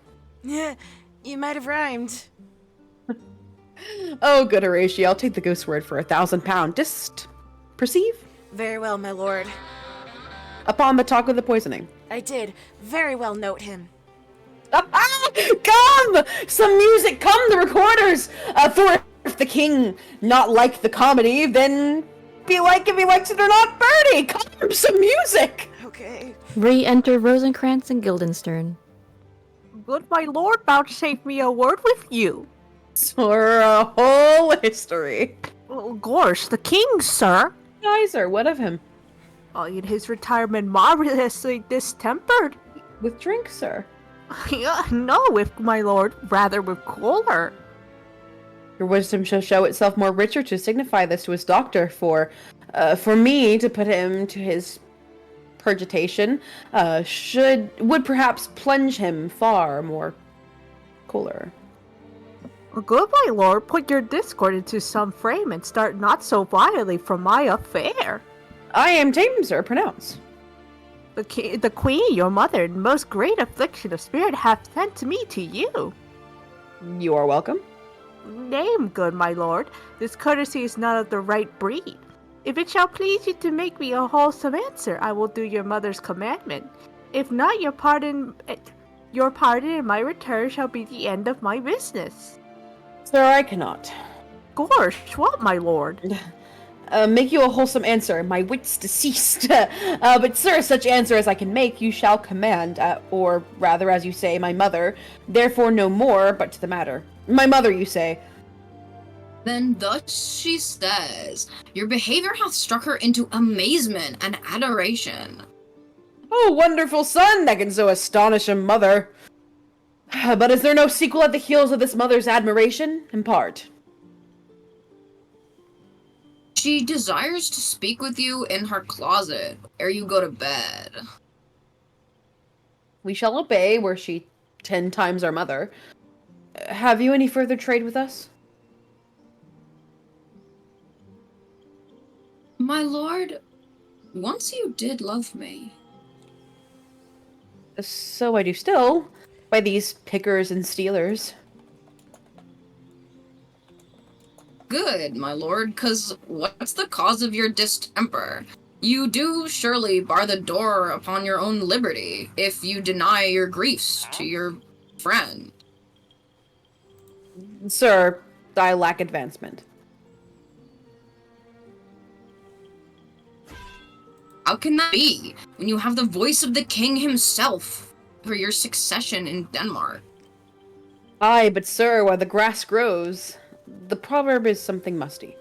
Yeah, you might have rhymed. Oh, good Horatio, I'll take the ghost word for £1,000. Just perceive? Very well, my lord. Upon the talk of the poisoning. I did very well note him. Come! Some music, come, the recorders! For if the king not like the comedy, then be like if he likes it or not, Bertie! Come, some music! Okay. Re-enter Rosencrantz and Guildenstern. Good my lord, vouchsafe me a word with you. For a whole history. Oh, gosh, the king, sir. Aye, sir, what of him? In his retirement marvelously distempered. With drink, sir? No, with my lord, rather with choler. Your wisdom shall show itself more richer to signify this to his doctor, for me to put him to his purgitation, would perhaps plunge him far more choler. Good my lord, put your discord into some frame and start not so wildly from my affair. I am tame, sir, pronounce. The queen, your mother, in most great affliction of spirit, hath sent me to you. You are welcome. Name, good my lord, this courtesy is not of the right breed. If it shall please you to make me a wholesome answer, I will do your mother's commandment. If not, your pardon and my return shall be the end of my business. Sir, I cannot. Gorsh, what, my lord? Make you a wholesome answer, my wit's deceased. But sir, such answer as I can make, you shall command, or rather, as you say, my mother. Therefore no more, but to the matter. My mother, you say. Then thus she says, your behavior hath struck her into amazement and adoration. Oh, wonderful son, that can so astonish a mother. But is there no sequel at the heels of this mother's admiration? Impart. She desires to speak with you in her closet, ere you go to bed. We shall obey, were she 10 times our mother. Have you any further trade with us? My lord, once you did love me. So I do still, by these pickers and stealers. Good, my lord, 'cause what's the cause of your distemper? You do surely bar the door upon your own liberty, if you deny your griefs to your friend. Sir, I lack advancement. How can that be, when you have the voice of the king himself for your succession in Denmark? Aye, but sir, while the grass grows, the proverb is something musty.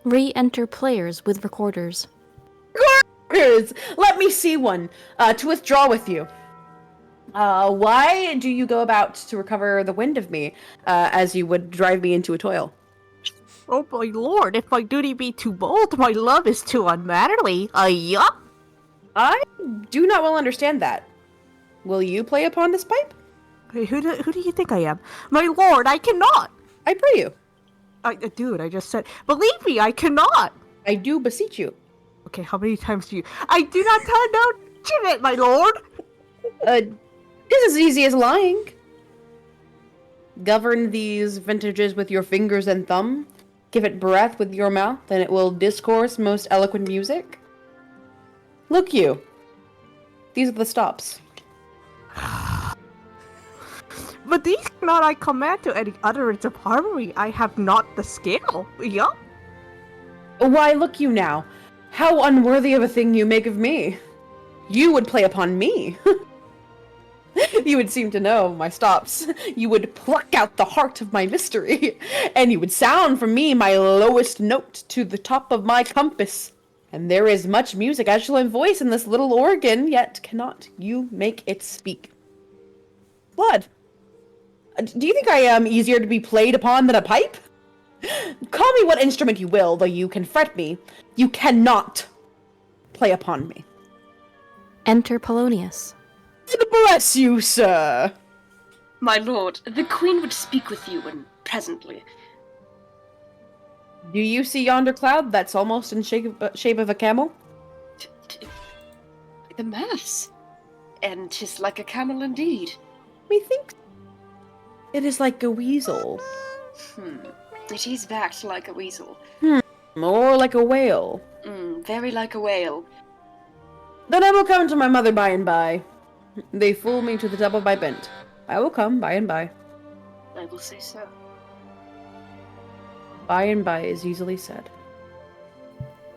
Re-enter players with recorders. Recorders! Let me see one, to withdraw with you. Why do you go about to recover the wind of me, as you would drive me into a toil? Oh my lord, if my duty be too bold, my love is too unmannerly. Yup! I do not well understand that. Will you play upon this pipe? Hey, who do you think I am? My lord, I cannot! I pray you. Dude, I just said, believe me, I cannot! I do beseech you. Okay, how many times do you? I do not tell no it, my lord! It's as easy as lying. Govern these vintages with your fingers and thumb. Give it breath with your mouth, and it will discourse most eloquent music. Look you. These are the stops. But these cannot I command to any utterance of harmony. I have not the skill. Yup. Why, look you now. How unworthy of a thing you make of me. You would play upon me. You would seem to know my stops. You would pluck out the heart of my mystery, and you would sound from me my lowest note to the top of my compass. And there is much music, excellent voice in this little organ, yet cannot you make it speak. Blood. Do you think I am easier to be played upon than a pipe? Call me what instrument you will, though you can fret me. You cannot play upon me. Enter Polonius. Bless you, sir. My lord, the queen would speak with you, and presently. Do you see yonder cloud that's almost in shape of a camel? The mass. And 'tis like a camel indeed. Methinks it is like a weasel. It is backed like a weasel. More like a whale. Very like a whale. Then I will come to my mother by and by. They fool me to the top of my bent. I will come by and by. I will say so. By and by is easily said.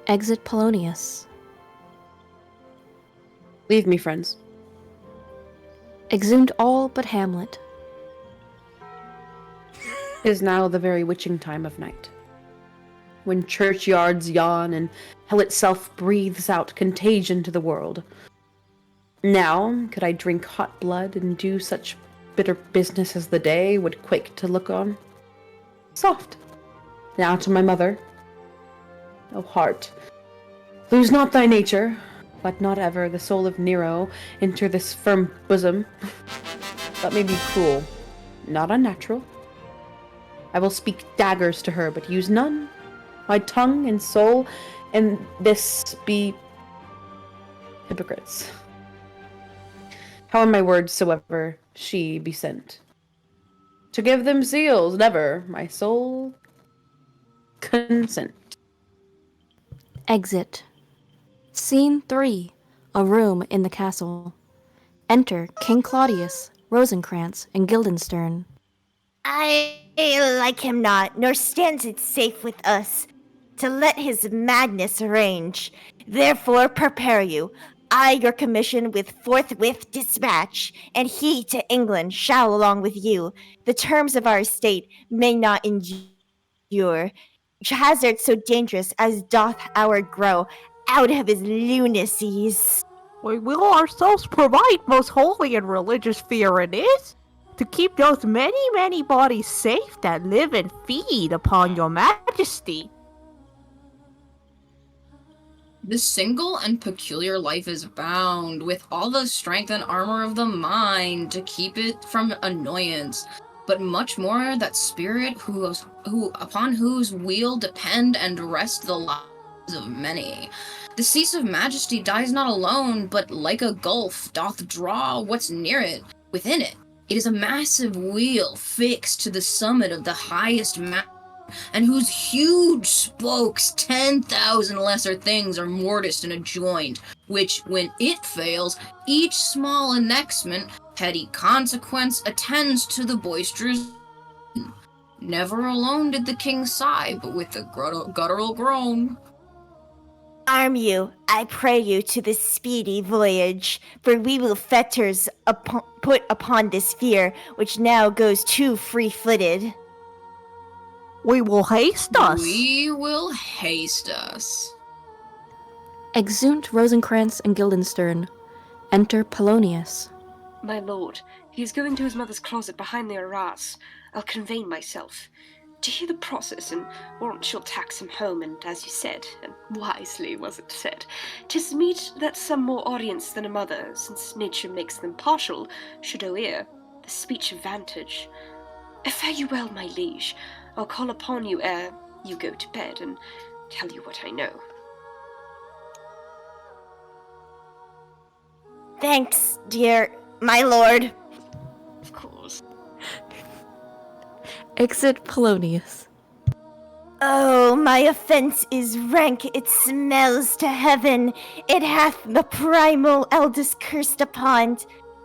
Exit Polonius. Leave me, friends. Exhumed all but Hamlet. It is now the very witching time of night, when churchyards yawn and hell itself breathes out contagion to the world. Now could I drink hot blood and do such bitter business as the day would quake to look on. Soft. Now to my mother. O heart, lose not thy nature, let not ever the soul of Nero enter this firm bosom. Let me be cruel, not unnatural. I will speak daggers to her, but use none. My tongue and soul, and this be hypocrites. How in my words soever she be sent. To give them seals, never my soul consent. Exit. Scene 3. A room in the castle. Enter King Claudius, Rosencrantz, and Guildenstern. I like him not, nor stands it safe with us to let his madness range. Therefore prepare you. I your commission with forthwith dispatch, and he to England shall along with you. The terms of our estate may not endure hazard so dangerous as doth our grow out of his lunacies. We will ourselves provide most holy and religious fear it is, to keep those many, many bodies safe that live and feed upon your majesty. This single and peculiar life is bound with all the strength and armor of the mind to keep it from annoyance, but much more that spirit who upon whose will depend and rest the lives of many. The cease of majesty dies not alone, but like a gulf doth draw what's near it within it. It is a massive wheel fixed to the summit of the highest mountain, and whose huge spokes 10,000 lesser things are mortised and adjoined, which, when it fails, each small annexment, petty consequence, attends to the boisterous. Never alone did the king sigh, but with a guttural groan. Arm you, I pray you, to this speedy voyage, for we will fetters put upon this fear, which now goes too free-footed. We will haste us. We will haste us. Exeunt Rosencrantz and Guildenstern. Enter Polonius. My lord, he is going to his mother's closet behind the arras. I'll convey myself. To hear the process, and warrant she'll tax him home, and as you said, and wisely was it said, 'tis meet that some more audience than a mother, since nature makes them partial, should owe ear, the speech advantage. Fare you well, my liege. I'll call upon you ere you go to bed, and tell you what I know. Thanks, dear my lord. Of course. Exit Polonius. Oh, my offense is rank, it smells to heaven. It hath the primal eldest cursed upon,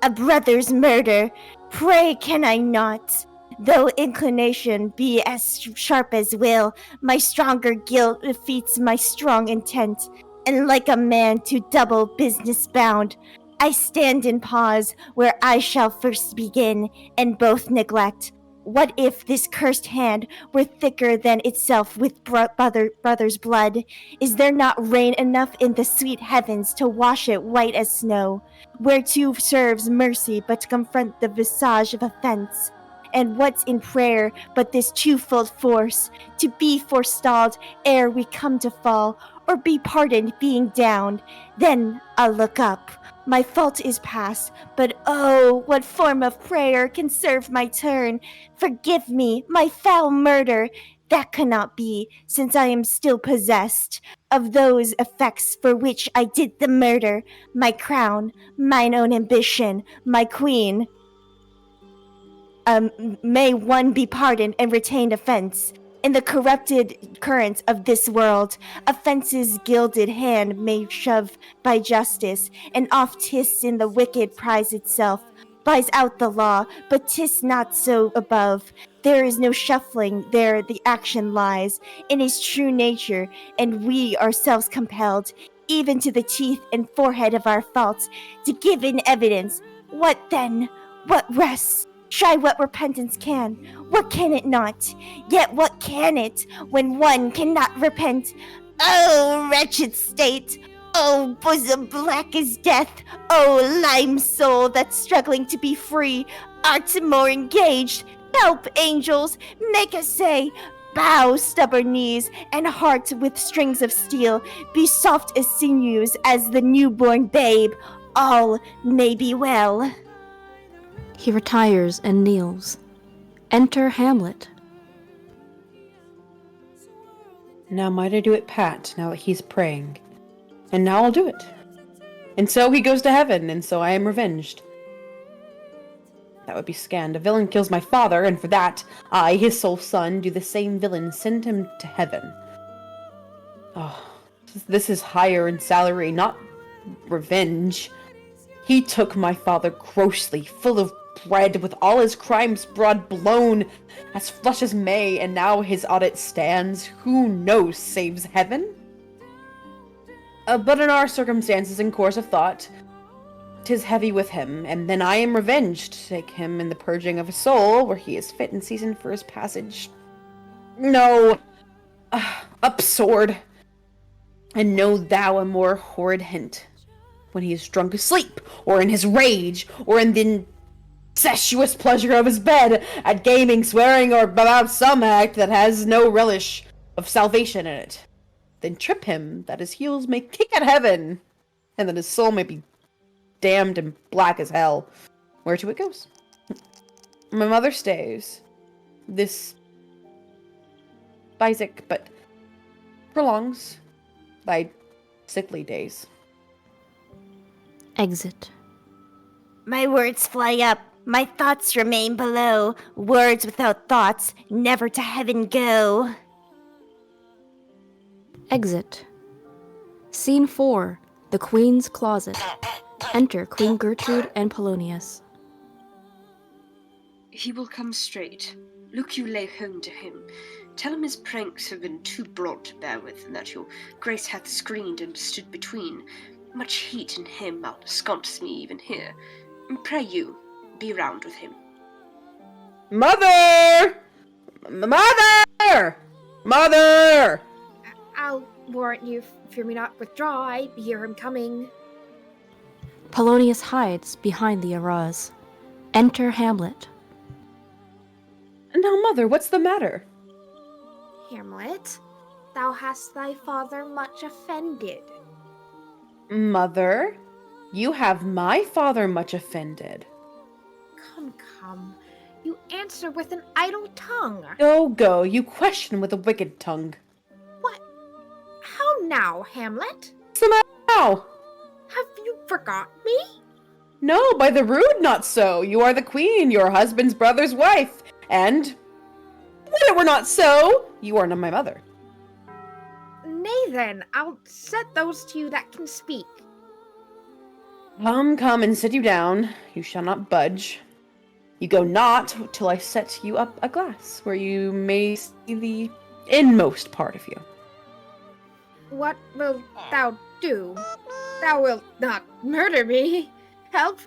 a brother's murder. Pray can I not? Though inclination be as sharp as will, my stronger guilt defeats my strong intent, and like a man to double business bound, I stand in pause where I shall first begin, and both neglect. What if this cursed hand were thicker than itself with brother's blood? Is there not rain enough in the sweet heavens to wash it white as snow? Whereto serves mercy but to confront the visage of offense? And what's in prayer but this twofold force, to be forestalled ere we come to fall, or be pardoned being downed? Then I'll look up. My fault is past, but oh, what form of prayer can serve my turn? Forgive me, my foul murder. That cannot be, since I am still possessed of those effects for which I did the murder. My crown, mine own ambition, my queen. may one be pardoned and retained offense. In the corrupted currents of this world, offense's gilded hand may shove by justice, and oft 'tis in the wicked prize itself, buys out the law, but 'tis not so above. There is no shuffling, there the action lies in his true nature, and we ourselves compelled, even to the teeth and forehead of our faults, to give in evidence. What then? What rests? Try what repentance can. What can it not? Yet what can it, when one cannot repent? Oh, wretched state! Oh, bosom black as death! Oh, lime soul that's struggling to be free! Art more engaged! Help, angels! Make us say, bow, stubborn knees, and heart with strings of steel. Be soft as sinews as the newborn babe. All may be well. He retires and kneels. Enter Hamlet. Now might I do it pat, now that he's praying. And now I'll do it. And so he goes to heaven, and so I am revenged. That would be scanned. A villain kills my father, and for that, I, his sole son, do the same villain send him to heaven. Oh, this is higher in salary, not revenge. He took my father grossly, full of bread, with all his crimes broad blown, as flush as May, and now his audit stands. Who knows saves heaven? But in our circumstances and course of thought, 'tis heavy with him, and then I am revenged to take him in the purging of his soul, where he is fit and seasoned for his passage. No! Up sword! And know thou a more horrid hint. When he is drunk asleep, or in his rage, or in the incestuous pleasure of his bed, at gaming, swearing, or about some act that has no relish of salvation in it. Then trip him, that his heels may kick at heaven, and that his soul may be damned and black as hell, where to it goes. My mother stays. This Isaac, but prolongs thy sickly days. Exit. My words fly up, my thoughts remain below. Words without thoughts never to heaven go. Exit. Scene 4. The Queen's Closet. Enter Queen Gertrude and Polonius. He will come straight. Look you lay home to him. Tell him his pranks have been too broad to bear with, and that your grace hath screened and stood between. Much heat in him ensconce me even here. Pray you, be round with him. Mother! Mother! Mother! I'll warrant you, fear me not withdraw, I hear him coming. Polonius hides behind the arras. Enter Hamlet. Now, mother, what's the matter? Hamlet, thou hast thy father much offended. Mother, you have my father much offended. Come, you answer with an idle tongue. Go, you question with a wicked tongue. What? How now, Hamlet? What's the matter now? Have you forgot me? No, by the rood not so. You are the queen, your husband's brother's wife, and when it were not so, you are not my mother. Nay then, I'll set those to you that can speak. Come, and sit you down. You shall not budge. You go not till I set you up a glass, where you may see the inmost part of you. What wilt thou do? Thou wilt not murder me. Help!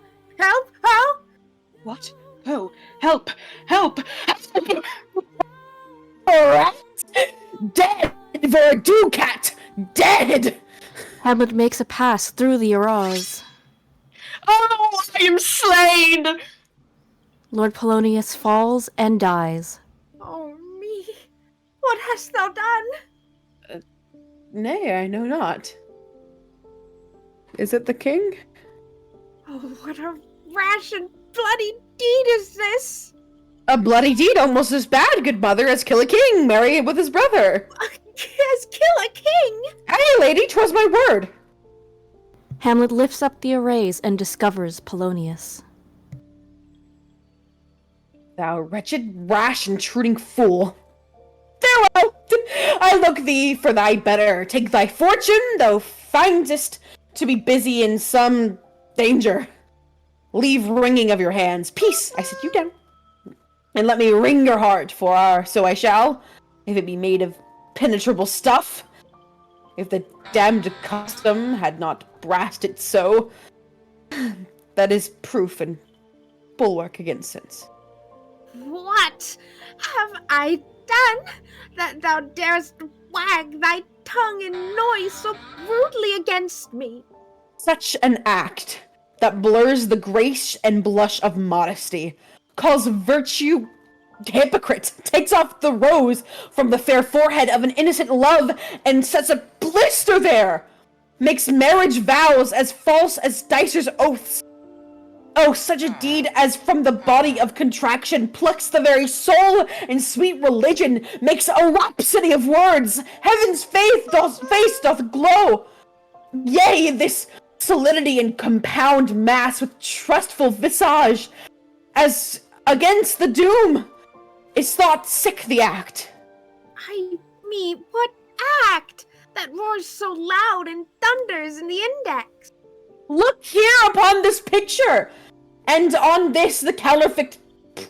What? Oh, help! Rat! Dead! Verducat! Dead! Hamlet makes a pass through the arras. Oh, I am slain! Lord Polonius falls and dies. Oh me! What hast thou done? Nay, I know not. Is it the king? Oh, what a rash and bloody deed is this! A bloody deed almost as bad, good mother, as kill a king, marry with his brother. As kill a king! Hey, lady, 'twas my word. Hamlet lifts up the arras and discovers Polonius. Thou wretched, rash, intruding fool. Farewell! I look thee for thy better. Take thy fortune, thou findest to be busy in some danger. Leave wringing of your hands. Peace, I sit you down. And let me wring your heart, so I shall, if it be made of penetrable stuff. If the damned custom had not brassed it so, that is proof and bulwark against sins. What have I done that thou darest wag thy tongue in noise so rudely against me? Such an act that blurs the grace and blush of modesty, calls virtue hypocrite, takes off the rose from the fair forehead of an innocent love, and sets a blister there, makes marriage vows as false as dicers' oaths. Oh, such a deed as from the body of contraction plucks the very soul, and sweet religion makes a rhapsody of words. Heaven's face doth glow. Yea, this solidity and compound mass with trustful visage, as against the doom, is thought sick the act. What act that roars so loud and thunders in the index? Look here upon this picture, and on this the counterfeit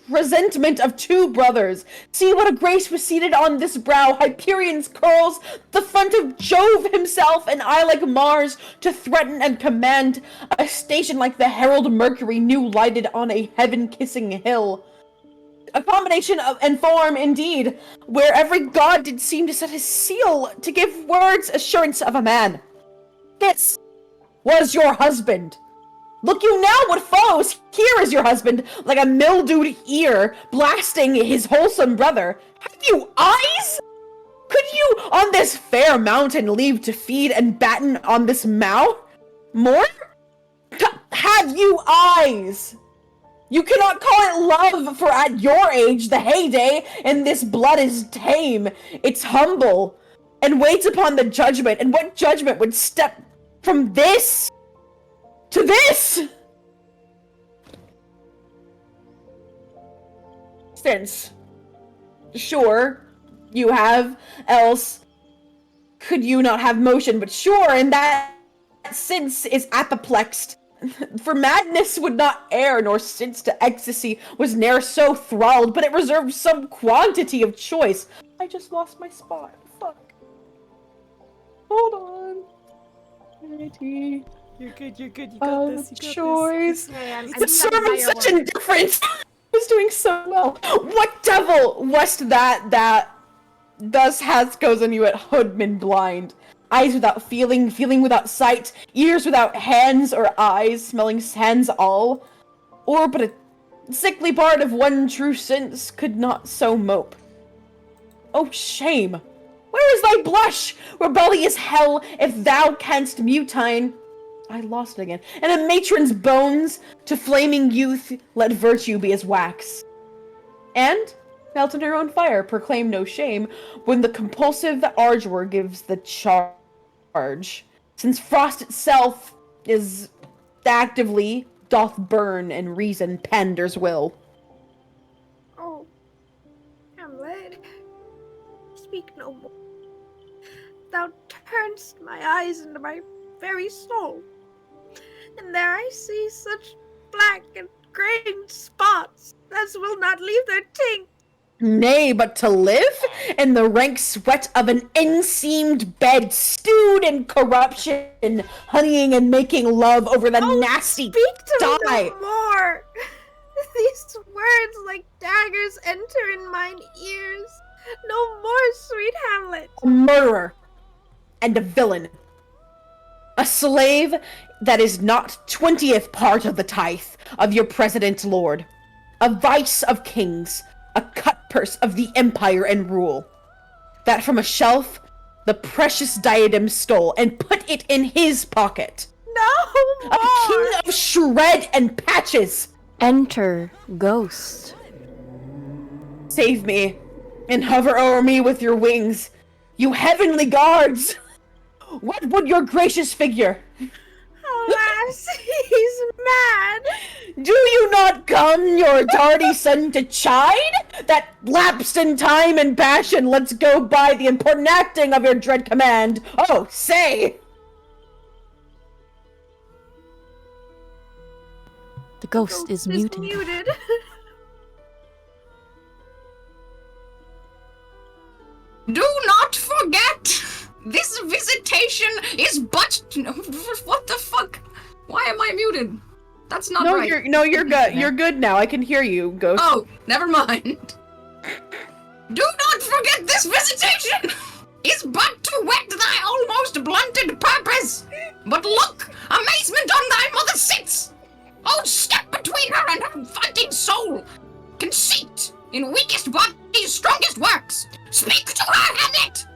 presentment of two brothers. See what a grace was seated on this brow, Hyperion's curls, the front of Jove himself, and eye like Mars, to threaten and command, a station like the herald Mercury new lighted on a heaven-kissing hill. A combination of and form, indeed, where every god did seem to set his seal to give words assurance of a man. This was your husband. Look you now what follows. Here is your husband, like a mildewed ear, blasting his wholesome brother. Have you eyes? Could you on this fair mountain leave to feed and batten on this mow? More? Have you eyes? You cannot call it love, for at your age, the heyday, and this blood is tame. It's humble, and waits upon the judgment. And what judgment would step from this to this? Since, sure, you have, else could you not have motion, but sure, and that sense is apoplexed. For madness would not err, nor since to ecstasy was ne'er so thralled, but it reserved some quantity of choice. I just lost my spot. Fuck. Hold on. You're good, you got this, you got choice. this. Man, The servant such indifference! I was doing so well. What devil wast that thus hath goes on you at hoodman blind? Eyes without feeling, feeling without sight, ears without hands or eyes, smelling hands all, or but a sickly part of one true sense could not so mope. Oh shame! Where is thy blush, rebellious hell, if thou canst mutine? I lost it again. And a matron's bones to flaming youth let virtue be as wax. And melt in her own fire, proclaim no shame, when the compulsive ardor gives the charge, since frost itself is actively doth burn, and reason panders will. Oh, Hamlet, speak no more. Thou turnst my eyes into my very soul, and there I see such black and graying spots as will not leave their taint. Nay, but to live in the rank sweat of an inseamed bed, stewed in corruption, honeying and making love over the nasty Speak to dye. me no more. These words like daggers enter in mine ears. No more, sweet Hamlet. A murderer and a villain. A slave that is not 20th part of the tithe of your president lord. A vice of kings. A cutpurse of the empire and rule, that from a shelf the precious diadem stole and put it in his pocket. No more! A king of shred and patches. Enter Ghost. Save me, and hover o'er me with your wings, you heavenly guards! What would your gracious figure? Alas, he's mad! Do you not come, your tardy son, to chide? That lapsed in time and passion lets go by the important acting of your dread command. Oh, say! The ghost is muted. Do not forget, this visitation is but... What the fuck? Why am I muted? That's not right. You're good. You're good now. I can hear you, Ghost. Oh, never mind. Do not forget this visitation is but to whet thy almost blunted purpose. But look, amazement on thy mother sits. Oh, step between her and her fighting soul. Conceit in weakest bodies, strongest works. Speak to her, Hamlet.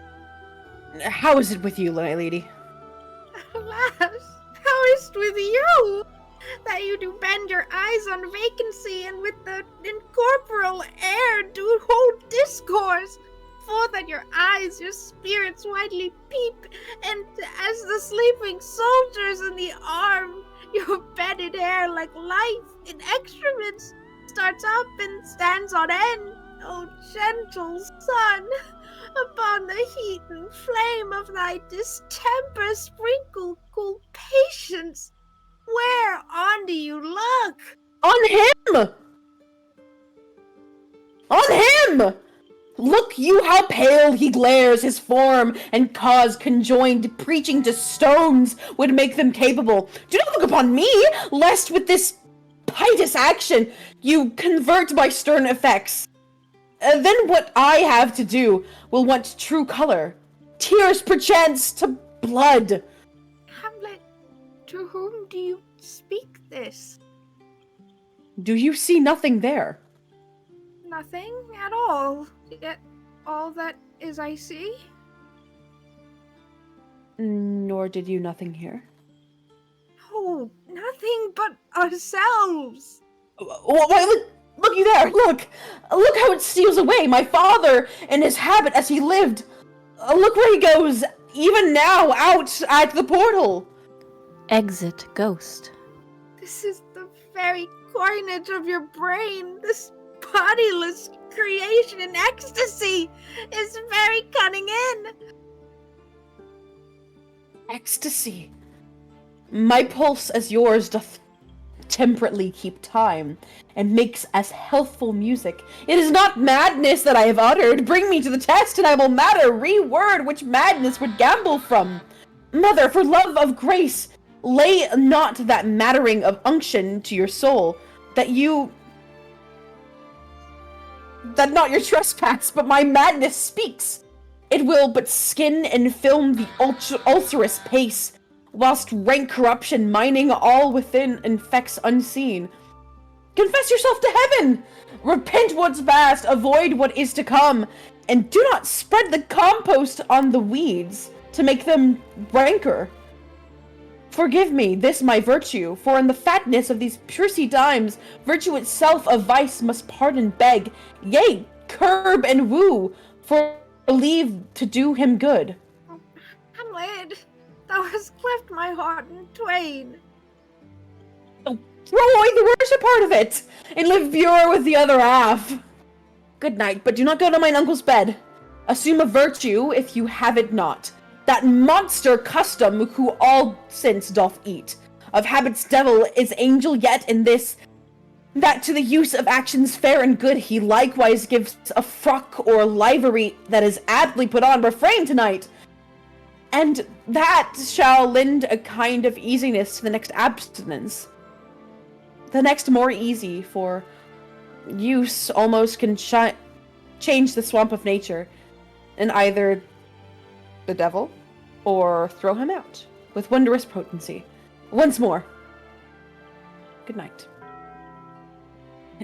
How is it with you, my lady? Alas, how is't with you? That you do bend your eyes on vacancy, and with the incorporeal air do hold discourse. For that your eyes, your spirits widely peep, and as the sleeping soldiers in the arm, your bedded hair like life in excrements starts up and stands on end. O gentle sun, upon the heat and flame of thy distemper sprinkle cool patience. Whereon do you look? On him! On him! Look you how pale he glares, his form and cause conjoined, preaching to stones would make them capable. Do not look upon me, lest with this piteous action you convert my stern effects. Then what I have to do will want true color, tears perchance to blood. Hamlet, to whom do you speak this? Do you see nothing there? Nothing at all. Yet all that is I see? Nor did you nothing hear? Oh, nothing but ourselves. Why, look you there, look! Look how it steals away, my father and his habit as he lived. Look where he goes, even now, out at the portal. Exit ghost. This is the very coinage of your brain. This bodiless creation in ecstasy is very cunning in. Ecstasy. My pulse as yours doth temperately keep time, and makes as healthful music. It is not madness that I have uttered. Bring me to the test, and I will matter reword which madness would gamble from. Mother, for love of grace, lay not that mattering of unction to your soul, that not your trespass, but my madness speaks. It will but skin and film the ulcerous pace, whilst rank corruption mining all within infects unseen. Confess yourself to heaven! Repent what's past, avoid what is to come, and do not spread the compost on the weeds to make them rancor. Forgive me, this my virtue, for in the fatness of these pursy times, virtue itself of vice must pardon beg, yea, curb and woo, for leave to do him good. Hamlet, thou hast cleft my heart in twain. Oh, throw away the worst part of it, and live pure with the other half. Good night, but do not go to mine uncle's bed. Assume a virtue if you have it not. That monster custom who all since doth eat. Of habits devil is angel yet in this, that to the use of actions fair and good he likewise gives a frock or livery that is aptly put on. Refrain tonight, and that shall lend a kind of easiness to the next abstinence. The next more easy, for use almost can change the swamp of nature, and either the devil or throw him out with wondrous potency. Once more, good night.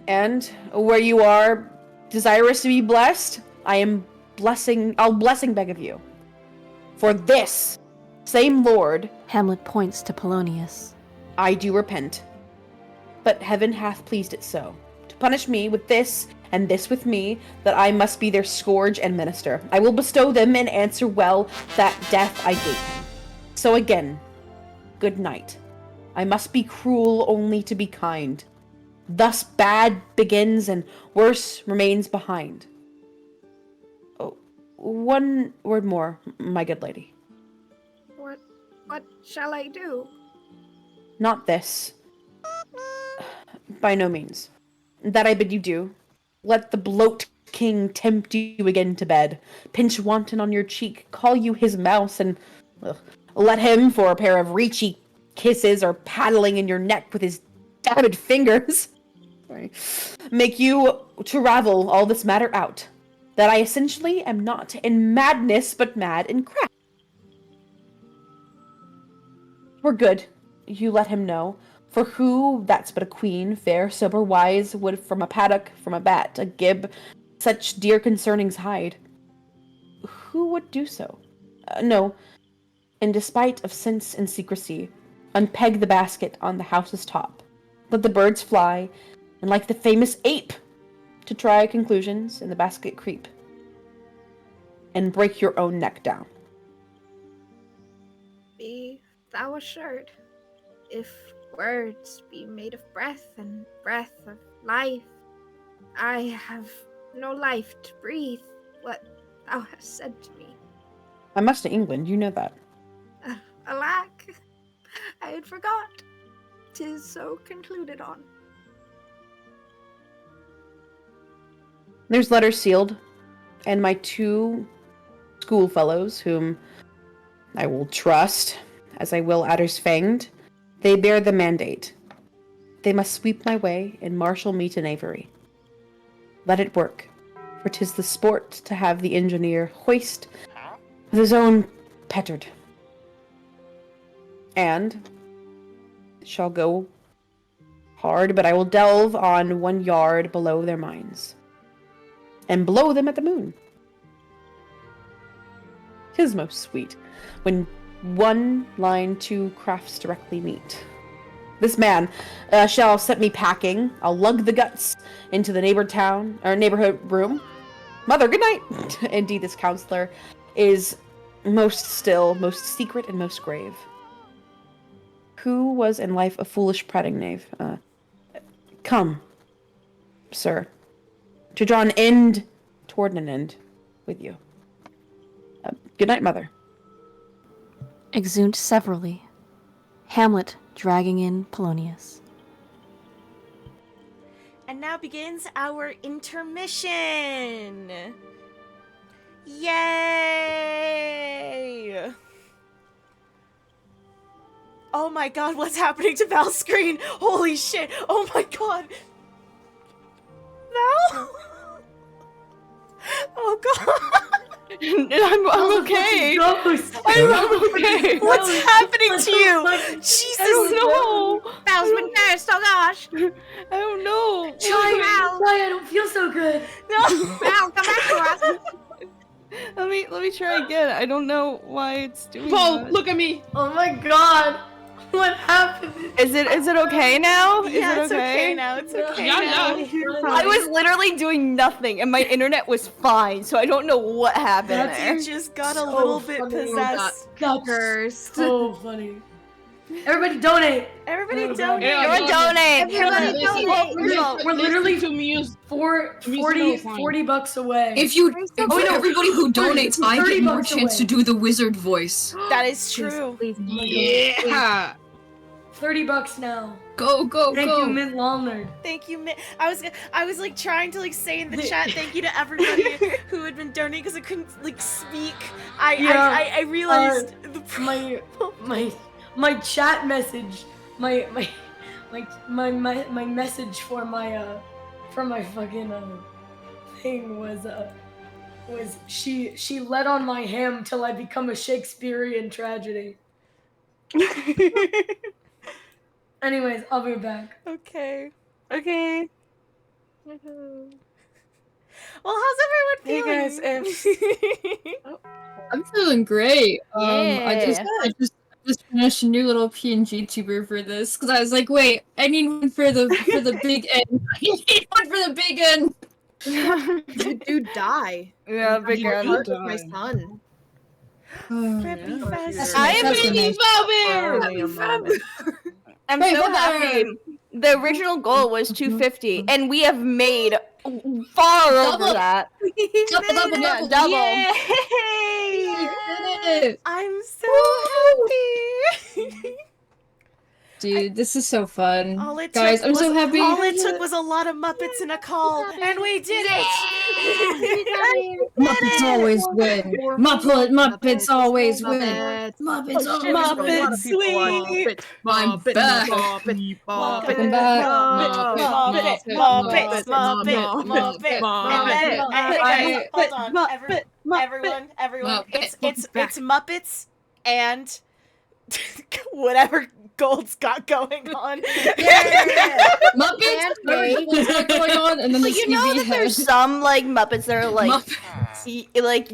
And where you are desirous to be blessed, I'll blessing beg of you. For this same Lord, Hamlet points to Polonius, I do repent. But heaven hath pleased it so, to punish me with this, and this with me, that I must be their scourge and minister. I will bestow them and answer well that death I gave him. So again, good night. I must be cruel only to be kind. Thus bad begins and worse remains behind. Oh, one word more, my good lady. What shall I do? Not this. By no means. That I bid you do. Let the bloat king tempt you again to bed, pinch wanton on your cheek, call you his mouse, and let him, for a pair of reechy kisses or paddling in your neck with his damned fingers, make you to ravel all this matter out, that I essentially am not in madness, but mad in craft. We're good, you let him know, for who, that's but a queen, fair, sober, wise, would from a paddock, from a bat, a gib, such dear concernings hide. Who would do so? No, in despite of sense and secrecy, unpeg the basket on the house's top, let the birds fly, and like the famous ape, to try conclusions in the basket creep, and break your own neck down. Be thou assured, if words be made of breath and breath of life, I have no life to breathe what thou hast said to me. I must to England, you know that. Alack, I had forgot. 'Tis so concluded on. There's letters sealed, and my 2 schoolfellows, whom I will trust, as I will adders fanged, they bear the mandate. They must sweep my way and marshal me to knavery. Let it work, for 'tis the sport to have the engineer hoist with his own petard. And it shall go hard, but I will delve on 1 yard below their minds, and blow them at the moon. 'Tis most sweet, when 1 line 2 crafts directly meet. This man shall set me packing. I'll lug the guts into the neighborhood room. Mother, good night. Indeed, this counselor is most still, most secret, and most grave. Who was in life a foolish prating knave? Come, sir, to draw an end toward an end with you. Good night, mother. Exeunt severally. Hamlet dragging in Polonius. And now begins our intermission. Yay! Oh my god, what's happening to Val's screen? Holy shit! Oh my god! Val? Oh god! I'm okay. I'm okay. What's happening to you? Jesus! I don't know. Val's been cursed, oh gosh! I don't know. Try, Val. I don't feel so good. No! Val, come back to us! Let me try again. I don't know why it's doing Paul, that. look at me! Oh my god! What happened? Is it okay now? Yeah, Is it's it okay now. It's okay now. I was literally doing nothing, and my internet was fine, so I don't know what happened there. You just got a little bit possessed. That's so funny. Everybody donate! Everybody donate! Everyone donate! Everybody donate! We're literally to music. 40 bucks away. If everybody who donates, I get more $30 chance to away. do the wizard voice. That is true. Yeah! $30 now. Go, Thank you, Mint Longnerd. Thank you, I was like trying to like say in the chat thank you to everybody who had been donating because I couldn't like speak. I realized the my chat message, my message for my fucking thing was she let on my ham till I become a Shakespearean tragedy. Anyways, I'll be back. Okay. Okay. Well, how's everyone feeling? Hey guys, I'm feeling great. I Yeah. just finished a new little PNG tuber for this because I was like, wait, I need one for the big end. I need one for the big end. You do die. Yeah, big You end. part with my son. I am baby Bobby! I'm Wait, so what? happy. The original goal was 250, and we have made far over that. Double. Yay! I'm so happy. Dude, this is so fun. All it Guys, took I'm was, so happy. All it took was a lot of Muppets in a call, and we did it! Muppets always win. Muppets always win. Muppets Muppets, sweet. I'm back. Welcome back. Hey guys, hold on. Everyone. It's Muppets and whatever Gold's got going on. Muppets, what's going on, and then But the you know TV that there's some like Muppets that are like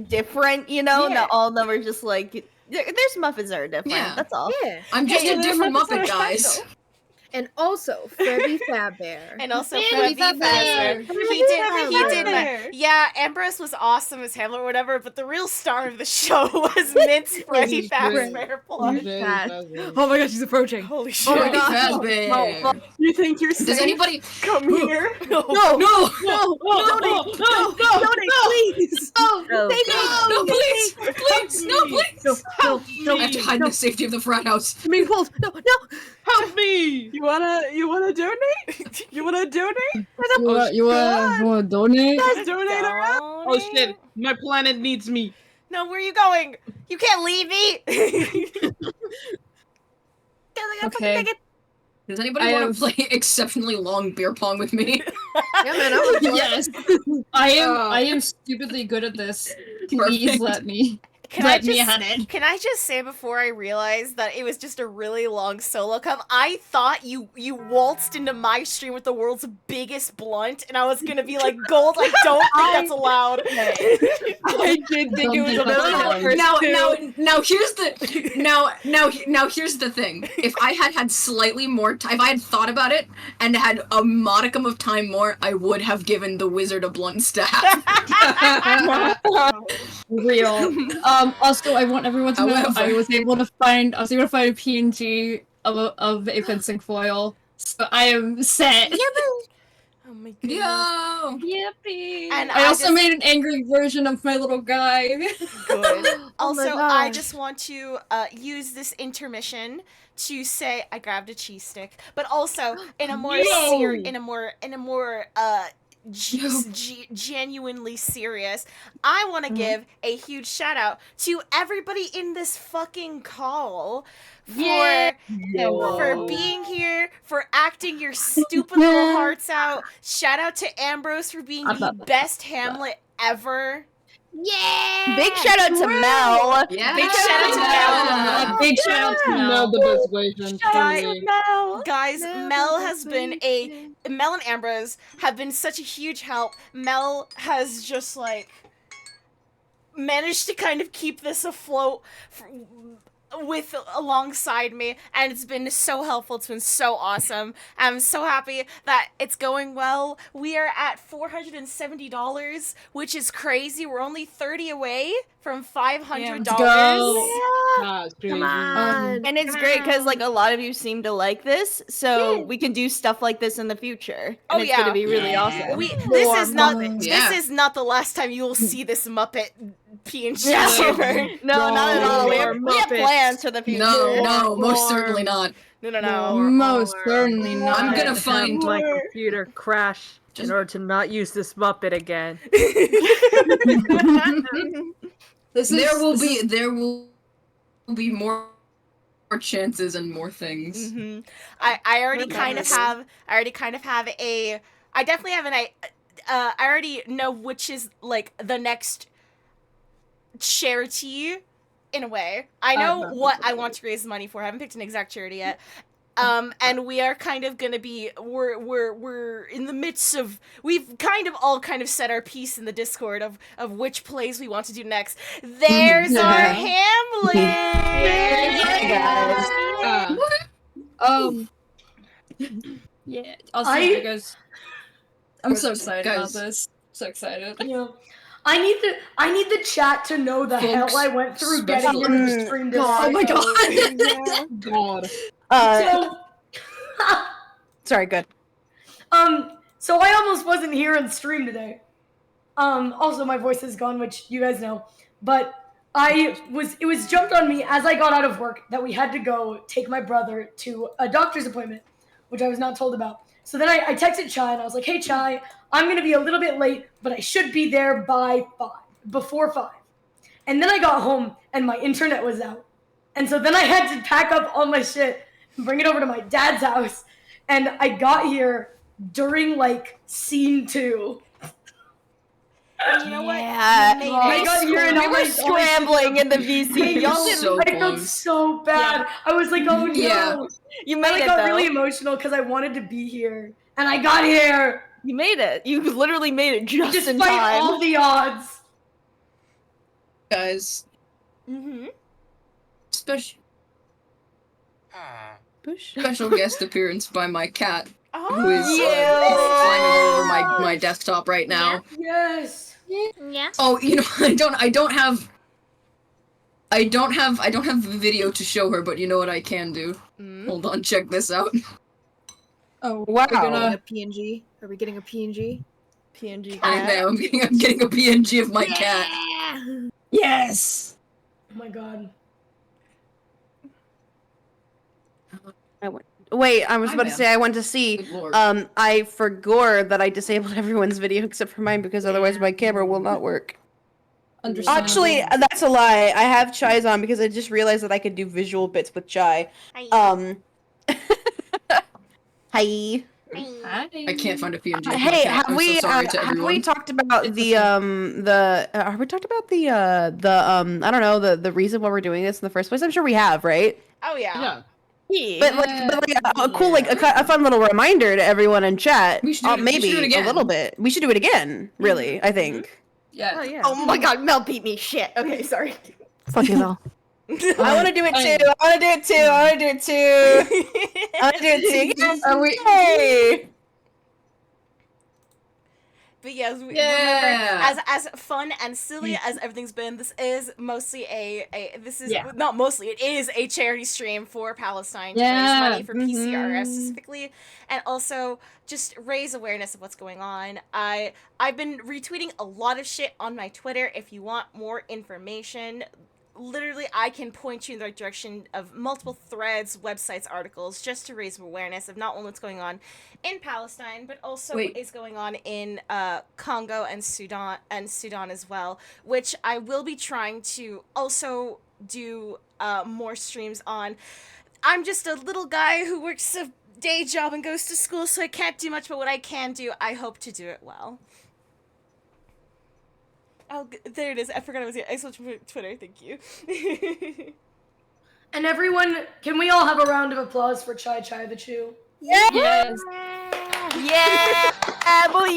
different, you know? Yeah. Not all of them are just like there's Muppets that are different. Yeah. That's all. Yeah. I'm just Hey, a different Muppets Muppet, are guys. special. And also, Freddy Fazbear. And also Freddy Freddy Fazbear. Fazbear. He did yeah, Ambrose was awesome as Hamlet or whatever, but the real star of the show was Mint's Freddy Fazbear plush. Oh my gosh, he's approaching. Holy shit. Oh my god. Fazbear. You think you're safe? Does anybody Come here? No! Please! No, please! Please! No, please! Help I have to hide in the safety of the frat house. I mean, hold. No! Help me! You wanna donate? You wanna donate? You wanna donate? Guys, donate around. Oh shit, my planet needs me. No, where are you going? You can't leave me! Okay. Does anybody want to play exceptionally long beer pong with me? Yeah, man, I was Yes. I am stupidly good at this. Please let me. Can Let I me just at it. Can I just say before I realized that it was just a really long solo cup, I thought you waltzed into my stream with the world's biggest blunt, and I was gonna be like, Gold, I don't think that's allowed. I did think it was a little Now here's the thing. If I had slightly more time, if I had thought about it and had a modicum of time more, I would have given the wizard a blunt staff. Real. Also, I want everyone to know However. I was able to find a PNG of a fencing foil, so I am set. Oh my goodness. Yo! Yippee! And I also just- made an angry version of my little guy. Good. Also, my I gosh. just want to use this intermission to say I grabbed a cheese stick, but also in a more genuinely serious, I want to give a huge shout out to everybody in this fucking call for being here, for acting your stupid little hearts out. Shout out to Ambrose for being the best Hamlet ever. Yeah! Big shout out to Mel. Yeah. Big shout out to Mel. Big shout out to Mel. the best version. truly. Guys, Mel and Ambrose have been such a huge help. Mel has just like managed to kind of keep this afloat alongside me, and it's been so helpful. It's been so awesome. I'm so happy that it's going well. We are at $470, which is crazy. We're only 30 away from $500. That's crazy. Come on. And it's great because like a lot of you seem to like this, so we can do stuff like this in the future. And it's gonna be really awesome. This is not the last time you will see this Muppet PNG. No, not at all. We have plans for the future. No, most certainly not. No. Most certainly not. I'm gonna find my computer crash in order to not use this Muppet again. There will be more chances and more things. Mm-hmm. I already kind of have a. I definitely have I already know which is like the next charity, in a way. I know what I want to raise money for. I haven't picked an exact charity yet. And we are kind of gonna be we're in the midst of, we've kind of all set our piece in the Discord of which plays we want to do next. There's our Hamlet. Yeah. Also, you guys, I'm so excited about this. So excited. Yeah. I need the chat to know the hell I went through getting into the stream. Oh my god. God. Sorry, good. So I almost wasn't here on stream today. Also my voice is gone, which you guys know. But it was jumped on me as I got out of work that we had to go take my brother to a doctor's appointment, which I was not told about. So then I texted Chai and I was like, hey Chai, I'm gonna be a little bit late, but I should be there by 5, before 5. And then I got home and my internet was out. And so then I had to pack up all my shit and bring it over to my dad's house. And I got here during like scene 2. And you know what? Yeah. You made I it. got here and we were scrambling in the VC. I felt so bad. I was like, oh no. Yeah. You made I it, got though. really emotional because I wanted to be here. And I got here. You made it. You literally made it just in Despite time. all the odds. Guys. Mm-hmm. Special guest appearance by my cat, Oh, who is climbing over my desktop right now. Yes. Yes. Oh, you know, I don't have the video to show her, but you know what I can do. Hold on, check this out. Oh wow! A PNG? Are we getting a PNG? PNG. I know. I'm getting a PNG of my cat. Yes. Oh my god. Wait, I was Hi, about to ma'am. say I went to see. Good lord. I forgot that I disabled everyone's video except for mine because otherwise my camera will not work. Understandable. Actually, that's a lie. I have Chai's on because I just realized that I could do visual bits with Chai. Hi. Hi. I can't find a PNG. Of my Hey, cat. have I'm we so sorry to have everyone. we talked about the have we talked about the I don't know, the reason why we're doing this in the first place? I'm sure we have, right? Oh yeah. But like a cool like a fun little reminder to everyone in chat. We should do it- we maybe should do it a again. little bit. We should do it again. Really, I think. Yeah. Oh my God, Mel beat me. Shit. Okay, sorry. Fuck you, Mel. I want to do it too. I want to do it too. I want to do it too. I want to do it too. Yes. Are we? Yay. But yes, remember, Yeah. as fun and silly as everything's been, this is mostly not mostly, it is a charity stream for Palestine to raise money for PCRS specifically, and also just raise awareness of what's going on. I've been retweeting a lot of shit on my Twitter. If you want more information, literally I can point you in the right direction of multiple threads, websites, articles, just to raise awareness of not only what's going on in Palestine, but also what is going on in Congo and Sudan as well, which I will be trying to also do more streams on. I'm just a little guy who works a day job and goes to school, so I can't do much, but what I can do, I hope to do it well. Oh, there it is. I forgot I was here. I switched to Twitter. Thank you. And everyone, can we all have a round of applause for Chai Chai the Chew? Yes. Yeah, boy.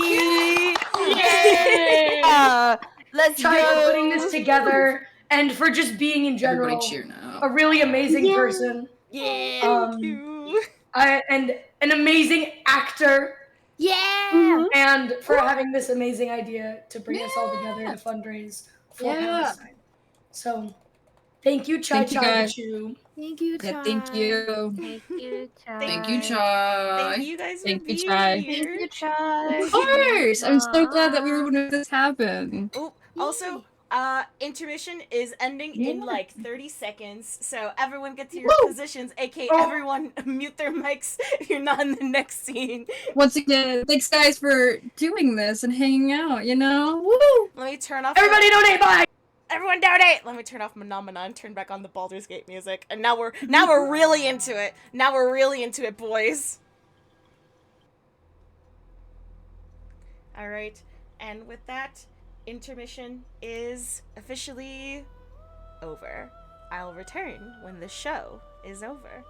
Yeah. Let's Chai go. for putting this together and for just being in general Everybody cheer now. a really amazing person. Yeah. Thank you. And an amazing actor. Yeah. And for having this amazing idea to bring us all together to fundraise for Palestine. So, thank you, Chai Thank you, Chai guys. Chu. Thank you, Chai. Yeah, thank you. Thank you, Chai. Thank you, Chai. Thank you guys Thank for you, being Chai. here. Thank you, Chai. Of course! I'm so glad that we were able to make this happen. Oh, also, intermission is ending in like 30 seconds, so everyone get to your positions, aka everyone mute their mics if you're not in the next scene. Once again, thanks guys for doing this and hanging out, you know? Woo! Let me turn off. Everybody donate, bye! Everyone donate! Let me turn off Phenomena and turn back on the Baldur's Gate music, and now we're really into it. Now we're really into it, boys. All right, and with that, intermission is officially over. I'll return when the show is over.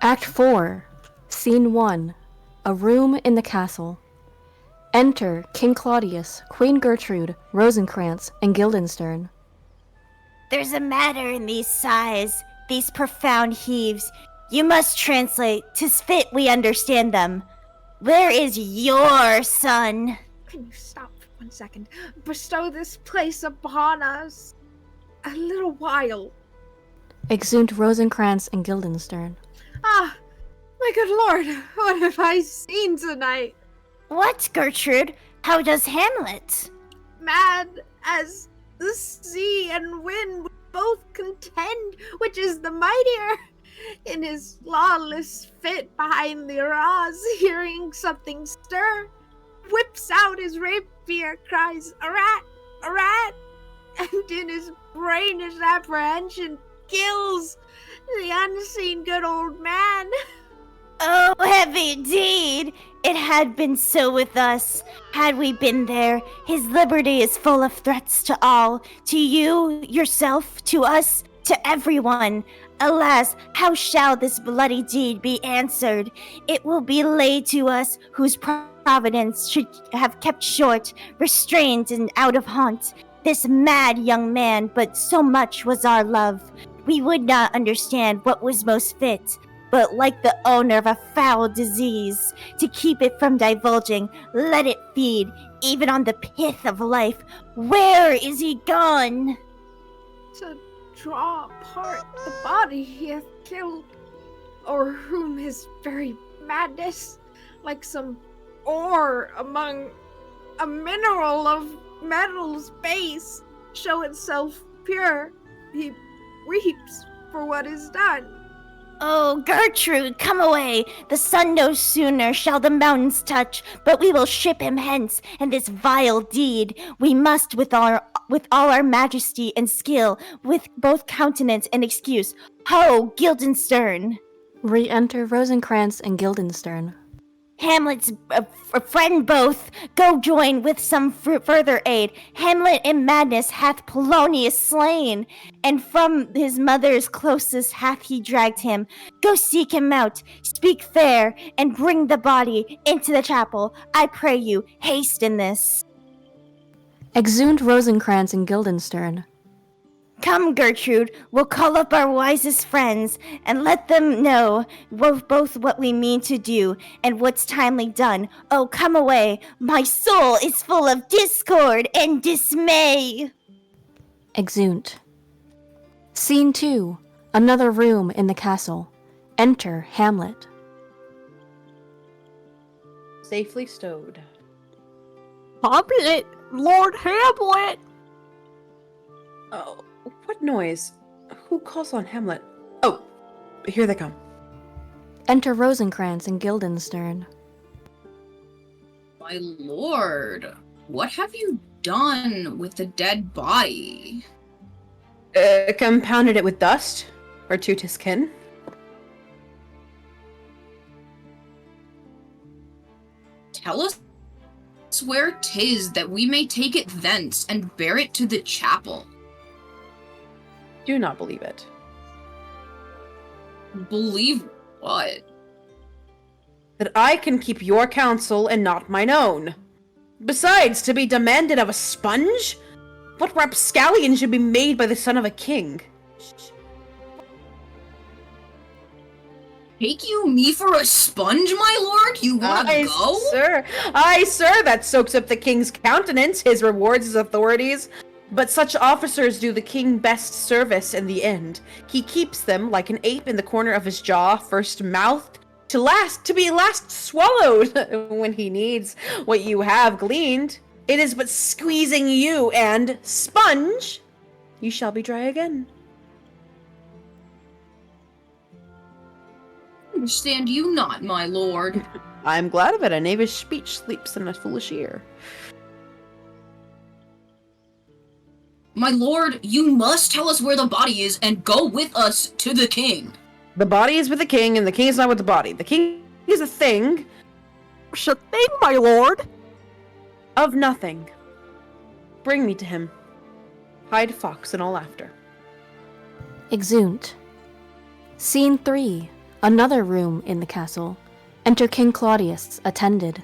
Act 4, Scene 1, a room in the castle. Enter King Claudius, Queen Gertrude, Rosencrantz, and Guildenstern. There's a matter in these sighs, these profound heaves. You must translate. 'Tis fit we understand them. Where is your son? Can you stop for 1 second? Bestow this place upon us a little while. Exeunt Rosencrantz and Guildenstern. Ah, my good lord, what have I seen tonight? What, Gertrude? How does Hamlet? Mad as the sea and wind would both contend, which is the mightier. In his lawless fit behind the arras, hearing something stir, whips out his rapier, cries, "A rat! A rat!" and in his brainish apprehension kills the unseen good old man. Oh, heavy deed! It had been so with us. Had we been there, his liberty is full of threats to all. To you, yourself, to us, to everyone. Alas, how shall this bloody deed be answered? It will be laid to us whose providence should have kept short, restrained, and out of haunt this mad young man, but so much was our love. We would not understand what was most fit, but like the owner of a foul disease, to keep it from divulging, let it feed, even on the pith of life. Where is he gone? To draw apart the body he hath killed, or whom his very madness, like some ore among a mineral of metal's base, show itself pure. He reaps for what is done. Oh, Gertrude, come away. The sun no sooner shall the mountains touch, but we will ship him hence, and this vile deed we must with all our majesty and skill, with both countenance and excuse. Ho, Guildenstern! Re-enter Rosencrantz and Guildenstern. Hamlet's friend both, go join with some further aid. Hamlet in madness hath Polonius slain, and from his mother's closest hath he dragged him. Go seek him out, speak fair, and bring the body into the chapel. I pray you, haste in this. Exeunt Rosencrantz and Guildenstern. Come, Gertrude, we'll call up our wisest friends, and let them know both what we mean to do, and what's timely done. Oh, come away, my soul is full of discord and dismay. Exeunt. Scene 2. Another room in the castle. Enter Hamlet. Safely stowed. Hamlet! Lord Hamlet! Oh, what noise? Who calls on Hamlet? Oh, here they come. Enter Rosencrantz and Guildenstern. My lord, what have you done with the dead body? Compounded it with dust, or to his kin. Tell us where 'tis, that we may take it thence and bear it to the chapel. Do not believe it. Believe what? That I can keep your counsel and not mine own. Besides, to be demanded of a sponge? What rapscallion should be made by the son of a king? Take you me for a sponge, my lord? You wanna go? Aye, sir, that soaks up the king's countenance, his rewards, his authorities. But such officers do the king best service in the end. He keeps them like an ape in the corner of his jaw, first mouthed, to be last swallowed when he needs what you have gleaned. It is but squeezing you, and sponge, you shall be dry again. Understand you not, my lord. I am glad of it. A knavish speech sleeps in a foolish ear. My lord, you must tell us where the body is and go with us to the king. The body is with the king, and the king is not with the body. The king is a thing. A thing, my lord. Of nothing. Bring me to him. Hide fox and all laughter. Exeunt. Scene 3. Another room in the castle. Enter King Claudius, attended.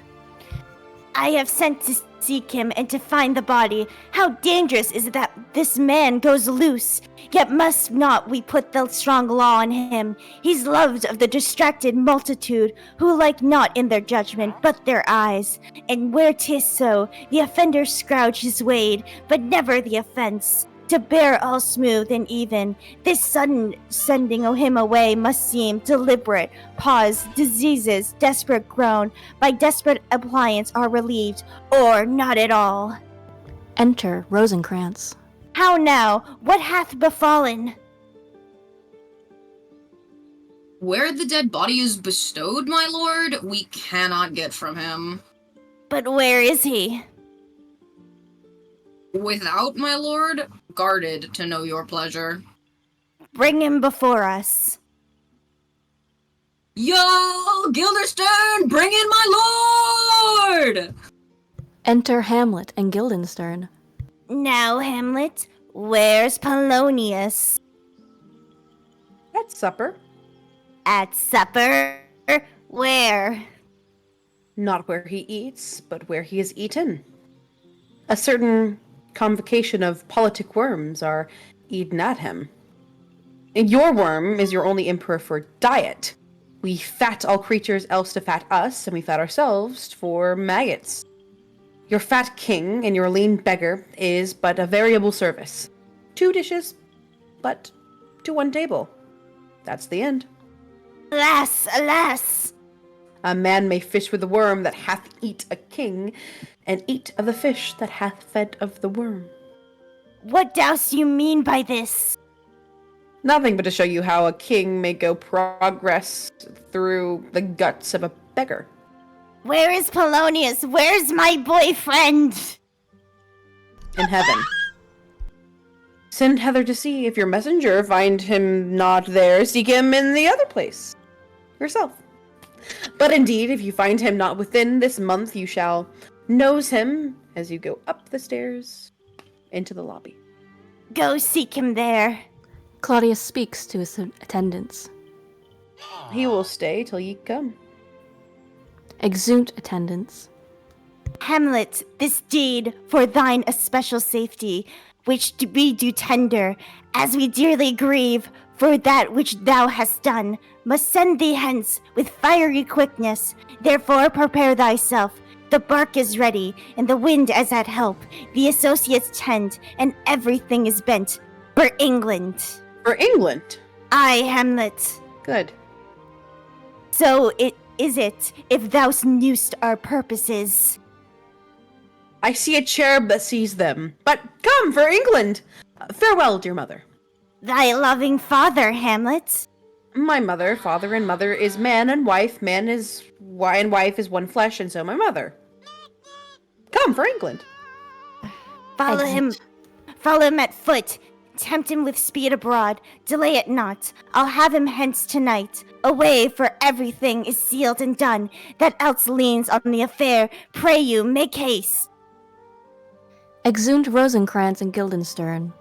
I have sent to seek him and to find the body. How dangerous is it that this man goes loose? Yet must not we put the strong law on him. He's loved of the distracted multitude, who like not in their judgment, but their eyes. And where 'tis so, the offender scrouge is weighed, but never the offense. To bear all smooth and even, this sudden sending of him away must seem deliberate. Pause, diseases, desperate groan, by desperate appliance are relieved, or not at all. Enter Rosencrantz. How now? What hath befallen? Where the dead body is bestowed, my lord, we cannot get from him. But where is he? Without, my lord, guarded to know your pleasure. Bring him before us. Yo, Guildenstern, bring in my lord! Enter Hamlet and Guildenstern. Now, Hamlet, where's Polonius? At supper. At supper? Where? Not where he eats, but where he is eaten. A certain convocation of politic worms are eaten at him. And your worm is your only emperor for diet. We fat all creatures else to fat us, and we fat ourselves for maggots. Your fat king and your lean beggar is but a variable service. 2 dishes, but to 1 table. That's the end. Alas, alas! A man may fish with the worm that hath eat a king, and eat of the fish that hath fed of the worm. What dost you mean by this? Nothing but to show you how a king may go progress through the guts of a beggar. Where is Polonius? Where's my boyfriend? In heaven. Send Heather to see. If your messenger find him not there, seek him in the other place. Yourself. But indeed, if you find him not within this month, you shall nose him as you go up the stairs into the lobby. Go seek him there. Claudius speaks to his attendants. He will stay till ye come. Exeunt attendants. Hamlet, this deed for thine especial safety, which we do tender, as we dearly grieve for that which thou hast done, must send thee hence with fiery quickness. Therefore prepare thyself. The bark is ready, and the wind is at help. The associates tend, and everything is bent for England. For England? Aye, Hamlet. Good. So it is it, if thou knewst our purposes. I see a cherub that sees them. But come, for England! Farewell, dear mother. Thy loving father, Hamlet. My mother, father, and mother is man and wife. Man is and wife is one flesh, and so my mother. Come, for England. Follow him. Follow him at foot. Tempt him with speed abroad. Delay it not. I'll have him hence tonight. Away, for everything is sealed and done. That else leans on the affair. Pray you, make haste. Exeunt Rosencrantz and Guildenstern.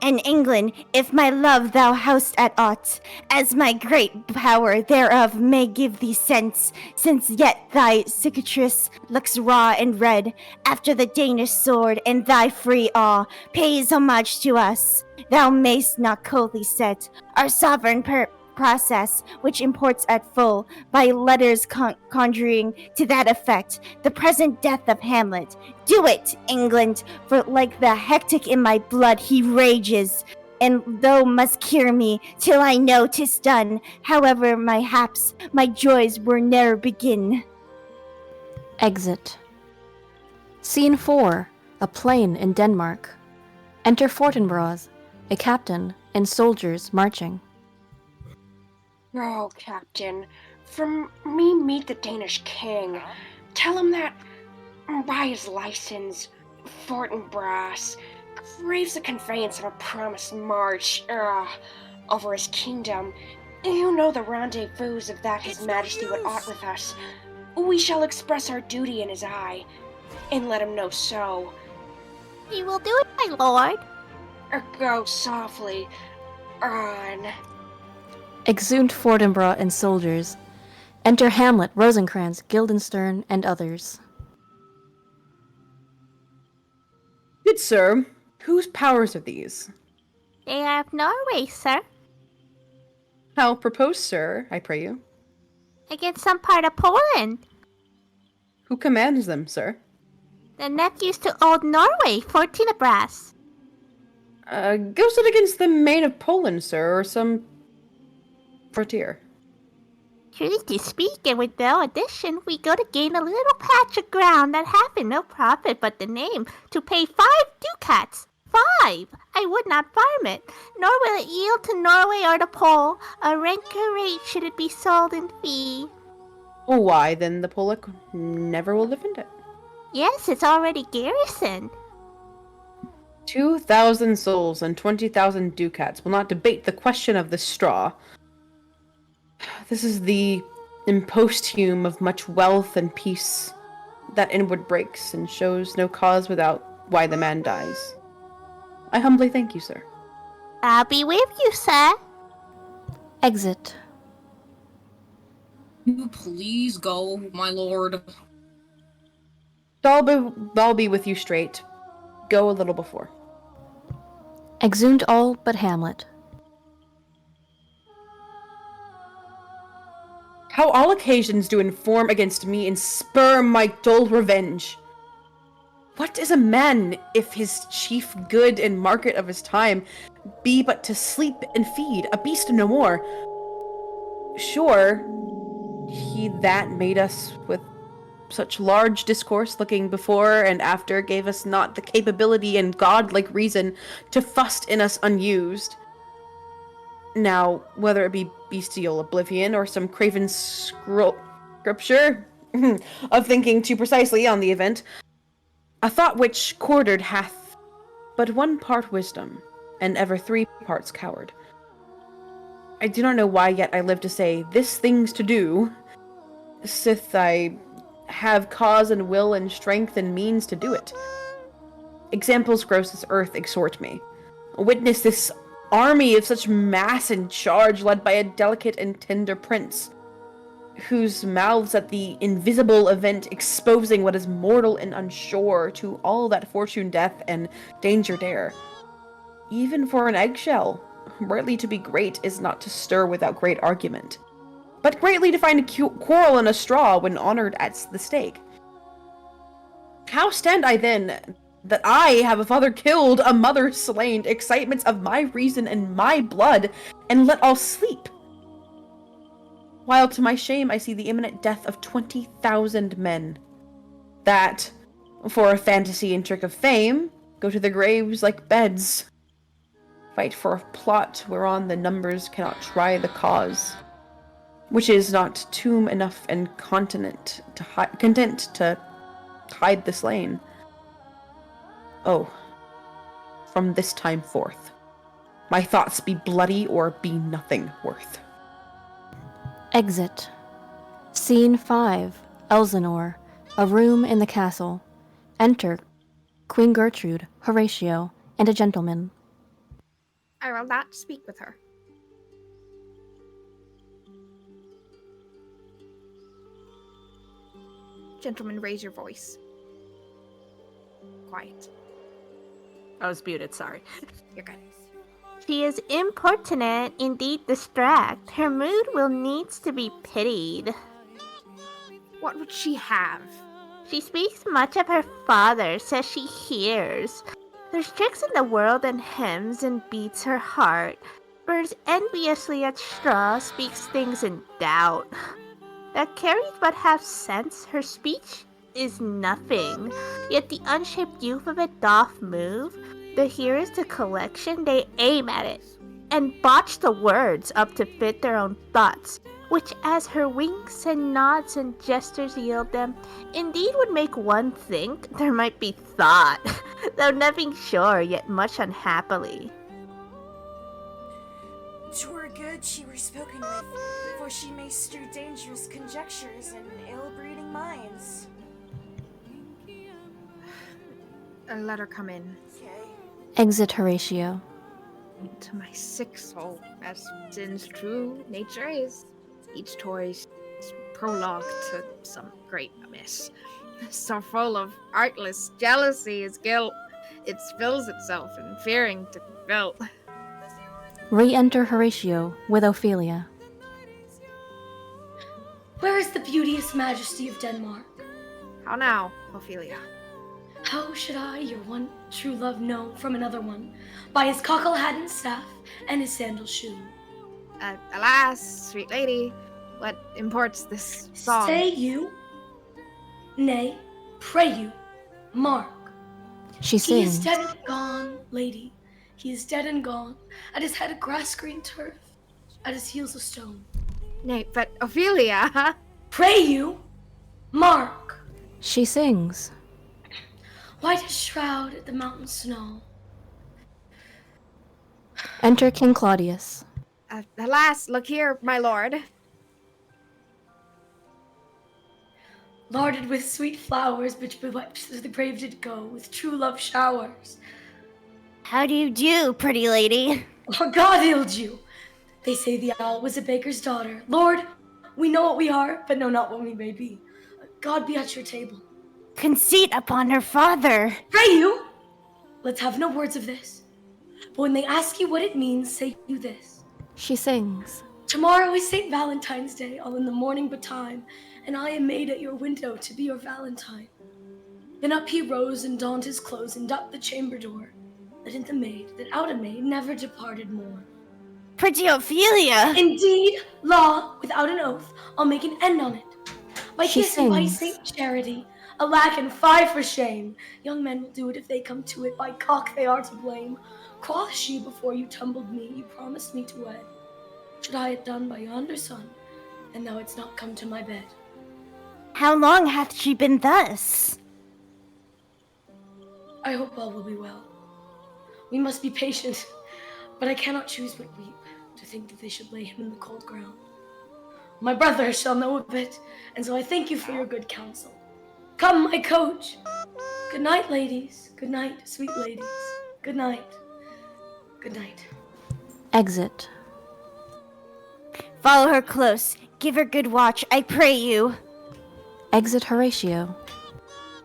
In England, if my love thou houst at aught, as my great power thereof may give thee sense, since yet thy cicatrice looks raw and red, after the Danish sword, and thy free awe pays homage to us, thou mayst not coldly set our sovereign process, which imports at full, by letters conjuring to that effect, the present death of Hamlet. Do it, England, for like the hectic in my blood he rages, and thou must cure me till I know 'tis done, however my haps, my joys were ne'er begin. Exit. Scene 4. A plain in Denmark. Enter Fortinbras, a captain, and soldiers marching. Oh, Captain, from me meet the Danish king. Tell him that, by his license, Fortinbras craves the conveyance of a promised march, over his kingdom. You know the rendezvous of that his majesty would ought with us. We shall express our duty in his eye, and let him know so. He will do it, my lord. Go softly, on. Exeunt Fortinbras and soldiers. Enter Hamlet, Rosencrantz, Guildenstern, and others. Good sir, whose powers are these? They are of Norway, sir. How propose, sir, I pray you? Against some part of Poland. Who commands them, sir? The nephews to old Norway, Fortinbras. Go sit against the Maid of Poland, sir, or some frontier. Truth to speak, and with no addition, we go to gain a little patch of ground that having no profit but the name, to pay 5 ducats. 5! I would not farm it, nor will it yield to Norway or the Pole. A ranker rate should it be sold in fee. Why, then the Polak never will defend it. Yes, it's already garrisoned. 2,000 souls and 20,000 ducats will not debate the question of the straw. This is the imposthume of much wealth and peace that inward breaks and shows no cause without why the man dies. I humbly thank you, sir. I'll be with you, sir. Exit. You please go, my lord. I'll be with you straight. Go a little before. Exeunt all but Hamlet. How all occasions do inform against me and spur my dull revenge. What is a man if his chief good and market of his time be but to sleep and feed, a beast no more? Sure, he that made us with such large discourse looking before and after gave us not the capability and godlike reason to fust in us unused. Now, whether it be bestial oblivion or some craven scripture of thinking too precisely on the event, a thought which quartered hath but 1 part wisdom, and ever 3 parts coward. I do not know why yet I live to say this thing's to do, sith I have cause and will and strength and means to do it. Examples gross as earth exhort me. Witness this army of such mass and charge led by a delicate and tender prince, whose mouths at the invisible event exposing what is mortal and unsure to all that fortune, death, and danger dare. Even for an eggshell, rightly to be great is not to stir without great argument, but greatly to find a quarrel in a straw when honored at the stake. How stand I then, that I have a father killed, a mother slain, excitements of my reason and my blood, and let all sleep? While to my shame I see the imminent death of 20,000 men, that, for a fantasy and trick of fame, go to the graves like beds, fight for a plot whereon the numbers cannot try the cause, which is not tomb enough and content to hide the slain. Oh, from this time forth, my thoughts be bloody or be nothing worth. Exit. Scene 5. Elsinore. A room in the castle. Enter Queen Gertrude, Horatio, and a gentleman. I will not speak with her. Gentlemen, raise your voice. Quiet. I was muted, sorry. You're good. She is importunate, indeed distract. Her mood will needs to be pitied. What would she have? She speaks much of her father, says she hears. There's tricks in the world and hems and beats her heart. Burns enviously at straw, speaks things in doubt. That carries but half sense, her speech is nothing. Yet the unshaped youth of it doth move. The hearers to collection, they aim at it, and botch the words up to fit their own thoughts, which as her winks and nods and gestures yield them, indeed would make one think there might be thought, though nothing sure, yet much unhappily. 'Twere good she were spoken with, for she may strew dangerous conjectures and ill-breeding minds. Let her come in. Exit Horatio. To my sick soul, as sin's true nature is, each toy's prologue to some great amiss. So full of artless jealousy is guilt, it spills itself in fearing to be built. Re-enter Horatio with Ophelia. Where is the beauteous majesty of Denmark? How now, Ophelia? How should I, your one true love, know from another one? By his cockle hat and staff, and his sandal shoe. Alas, sweet lady, what imports this song? Say you, nay, pray you, mark. She He is sings. dead and gone, lady. He is dead and gone. At his head a grass-green turf, at his heels a stone. Nay, but Ophelia. Pray you, mark. She sings. White as shroud the mountain snow. Enter King Claudius. Alas, look here, my lord. Larded with sweet flowers, which bewept as the grave did go, with true love showers. How do you do, pretty lady? Oh, God healed you. They say the owl was a baker's daughter. Lord, we know what we are, but know not what we may be. God be at your table. Conceit upon her father. Pray you! Let's have no words of this. But when they ask you what it means, say you this. She sings. Tomorrow is St. Valentine's Day, all in the morning betime, and I am made at your window to be your Valentine. Then up he rose and donned his clothes and up the chamber door, that in the maid, that out a maid, never departed more. Pretty Ophelia! Indeed, law, without an oath, I'll make an end on it. By She kiss and by sings. Saint Charity, alack and fie for shame. Young men will do it if they come to it, by cock they are to blame. Quoth she, before you tumbled me, you promised me to wed. Should I it done by yonder sun, and thou hadst not come to my bed. How long hath she been thus? I hope all will be well. We must be patient, but I cannot choose but weep, to think that they should lay him in the cold ground. My brother shall know of it, and so I thank you for your good counsel. Come, my coach! Good night, ladies. Good night, sweet ladies. Good night. Good night. Exit. Follow her close. Give her good watch, I pray you. Exit Horatio.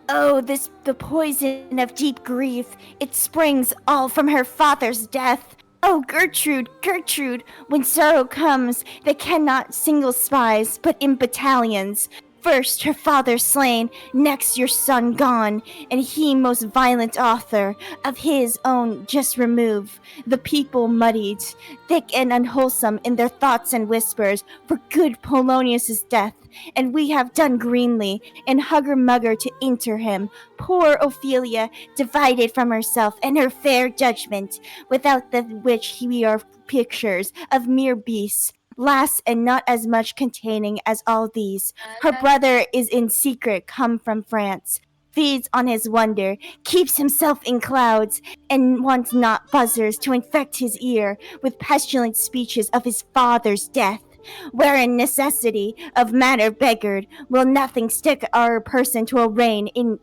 Oh, the poison of deep grief. It springs all from her father's death. Oh, Gertrude, Gertrude, when sorrow comes, they cannot single spies, but in battalions. First her father slain, next your son gone, and he most violent author of his own just remove. The people muddied, thick and unwholesome in their thoughts and whispers, for good Polonius's death, and we have done greenly, and hugger-mugger to enter him. Poor Ophelia, divided from herself and her fair judgment, without the which we are pictures of mere beasts. Last and not as much containing as all these. Her brother is in secret come from France, feeds on his wonder, keeps himself in clouds, and wants not buzzers to infect his ear with pestilent speeches of his father's death. Wherein necessity of matter beggared, will nothing stick our person to a rein in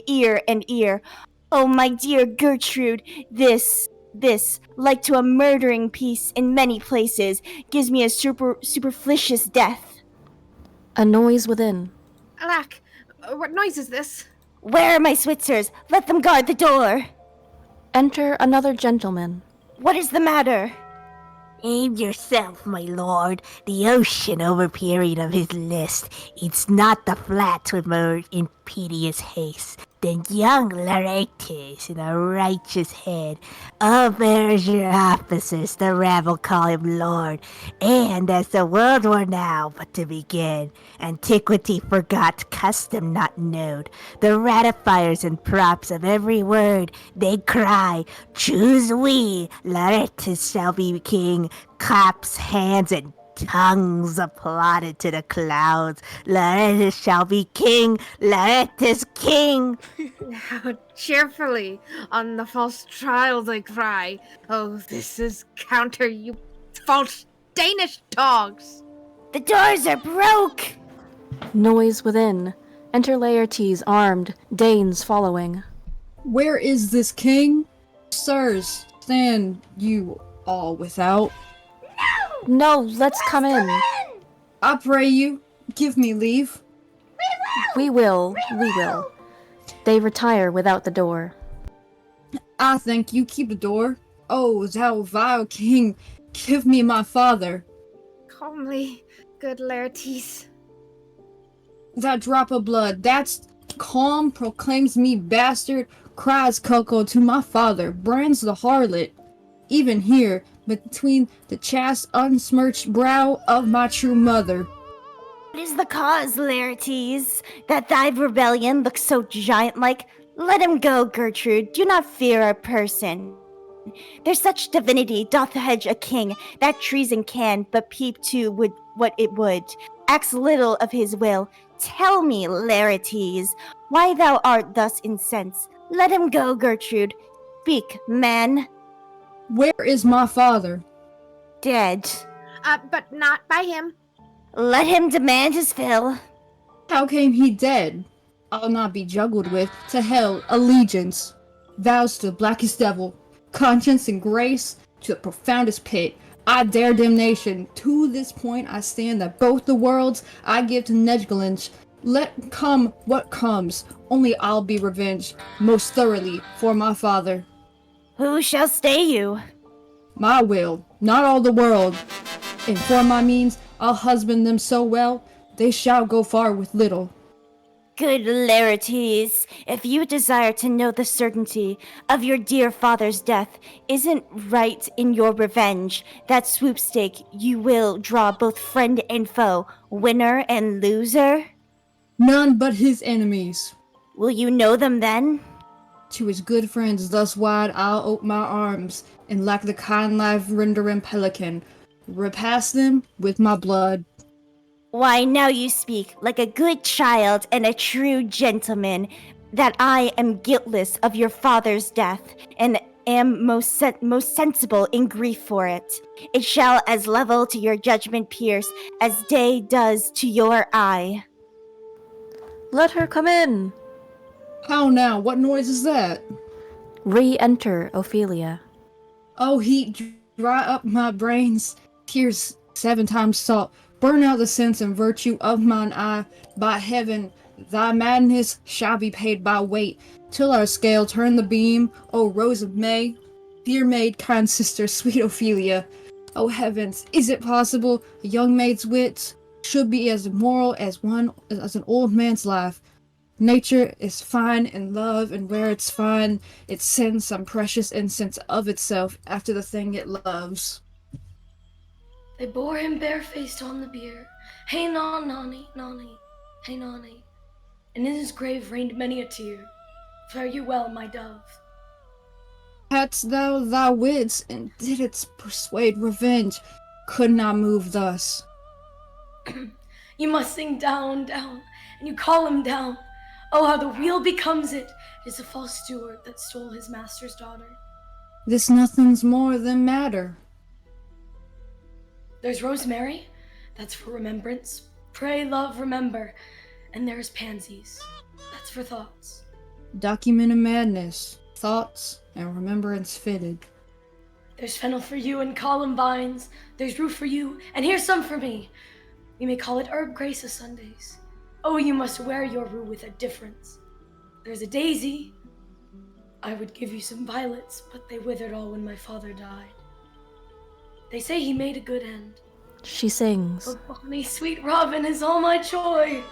ear and ear. Oh, my dear Gertrude, this, like to a murdering piece in many places, gives me a superfluous death. A noise within. Alack, what noise is this? Where are my Switzers? Let them guard the door. Enter another gentleman. What is the matter? Aim yourself, my lord. The ocean overperiod of his list. It's not the flats with more impetuous haste than young Laertes in a righteous head. Upbears your officers, the rabble call him lord. And as the world were now but to begin, antiquity forgot, custom not known. The ratifiers and props of every word, they cry, choose we, Laertes shall be king. Claps, hands, and tongues applauded to the clouds. Laertes shall be king, Laertes king. How cheerfully on the false trial they cry. Oh, this is counter, you false Danish dogs. The doors are broke. Noise within. Enter Laertes armed, Danes following. Where is this king? Sirs, stand you all without. No, let's come in. I pray you, give me leave. We will. They retire without the door. I thank you, keep the door. Oh, thou vile king, give me my father. Calmly, good Laertes. That drop of blood, that's calm, proclaims me bastard, cries Coco to my father, brands the harlot. Even here, between the chaste, unsmirched brow of my true mother. What is the cause, Laertes, that thy rebellion looks so giant-like? Let him go, Gertrude. Do not fear a person. There's such divinity doth hedge a king, that treason can but peep to would what it would. Acts little of his will. Tell me, Laertes, why thou art thus incensed. Let him go, Gertrude. Speak, man. Where is my father? Dead. But not by him. Let him demand his fill. How came he dead? I'll not be juggled with. To hell, allegiance. Vows to the blackest devil. Conscience and grace to the profoundest pit. I dare damnation. To this point I stand that both the worlds I give to Nedgalinch. Let come what comes. Only I'll be revenged most thoroughly for my father. Who shall stay you? My will, not all the world. And for my means, I'll husband them so well, they shall go far with little. Good Laertes, if you desire to know the certainty of your dear father's death, isn't right in your revenge that swoopstake you will draw both friend and foe, winner and loser? None but his enemies. Will you know them then? To his good friends thus wide I'll ope my arms, and like the kind life-rendering pelican, repass them with my blood. Why, now you speak like a good child and a true gentleman, that I am guiltless of your father's death, and am most sensible in grief for it. It shall as level to your judgment pierce as day does to your eye. Let her come in. How now? What noise is that? Re-enter Ophelia. Oh, heat, dry up my brains. Tears 7 times salt. Burn out the sense and virtue of mine eye. By heaven, thy madness shall be paid by weight, till our scale turn the beam. O Rose of May, dear maid, kind sister, sweet Ophelia. O heavens, is it possible a young maid's wits should be as immoral as an old man's life? Nature is fine in love, and where it's fine, it sends some precious incense of itself after the thing it loves. They bore him barefaced on the bier. Hey, Nani, Nani, hey, Nani. And in his grave rained many a tear. Fare you well, my dove. Hadst thou thy wits, and didst persuade revenge, could not move thus. You must sing down, down, and you call him down. Oh, how the wheel becomes it! It is a false steward that stole his master's daughter. This nothing's more than matter. There's rosemary, that's for remembrance. Pray, love, remember. And there's pansies, that's for thoughts. Documented madness, thoughts, and remembrance fitted. There's fennel for you and columbines. There's rue for you, and here's some for me. We may call it herb grace o' Sundays. Oh, you must wear your rue with a difference. There's a daisy. I would give you some violets, but they withered all when my father died. They say he made a good end. She sings. Oh, bonny sweet robin is all my joy.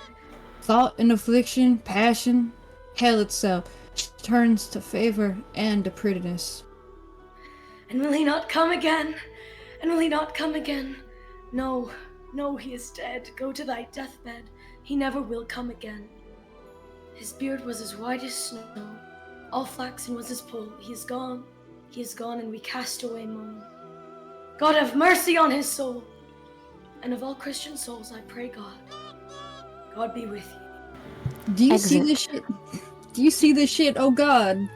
Thought and affliction, passion, hell itself turns to favor and to prettiness. And will he not come again? And will he not come again? No, no, he is dead. Go to thy deathbed. He never will come again. His beard was as white as snow. All flaxen was his poll. He is gone, and we cast away moan. God have mercy on his soul. And of all Christian souls, I pray God. God be with you. Do you see this shit? Do you see this shit? Oh God.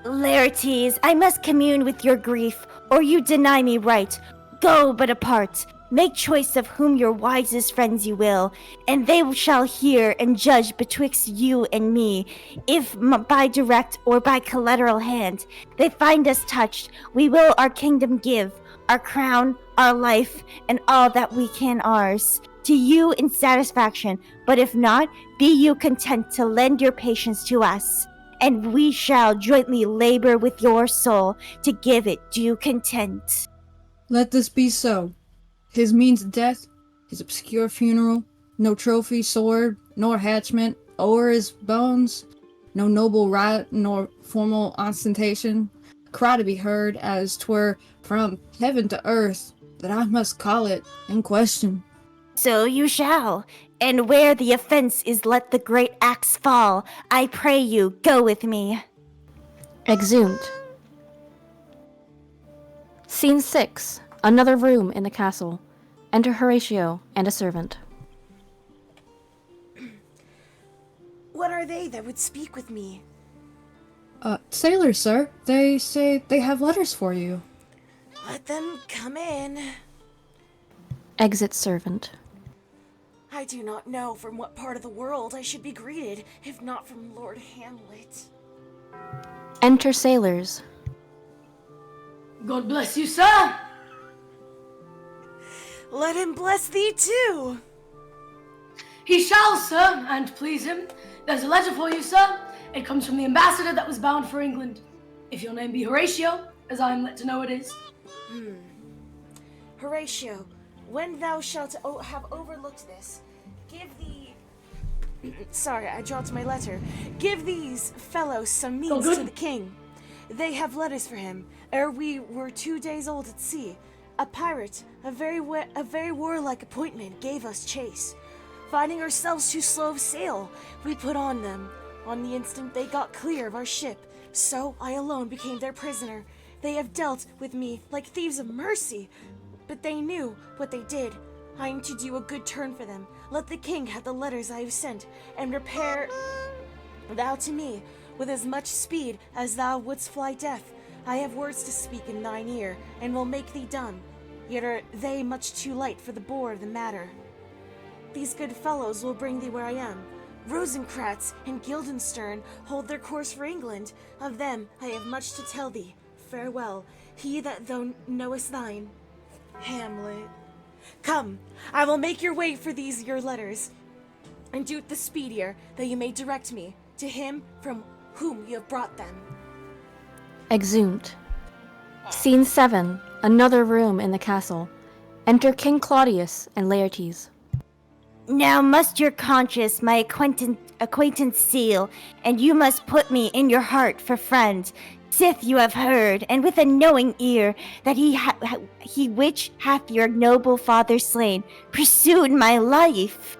Laertes, I must commune with your grief, or you deny me right. Go but apart. Make choice of whom your wisest friends you will, and they shall hear and judge betwixt you and me. If by direct or by collateral hand they find us touched, we will our kingdom give, our crown, our life, and all that we can ours, to you in satisfaction. But if not, be you content to lend your patience to us, and we shall jointly labor with your soul to give it due content. Let this be so. His means of death, his obscure funeral, no trophy, sword, nor hatchment, o'er his bones. No noble right nor formal ostentation. Cry to be heard, as 'twere from heaven to earth, that I must call it in question. So you shall. And where the offense is, let the great axe fall. I pray you, go with me. Exeunt. Scene 6. Another room in the castle. Enter Horatio and a servant. What are they that would speak with me? Sailors, sir. They say they have letters for you. Let them come in. Exit servant. I do not know from what part of the world I should be greeted, if not from Lord Hamlet. Enter sailors. God bless you, sir! Let him bless thee too! He shall, sir, and please him. There's a letter for you, sir. It comes from the ambassador that was bound for England. If your name be Horatio, as I am let to know it is. Horatio, when thou shalt have overlooked this, give the... Sorry, I dropped my letter. Give these fellows some means to the king. They have letters for him, ere we were 2 days old at sea. A pirate, a very warlike appointment, gave us chase. Finding ourselves too slow of sail, we put on them. On the instant they got clear of our ship, so I alone became their prisoner. They have dealt with me like thieves of mercy, but they knew what they did. I am to do a good turn for them. Let the king have the letters I have sent, and repair thou to me with as much speed as thou wouldst fly death. I have words to speak in thine ear, and will make thee dumb. Yet are they much too light for the bore of the matter. These good fellows will bring thee where I am. Rosencrantz and Guildenstern hold their course for England. Of them I have much to tell thee. Farewell, he that thou knowest thine. Hamlet. Come, I will make your way for these your letters, and do it the speedier, that you may direct me to him from whom you have brought them. Exeunt. Scene 7. Another room in the castle. Enter King Claudius and Laertes. Now must your conscience my acquaintance seal, and you must put me in your heart for friend. Sith you have heard, and with a knowing ear, that he which hath your noble father slain, pursued my life.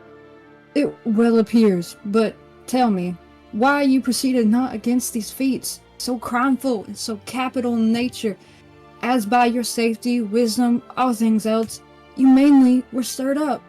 It well appears, but tell me, why you proceeded not against these feats, so crimeful and so capital in nature, as by your safety, wisdom, all things else, you mainly were stirred up.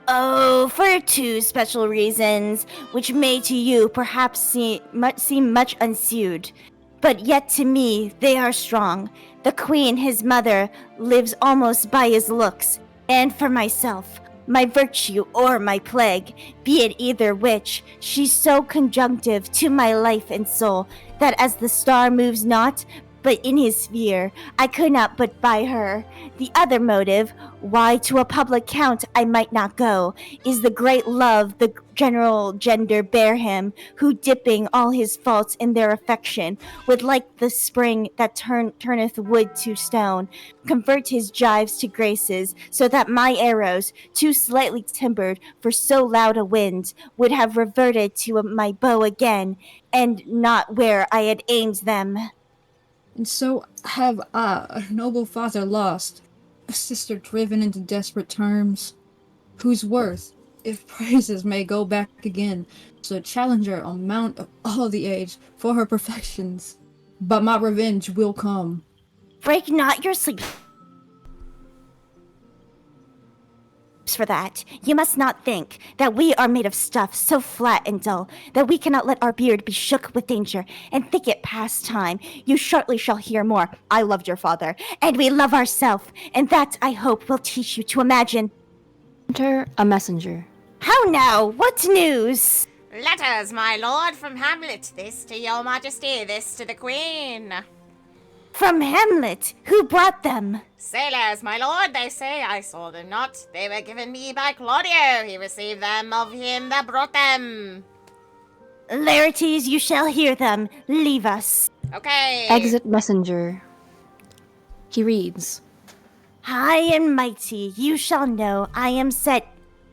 Oh, for 2 special reasons, which may to you perhaps seem much unsuited. But yet to me they are strong. The queen, his mother, lives almost by his looks. And for myself, my virtue or my plague, be it either which, she's so conjunctive to my life and soul, that as the star moves not, but in his sphere, I could not but by her. The other motive, why to a public count I might not go, is the great love the general gender bear him, who dipping all his faults in their affection, would like the spring that turneth wood to stone, convert his gyves to graces, so that my arrows, too slightly timbered for so loud a wind, would have reverted to my bow again, and not where I had aimed them. And so have I, a noble father lost, a sister driven into desperate terms, whose worth, if praises may go back again, to challenge her on mount of all the age for her perfections. But my revenge will come. Break not your sleep for that. You must not think that we are made of stuff so flat and dull that we cannot let our beard be shook with danger and think it past time. You shortly shall hear more. I loved your father, and we love ourself, and that, I hope, will teach you to imagine. Enter a messenger. How now? What news? Letters, my lord, from Hamlet. This to your majesty, this to the queen. From Hamlet? Who brought them? Sailors, my lord, they say. I saw them not. They were given me by Claudio. He received them of him that brought them. Laertes, you shall hear them. Leave us. Okay. Exit messenger. He reads. High and mighty, you shall know I am set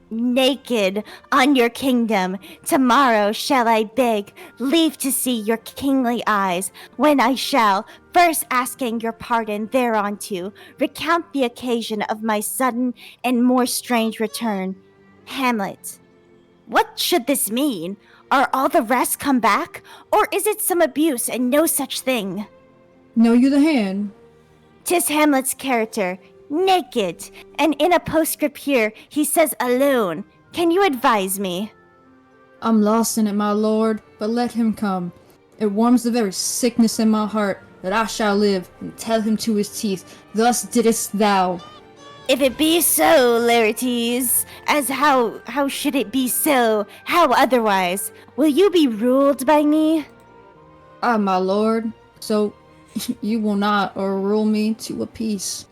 naked on your kingdom. Tomorrow shall I beg leave to see your kingly eyes, when I shall, first asking your pardon thereunto, recount the occasion of my sudden and more strange return. Hamlet. What should this mean? Are all the rest come back? Or is it some abuse and no such thing? Know you the hand? 'Tis Hamlet's character, naked, and in a postscript here he says alone. Can you advise me? I'm lost in it, my lord, but let him come. It warms the very sickness in my heart that I shall live and tell him to his teeth, thus didst thou. If it be so, Laertes, as how should it be so? How otherwise? Will you be ruled by me? Ah, my lord, so you will not o'errule me to a peace.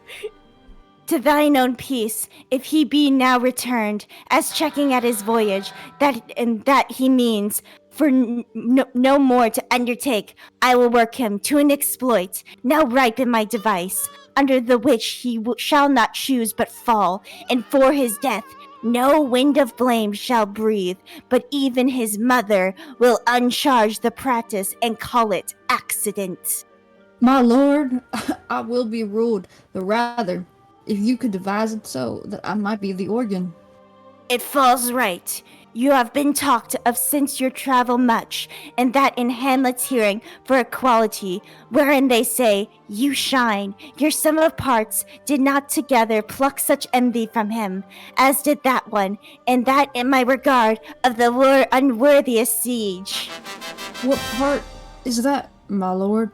To thine own peace, if he be now returned, as checking at his voyage, that he means, for no more to undertake, I will work him to an exploit, now ripe in my device, under the which he shall not choose but fall, and for his death no wind of blame shall breathe, but even his mother will uncharge the practice and call it accident. My lord, I will be ruled, the rather, if you could devise it so that I might be the organ. It falls right. You have been talked of since your travel much, and that in Hamlet's hearing for equality, wherein they say, you shine, your sum of parts did not together pluck such envy from him, as did that one, and that in my regard of the unworthiest siege. What part is that, my lord?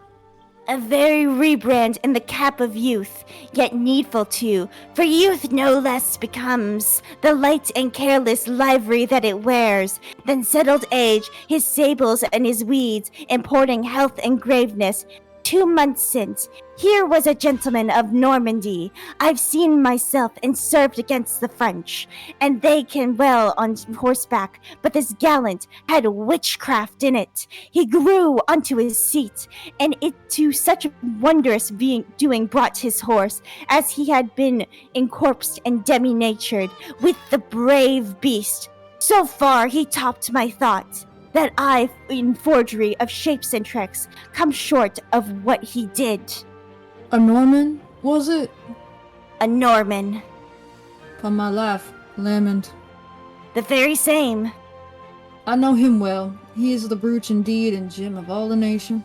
A very rebrand in the cap of youth, yet needful too, for youth no less becomes the light and careless livery that it wears, than settled age, his sables and his weeds, importing health and graveness. 2 months since, here was a gentleman of Normandy. I've seen myself and served against the French, and they can well on horseback, but this gallant had witchcraft in it. He grew unto his seat, and it to such wondrous doing brought his horse, as he had been encorpsed and demi-natured, with the brave beast. So far he topped my thought, that I, in forgery of shapes and tricks, come short of what he did. A Norman, was it? A Norman. Upon my life, Lamond. The very same. I know him well. He is the brooch indeed and gem of all the nation.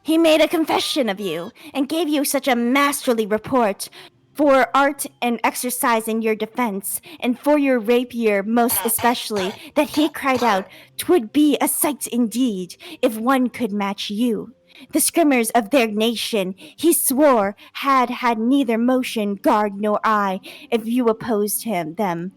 He made a confession of you, and gave you such a masterly report, for art and exercise in your defense, and for your rapier most especially, that he cried out, 'twould be a sight indeed, if one could match you. The scrimmers of their nation, he swore, had neither motion, guard, nor eye, if you opposed them.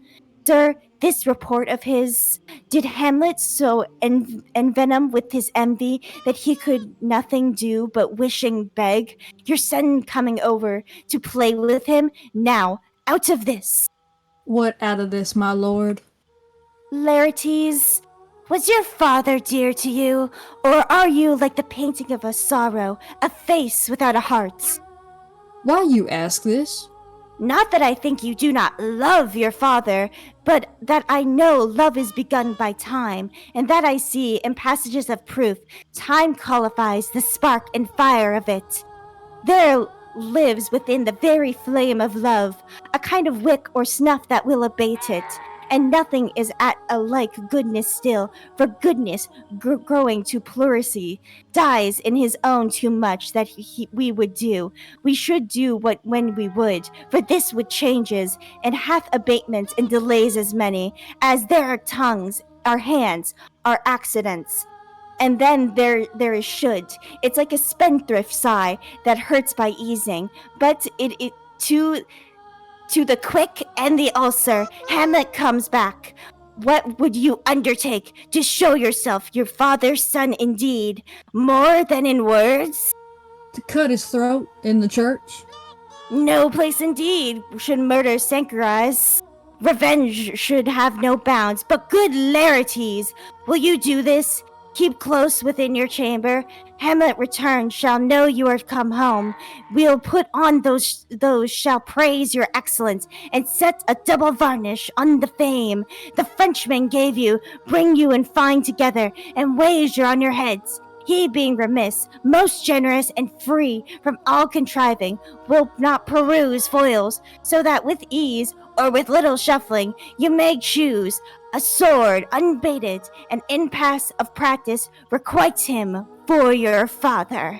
Sir, this report of his, did Hamlet so envenom with his envy that he could nothing do but wishing beg your son coming over to play with him? Now, out of this. What out of this, my lord? Laertes, was your father dear to you, or are you like the painting of a sorrow, a face without a heart? Why you ask this? Not that I think you do not love your father, but that I know love is begun by time, and that I see in passages of proof, time qualifies the spark and fire of it. There lives within the very flame of love a kind of wick or snuff that will abate it, and nothing is at a like goodness still, for goodness growing to pleurisy dies in his own too much that we would do. We should do what when we would, for this would changes, and hath abatements and delays as many, as there are tongues, our hands, our accidents. And then there is should. It's like a spendthrift sigh that hurts by easing, but it to the quick and the ulcer, Hamlet comes back. What would you undertake to show yourself your father's son indeed, more than in words? To cut his throat in the church? No place indeed should murder sanctuarize. Revenge should have no bounds, but good Laertes, will you do this? Keep close within your chamber. Hamlet returned shall know you are come home. We'll put on those shall praise your excellence and set a double varnish on the fame the Frenchman gave you, bring you and find together, and wager on your heads. He being remiss, most generous and free from all contriving, will not peruse foils, so that with ease, or with little shuffling, you may choose a sword unbaited, and in pass of practice requites him for your father.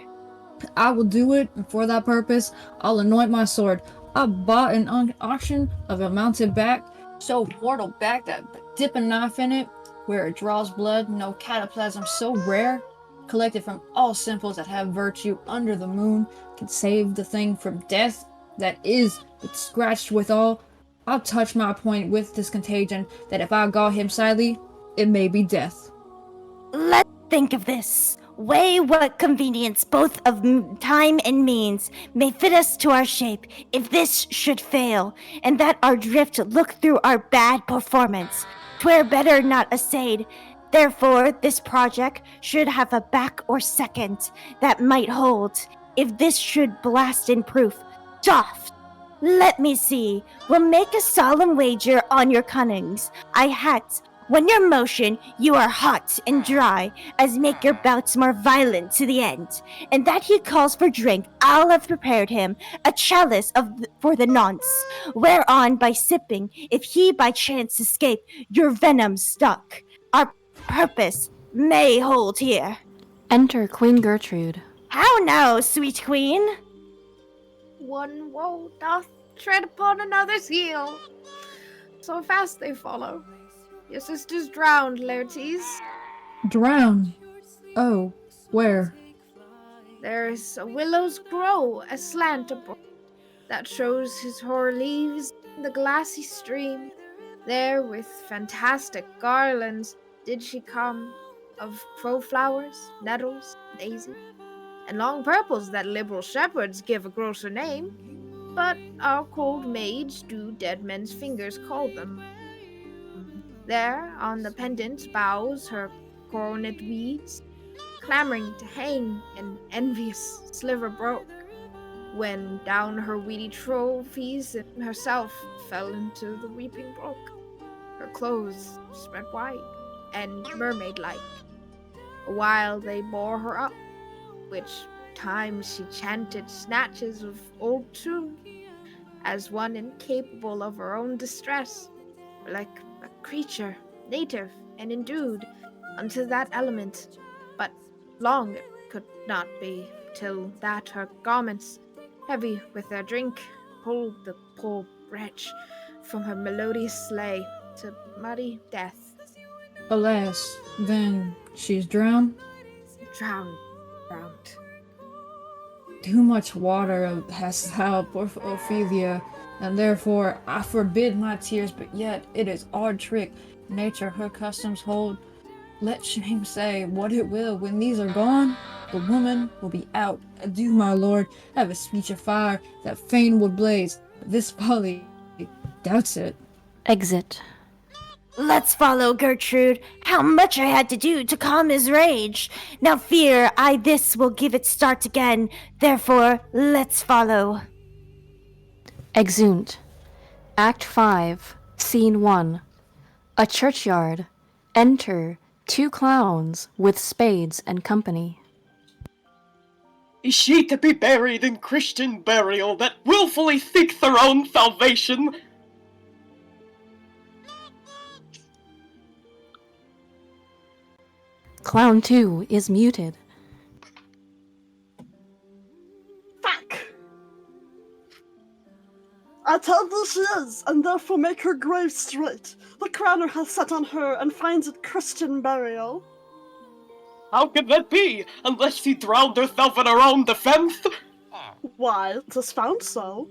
I will do it, and for that purpose, I'll anoint my sword. I bought an auction of a mounted back, so mortal back that dip a knife in it, where it draws blood, no cataplasm so rare, collected from all simples that have virtue under the moon, can save the thing from death, that is, but scratched withal. I'll touch my point with this contagion, that if I gall him sadly, it may be death. Let's think of this. Weigh what convenience, both of time and means, may fit us to our shape, if this should fail, and that our drift look through our bad performance. 'Twere better not assayed. Therefore, this project should have a back or second that might hold. If this should blast in proof, doff. Let me see. We'll make a solemn wager on your cunnings. I hat. When your motion, you are hot and dry, as make your bouts more violent to the end. And that he calls for drink, I'll have prepared him a chalice for the nonce, whereon by sipping, if he by chance escape, your venom stuck. Our purpose may hold here. Enter Queen Gertrude. How now, sweet queen? One woe doth tread upon another's heel. So fast they follow. Your sister's drowned, Laertes. Drown? Oh, where? There's a willow's grow aslant above that shows his hoar leaves in the glassy stream. There with fantastic garlands did she come, of crowflowers, nettles, daisies, and long purples that liberal shepherds give a grosser name, but our cold maids do dead men's fingers call them. There on the pendant boughs her coronet weeds, clamoring to hang, an envious sliver broke, when down her weedy trophies and herself fell into the weeping brook, her clothes spread wide and mermaid-like. Awhile they bore her up, which times she chanted snatches of old tune, as one incapable of her own distress, like a creature native and endued unto that element, but long it could not be, till that her garments, heavy with their drink, pulled the poor wretch from her melodious lay to muddy death. Alas, then she's drowned? Drowned. Too much water hast thou, poor Ophelia, and therefore I forbid my tears, but yet it is our trick. Nature her customs hold. Let shame say what it will, when these are gone, the woman will be out. Adieu, my lord, I have a speech of fire that fain would blaze, but this folly doubts it. Exit. Let's follow, Gertrude. How much I had to do to calm his rage. Now fear I this will give it start again. Therefore, let's follow. Exeunt. Act 5, Scene 1. A churchyard. Enter 2 clowns with spades and company. Is she to be buried in Christian burial that wilfully seeks their own salvation? Clown 2 is muted. I tell thee she is, and therefore make her grave straight. The crowner hath set on her, and finds it Christian burial. How can that be, unless she drowned herself in her own defense? Why, 'tis found so.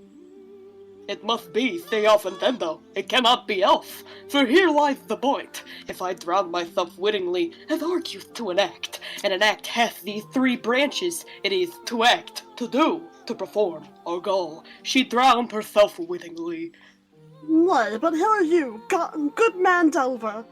It must be se offendendo. It cannot be else. For here lies the point. If I drown myself wittingly, it argues to an act, and an act hath these 3 branches. It is to act, to do, to perform, or goal. She drowned herself wittingly. Nay, but here are you, good man Delver.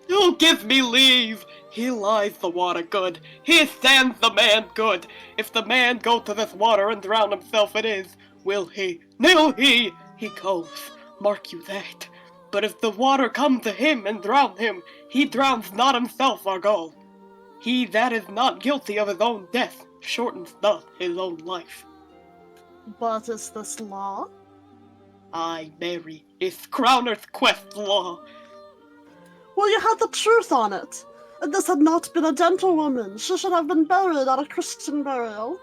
Oh, give me leave! He lies the water good. He stands the man good. If the man go to this water and drown himself it is, will he? No, he goes. Mark you that. But if the water come to him and drown him, he drowns not himself, Argall. He that is not guilty of his own death shortens not his own life. But is this law? Aye, Mary, it's Crowner's quest law. Well, you had the truth on it. And this had not been a gentlewoman. She should have been buried at a Christian burial.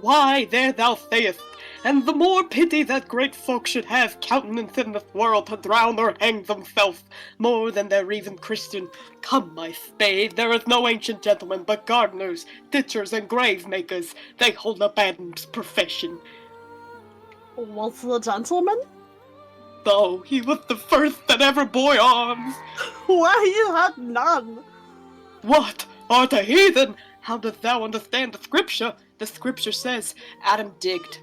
Why, there thou sayest, and the more pity that great folk should have countenance in this world to drown or hang themselves, more than they're even Christian. Come, my spade, there is no ancient gentleman but gardeners, ditchers, and grave makers. They hold a bad profession. Was the gentleman? Though he was the first that ever bore arms. Why, you had none. What? Art a heathen? How dost thou understand the scripture? The scripture says, Adam digged.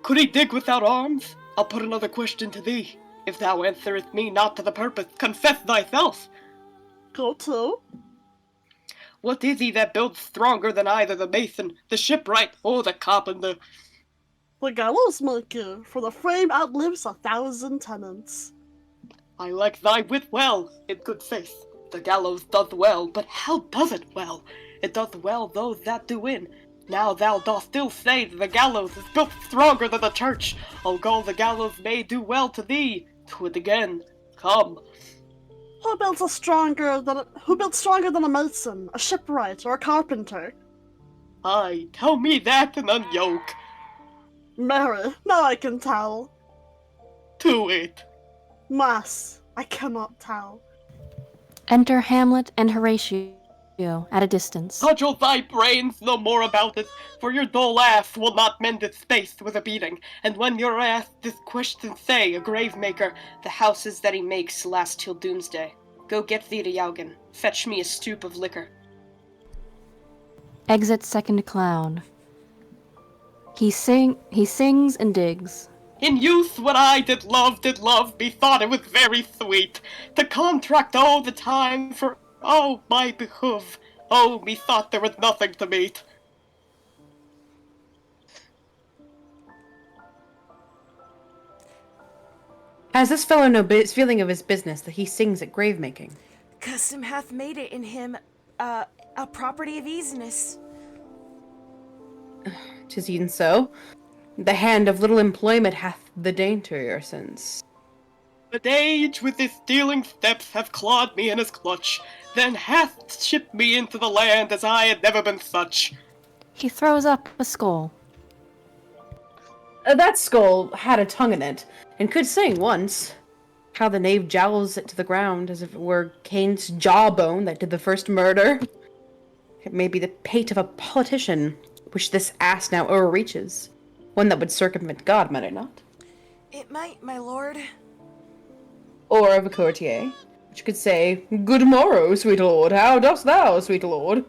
Could he dig without arms? I'll put another question to thee. If thou answerest me not to the purpose, confess thyself. Go to. What is he that builds stronger than either the mason, the shipwright, or the carpenter? The gallows maker, for the frame outlives 1,000 tenants. I like thy wit well, in good faith. The gallows doth well, but how does it well? It doth well those that do win. Now thou dost still say that the gallows is built stronger than the church. Although the gallows may do well to thee, to it again. Come. Who built stronger than a mason, a shipwright, or a carpenter? Aye, tell me that and unyoke. Mary, now I can tell. To it. Mass, I cannot tell. Enter Hamlet and Horatio at a distance. Cudgel thy brains no more about it, for your dull ass will not mend its space with a beating. And when you're asked this question, say, a grave maker, the houses that he makes last till doomsday. Go get thee to Yaugen. Fetch me a stoop of liquor. Exit second clown. He sings and digs. In youth, when I did love, methought it was very sweet to contract all the time for, oh, my behoof. Oh, methought there was nothing to meet. Has this fellow no feeling of his business that he sings at grave making? Custom hath made it in him a property of easiness. 'Tis e'en so. The hand of little employment hath the daintier sense. But age with his stealing steps have clawed me in his clutch, then hath shipped me into the land as I had never been such. He throws up a skull. That skull had a tongue in it, and could sing once. How the knave jowls it to the ground, as if it were Cain's jawbone that did the first murder. It may be the pate of a politician, which this ass now o'erreaches. One that would circumvent God, might it not? It might, my lord. Or of a courtier, which could say, Good morrow, sweet lord, how dost thou, sweet lord?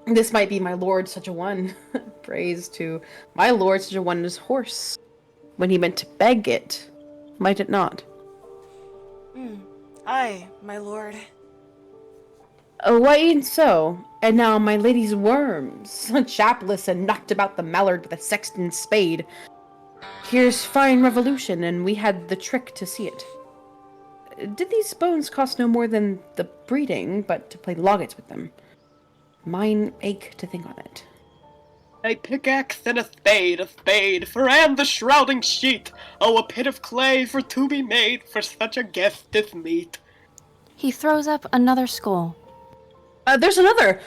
This might be my lord such a one. Praise to my lord such a one as horse. When he meant to beg it, might it not? Aye, my lord. Oh, why e'en so? And now my lady's worms, chapless and knocked about the mallard with a sexton's spade. Here's fine revolution, and we had the trick to see it. Did these bones cost no more than the breeding, but to play loggets with them? Mine ache to think on it. A pickaxe and a spade, for and the shrouding sheet. Oh, a pit of clay for to be made, for such a guest is meet. He throws up another skull. There's another!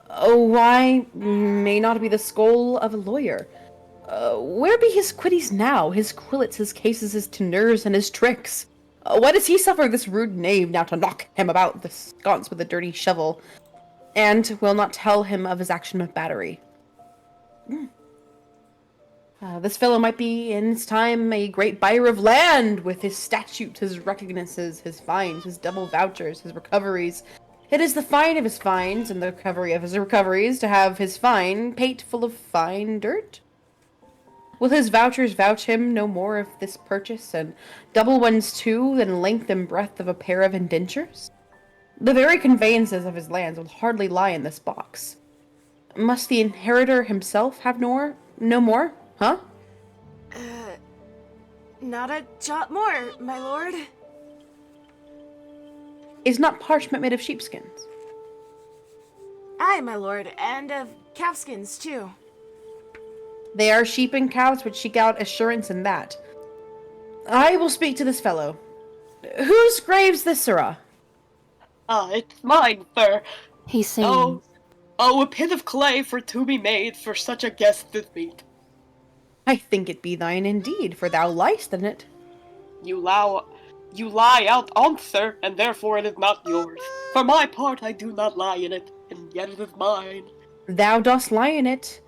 Oh, why may not be the skull of a lawyer? Where be his quitties now, his quillets, his cases, his tenors, and his tricks? Why does he suffer this rude knave now to knock him about the sconce with a dirty shovel, and will not tell him of his action of battery? This fellow might be in his time a great buyer of land, with his statutes, his recognises, his fines, his double vouchers, his recoveries. It is the fine of his fines and the recovery of his recoveries to have his fine pate full of fine dirt. Will his vouchers vouch him no more of this purchase, and double ones too, than length and breadth of a pair of indentures? The very conveyances of his lands will hardly lie in this box. Must the inheritor himself have no more, huh? Not a jot more, my lord. Is not parchment made of sheepskins? Aye, my lord, and of calfskins, too. They are sheep and cows which seek out assurance in that. I will speak to this fellow. Whose grave's this, sirrah? It's mine, sir. He sings. Oh, a pit of clay for to be made for such a guest as meet. I think it be thine indeed, for thou liest in it. You lie out on't, sir, and therefore it is not yours. For my part, I do not lie in it, and yet it is mine. Thou dost lie in it.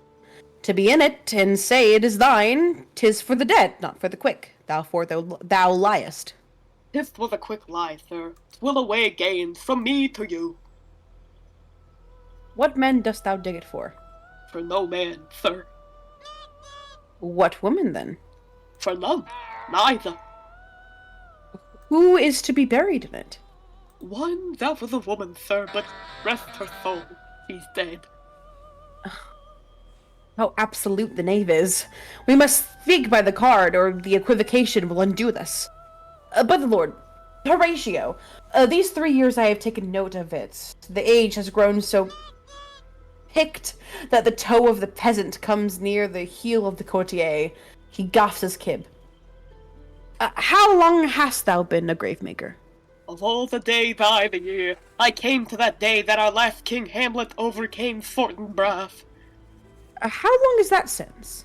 To be in it, and say it is thine, 'tis for the dead, not for the quick. Thou liest. This was a quick lie, sir. 'Twill away gains from me to you. What men dost thou dig it for? For no man, sir. What woman, then? For none, neither. Who is to be buried in it? One that was a woman, sir, but rest her soul, she's dead. How absolute the knave is. We must speak by the card, or the equivocation will undo this. By the lord, Horatio, these 3 years I have taken note of it. The age has grown so picked that the toe of the peasant comes near the heel of the courtier. He gaffs his kib. How long hast thou been a gravemaker? Of all the days I the year, I came to that day that our last King Hamlet overcame Fortinbras. How long is that since?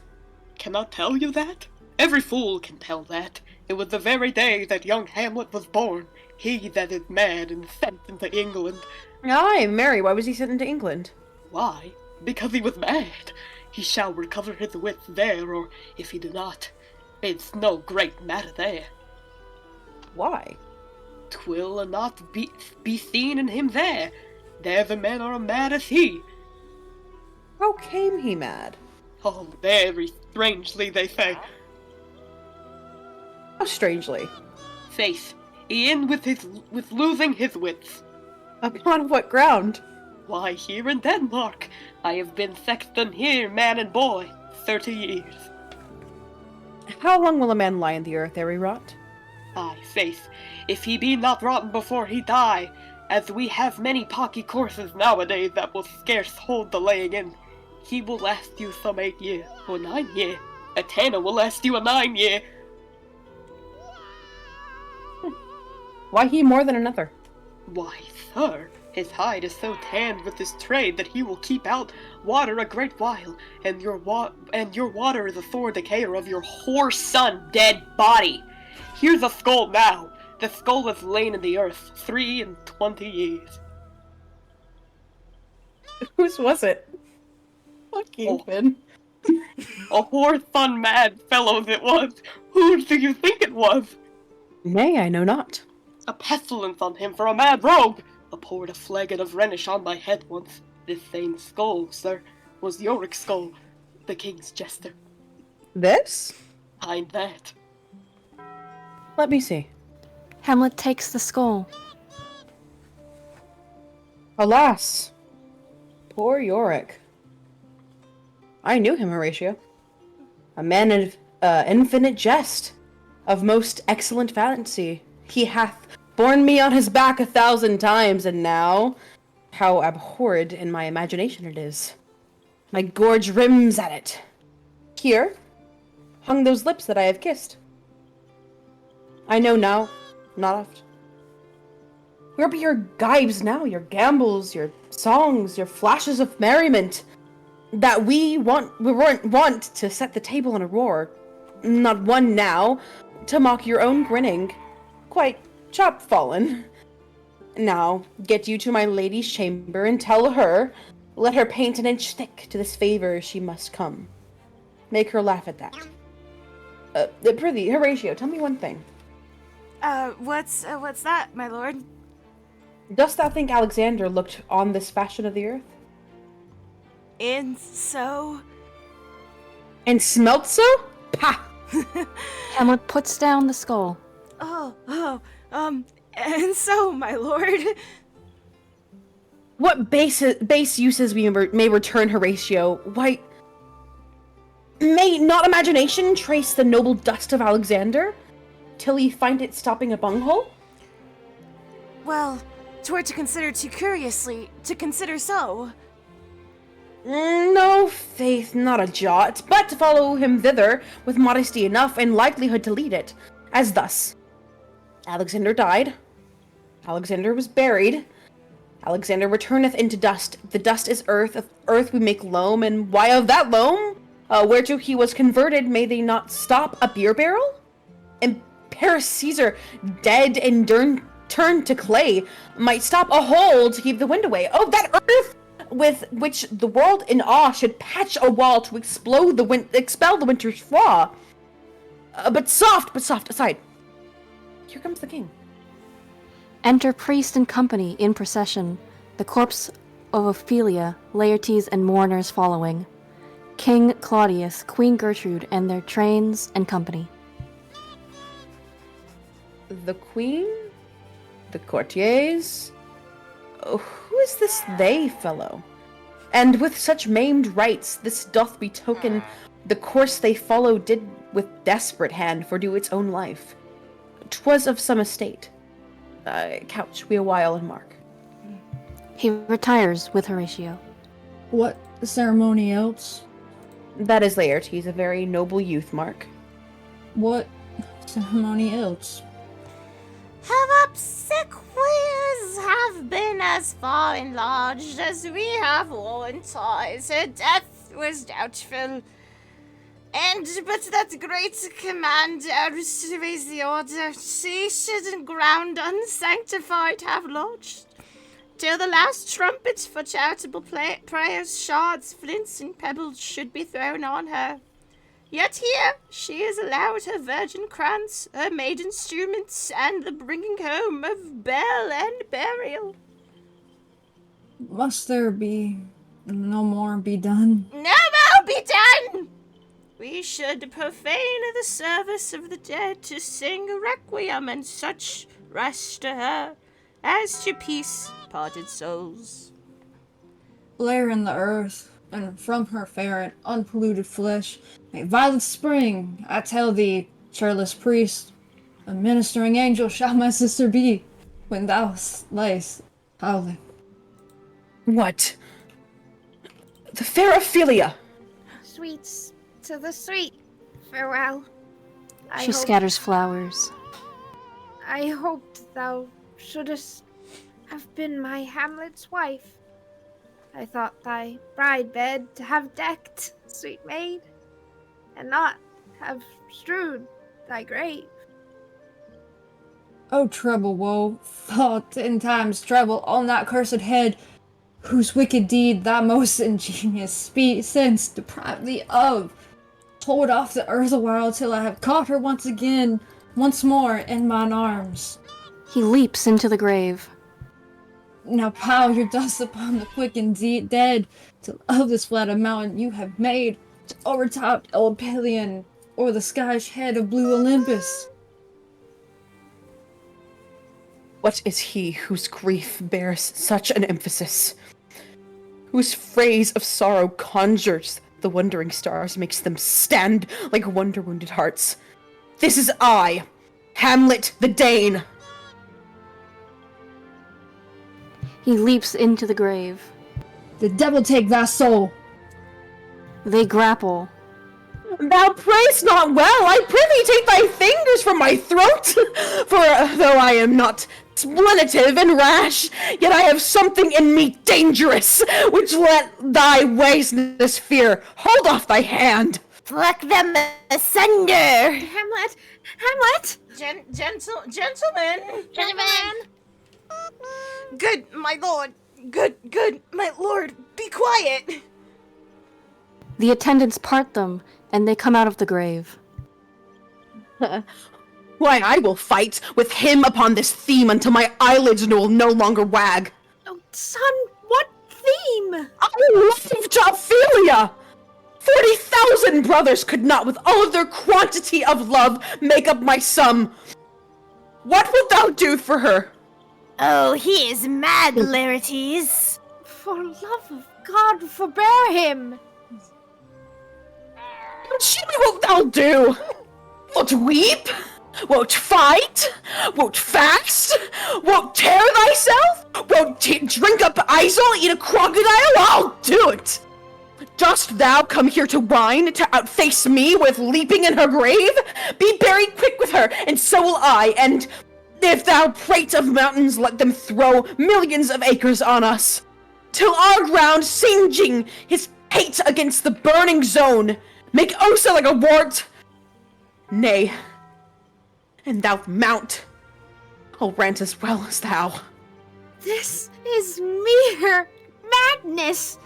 Cannot tell you that? Every fool can tell that. It was the very day that young Hamlet was born. He that is mad and sent into England. Aye, marry, why was he sent into England? Why? Because he was mad. He shall recover his wits there, or if he do not, it's no great matter there. Why? 'Twill not be seen in him there. There the men are mad as he. How came he mad? Oh, very strangely, they say. How strangely? Faith, he in with losing his wits. Upon what ground? Why, here in Denmark. I have been sexton here, man and boy, 30 years. How long will a man lie in the earth ere he rot? Aye, faith, if he be not rotten before he die, as we have many pocky courses nowadays that will scarce hold the laying in, he will last you some 8 year, or 9 year. A tanner will last you a 9 year. Why he more than another? Why, sir, his hide is so tanned with his trade that he will keep out water a great while, and your water is a sore decayer of your whore son dead body. Here's a skull now. The skull has lain in the earth 23 years. Whose was it? Fucking Finn. A whore son mad fellows it was. Whose do you think it was? Nay, I know not. A pestilence on him for a mad rogue. I poured a flagon of Rhenish on my head once. This same skull, sir, was Yorick's skull, the king's jester. This? I'm that. Let me see. Hamlet takes the skull. Alas, poor Yorick. I knew him, Horatio. A man of infinite jest, of most excellent fancy. He hath borne me on his back 1,000 times, and now, how abhorred in my imagination it is. My gorge rims at it. Here hung those lips that I have kissed. I know now, not oft. Where be your gibes now, your gambols, your songs, your flashes of merriment, that we weren't wont to set the table in a roar? Not one now, to mock your own grinning. Quite chop-fallen. Now, get you to my lady's chamber and tell her, let her paint an inch thick to this favor she must come. Make her laugh at that. Prithee, Horatio, tell me one thing. What's that, my lord? Dost thou think Alexander looked on this fashion of the earth? And so? And smelt so? Pah! Hamlet puts down the skull. And so, my lord. What base uses we may return, Horatio? Why, may not imagination trace the noble dust of Alexander, till we find it stopping a bunghole? Well, 'twere to consider too curiously, to consider so. No, faith, not a jot, but to follow him thither with modesty enough and likelihood to lead it, as thus. Alexander died. Alexander was buried. Alexander returneth into dust. The dust is earth, of earth we make loam, and why of that loam? Whereto he was converted, may they not stop a beer barrel? And Paris Caesar, dead and turned to clay, might stop a hole to keep the wind away. Oh, that earth with which the world in awe should patch a wall to expel the winter's flaw. But soft, aside. Here comes the king. Enter priest and company in procession, the corpse of Ophelia, Laertes, and mourners following. King Claudius, Queen Gertrude, and their trains and company. The queen? The courtiers? Oh, who is this they, fellow? And with such maimed rites, this doth betoken the course they follow did with desperate hand fordo its own life. 'Twas of some estate. Couch we a while and mark. He retires with Horatio. What ceremony else? That is Laertes, a very noble youth, What ceremony else? Her obsequies have been as far enlarged as we have worn ties. Her death was doubtful. And but that great command to raise the order, she should ground unsanctified have lodged. Till the last trumpets for charitable prayers, shards, flints, and pebbles should be thrown on her. Yet here she is allowed her virgin krantz, her maid instruments, and the bringing home of bell and burial. Must there be no more be done? No more be done! We should profane the service of the dead to sing a requiem and such rest to her, as to peace, parted souls. Lair in the earth, and from her fair and unpolluted flesh, may violence spring. I tell thee, churlish priest, a ministering angel shall my sister be, when thou layest howling. What? The fair Ophelia! Sweets to the sweet. Farewell. She scatters flowers. I hoped thou shouldst have been my Hamlet's wife. I thought thy bride bed to have decked, sweet maid, and not have strewed thy grave. O treble woe, fall 10 times treble on that cursed head, whose wicked deed thy most ingenious sense deprived thee of. Hold off the earth a while till I have caught her once more in mine arms. He leaps into the grave. Now pile your dust upon the quick and dead, till of this flat a mountain you have made, to overtop old Pelion, or the sky's head of blue Olympus. What is he whose grief bears such an emphasis? Whose phrase of sorrow conjures the wandering stars, makes them stand like wonder-wounded hearts? This is I, Hamlet the Dane! He leaps into the grave. The devil take thy soul! They grapple. Thou prayest not well. I prithee take thy fingers from my throat. For though I am not splenitive and rash, yet I have something in me dangerous, which let thy waseness fear. Hold off thy hand. Pluck them asunder. Hamlet! Hamlet! Gentlemen! Good, my lord. Good, my lord. Be quiet. The attendants part them, and they come out of the grave. Why, I will fight with him upon this theme until my eyelids will no longer wag. Oh, son, what theme? I loved Ophelia! 40,000 brothers could not, with all of their quantity of love, make up my sum. What wilt thou do for her? Oh, he is mad, Laertes. For love of God, forbear him! Show me what thou do! Won't weep? Won't fight? Won't fast? Won't tear thyself? Won't drink up Isol, eat a crocodile? I'll do it! Dost thou come here to whine, to outface me with leaping in her grave? Be buried quick with her, and so will I, and if thou prate of mountains, let them throw millions of acres on us, till our ground, singeing his hate against the burning zone, make Osa like a wart. Nay, and thou mount, I'll rant as well as thou. This is mere madness,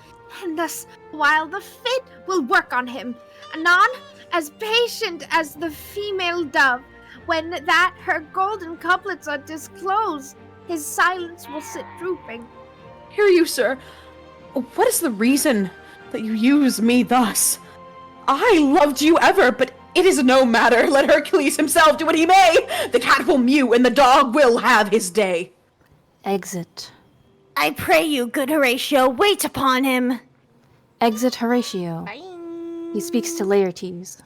and thus, while the fit will work on him, anon, as patient as the female dove, when that her golden couplets are disclosed, his silence will sit drooping. Hear you, sir. What is the reason that you use me thus? I loved you ever, but it is no matter. Let Hercules himself do what he may. The cat will mew, and the dog will have his day. Exit. I pray you, good Horatio, wait upon him. Exit Horatio. He speaks to Laertes.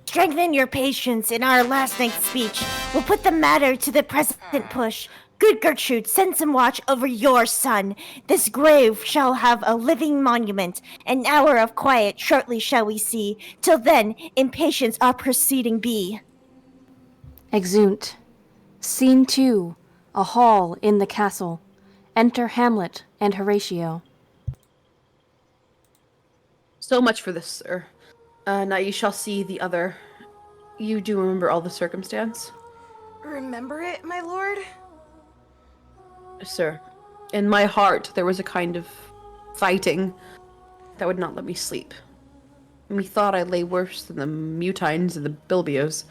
Strengthen your patience in our last night's speech. We'll put the matter to the present push. Good Gertrude, send some watch over your son. This grave shall have a living monument. An hour of quiet shortly shall we see. Till then, in patience our proceeding be. Exeunt. Scene 2. A hall in the castle. Enter Hamlet and Horatio. So much for this, sir. Now you shall see the other. You do remember all the circumstance? Remember it, my lord? Sir, in my heart there was a kind of fighting that would not let me sleep. Methought I lay worse than the mutines and the bilbios.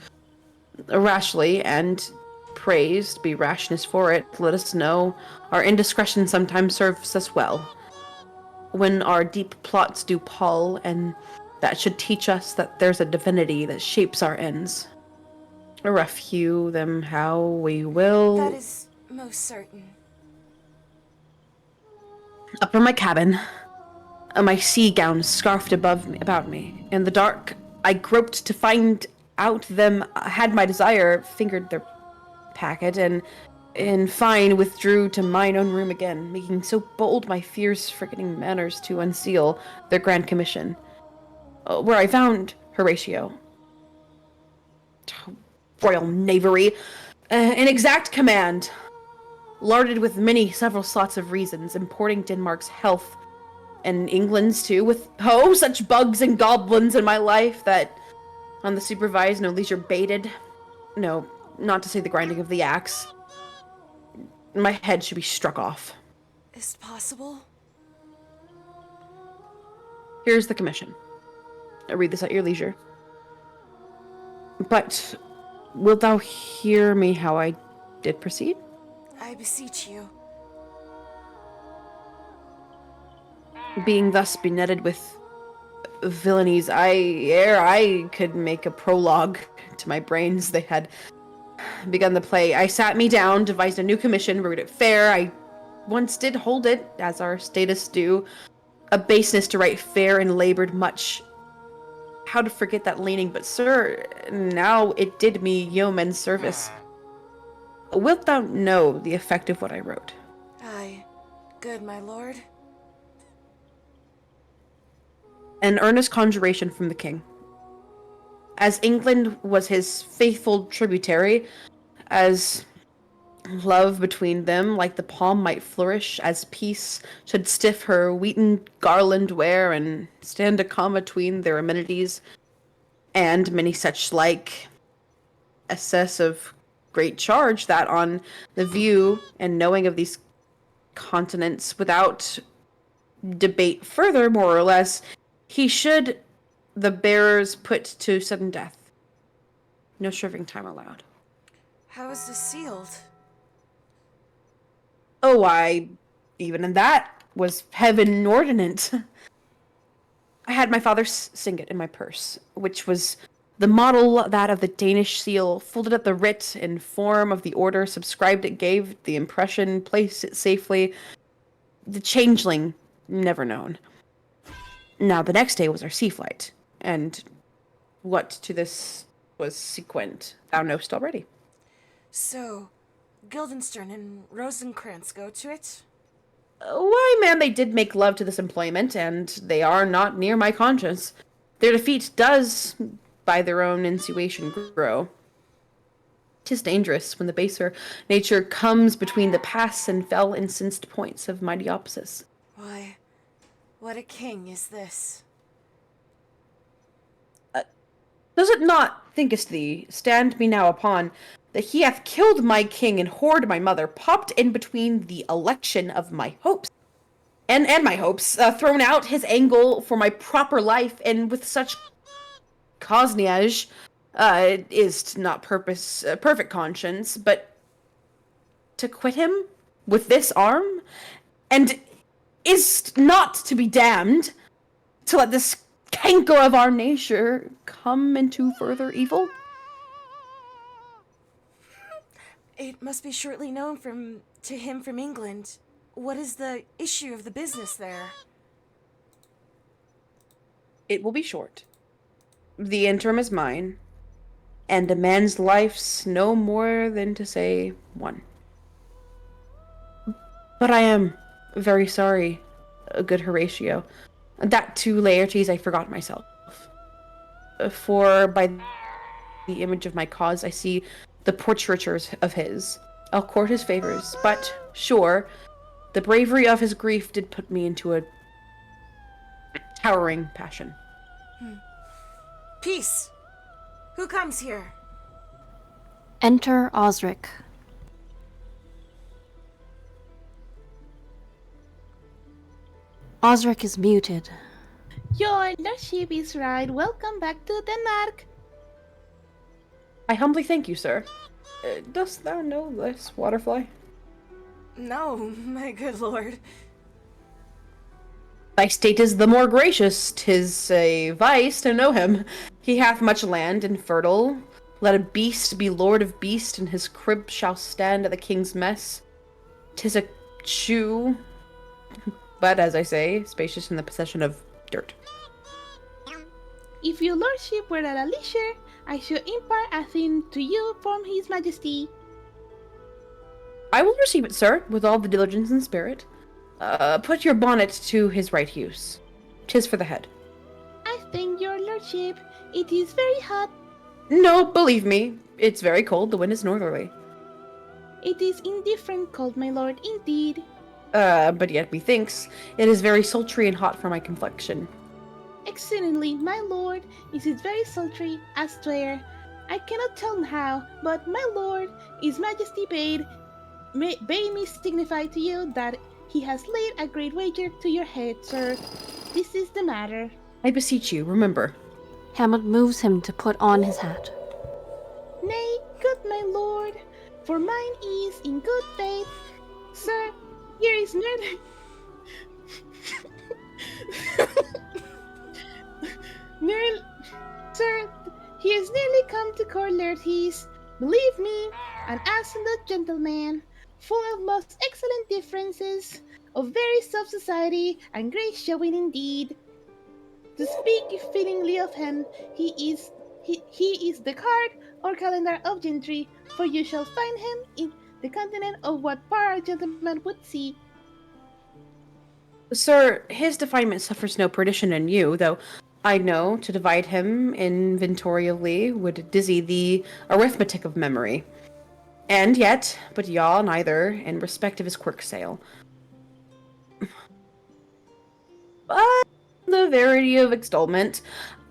Rashly, and praised be rashness for it, let us know our indiscretion sometimes serves us well. When our deep plots do pall, and that should teach us that there's a divinity that shapes our ends. Refuge them how we will. That is most certain. Up from my cabin, my sea gown scarfed about me. In the dark, I groped to find out them had my desire, fingered their packet, and in fine withdrew to mine own room again, making so bold my fears forgetting manners to unseal their grand commission. Where I found Horatio. Royal knavery. In exact command. Larded with several slots of reasons, importing Denmark's health, and England's too, with, such bugs and goblins in my life that on the supervised no leisure baited. No, not to say the grinding of the axe. My head should be struck off. Is it possible? Here's the commission. Read this at your leisure. But wilt thou hear me how I did proceed? I beseech you. Being thus benetted with villainies, ere I could make a prologue to my brains, they had begun the play. I sat me down, devised a new commission, wrote it fair. I once did hold it, as our status do, a baseness to write fair, and labored much. How to forget that leaning, but sir, now it did me yeoman's service. Wilt thou know the effect of what I wrote? Aye, good, my lord. An earnest conjuration from the king. As England was his faithful tributary, as love between them like the palm might flourish, as peace should stiff her wheaten garland wear, and stand a calm between their amenities, and many such like assess of great charge, that on the view and knowing of these continents, without debate further, more or less, he should the bearers put to sudden death. No serving time allowed. How is this sealed? Oh, even in that was heaven ordinant. I had my father sing it in my purse, which was the model, that of the Danish seal, folded up the writ in form of the order, subscribed it, gave the impression, placed it safely. The changeling never known. Now, the next day was our sea flight, and what to this was sequent, thou knowst already. So, Guildenstern and Rosencrantz go to it? Why, man, they did make love to this employment, and they are not near my conscience. Their defeat does, by their own insinuation, grow. 'Tis dangerous when the baser nature comes between the pass and fell incensed points of mighty opposites. Why, what a king is this? Does it not, thinkest thee, stand me now upon that he hath killed my king and whored my mother, popped in between the election of my hopes, and my hopes, thrown out his angle for my proper life, and with such coznage, is not perfect conscience, but to quit him with this arm, and is not to be damned to let this canker of our nature come into further evil? It must be shortly known to him from England. What is the issue of the business there? It will be short. The interim is mine, and a man's life's no more than to say one. But I am very sorry, good Horatio, that to Laertes I forgot myself. For by the image of my cause I see the portraitures of his. I'll court his favors, but sure, the bravery of his grief did put me into a towering passion. Peace! Who comes here? Enter Osric. Osric is muted. Your lordship is right. Welcome back to Denmark. I humbly thank you, sir. Dost thou know this waterfly? No, my good lord. Thy state is the more gracious. 'Tis a vice to know him. He hath much land and fertile. Let a beast be lord of beast, and his crib shall stand at the king's mess. 'Tis a chew, but as I say, spacious in the possession of dirt. If your lordship were at a leisure, I should impart a thing to you from his majesty. I will receive it, sir, with all the diligence and spirit. Put your bonnet to his right use. 'Tis for the head. I thank your lordship. It is very hot. No, believe me, it's very cold. The wind is northerly. It is indifferent cold, my lord, indeed. But yet methinks it is very sultry and hot for my complexion. Exceedingly, my lord, is it very sultry, I swear. I cannot tell how, but my lord, his majesty bade me signify to you that he has laid a great wager to your head, sir. This is the matter. I beseech you, remember. Hamlet moves him to put on his hat. Nay, good my lord, for mine is in good faith. Sir, here is nearly... Sir, he has nearly come to court, Laertes. Believe me, an absolute gentleman, full of most excellent differences, of very soft society, and great showing indeed. To speak fittingly of him, he is the card or calendar of gentry, for you shall find him in the continent of what far a gentleman would see. Sir, his definement suffers no perdition in you, though I know to divide him inventorially would dizzy the arithmetic of memory. And yet, but yaw neither in respect of his quirk sale. But the verity of extolment,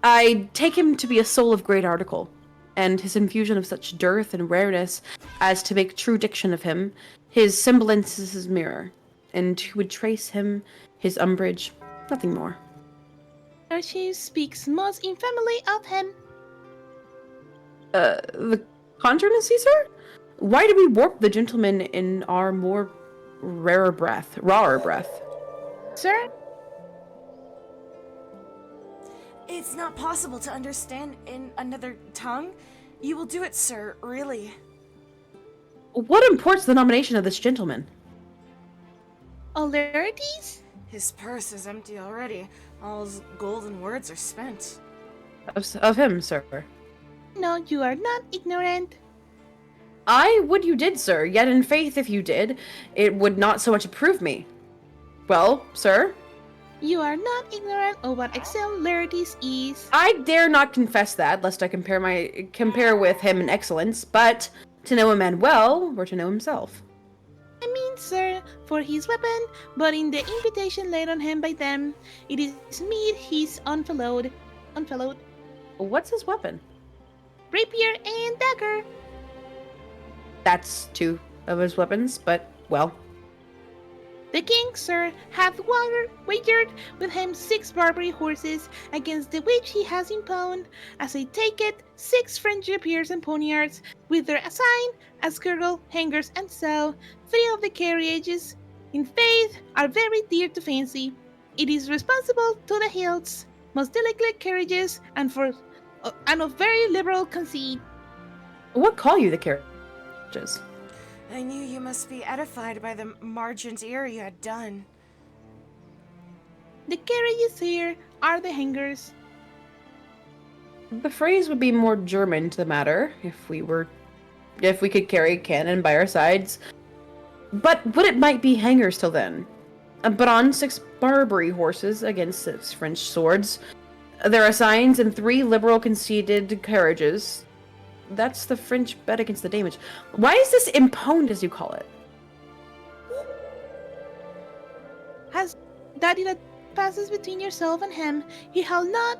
I take him to be a soul of great article, and his infusion of such dearth and rareness as to make true diction of him, his semblance is his mirror, and who would trace him, his umbrage, nothing more. She speaks most infamily of him. The controversy, sir? Why do we warp the gentleman in our more rawer breath? Sir? It's not possible to understand in another tongue. You will do it, sir, really. What imports the nomination of this gentleman? Laertes? His purse is empty already. All his golden words are spent. Of him, sir. No, you are not ignorant. I would you did, sir, yet in faith if you did, it would not so much approve me. Well, sir? You are not ignorant of what excelerities is. I dare not confess that, lest I compare with him in excellence, but to know a man well, or to know himself. I mean, sir, for his weapon, but in the invitation laid on him by them, it is meet he's unfollowed. What's his weapon? Rapier and dagger. That's two of his weapons, but, well. The king, sir, hath wagered with him 6 Barbary horses, against the which he has impounded, as I take it, 6 French rapiers and poniards, with their assign, as girdle, hangers, and so, 3 of the carriages, in faith, are very dear to fancy. It is responsible to the hilts, most delicate carriages, and of very liberal conceit. What call you the carriages? I knew you must be edified by the margent ear you had done. The carriages here are the hangers. The phrase would be more German to the matter, if we could carry cannon by our sides. But would it might be hangers till then? But on 6 Barbary horses against 6 French swords, there are signs and 3 liberal conceited carriages. That's the French bet against the damage. Why is this impound, as you call it? Has that it passes between yourself and him, he shall not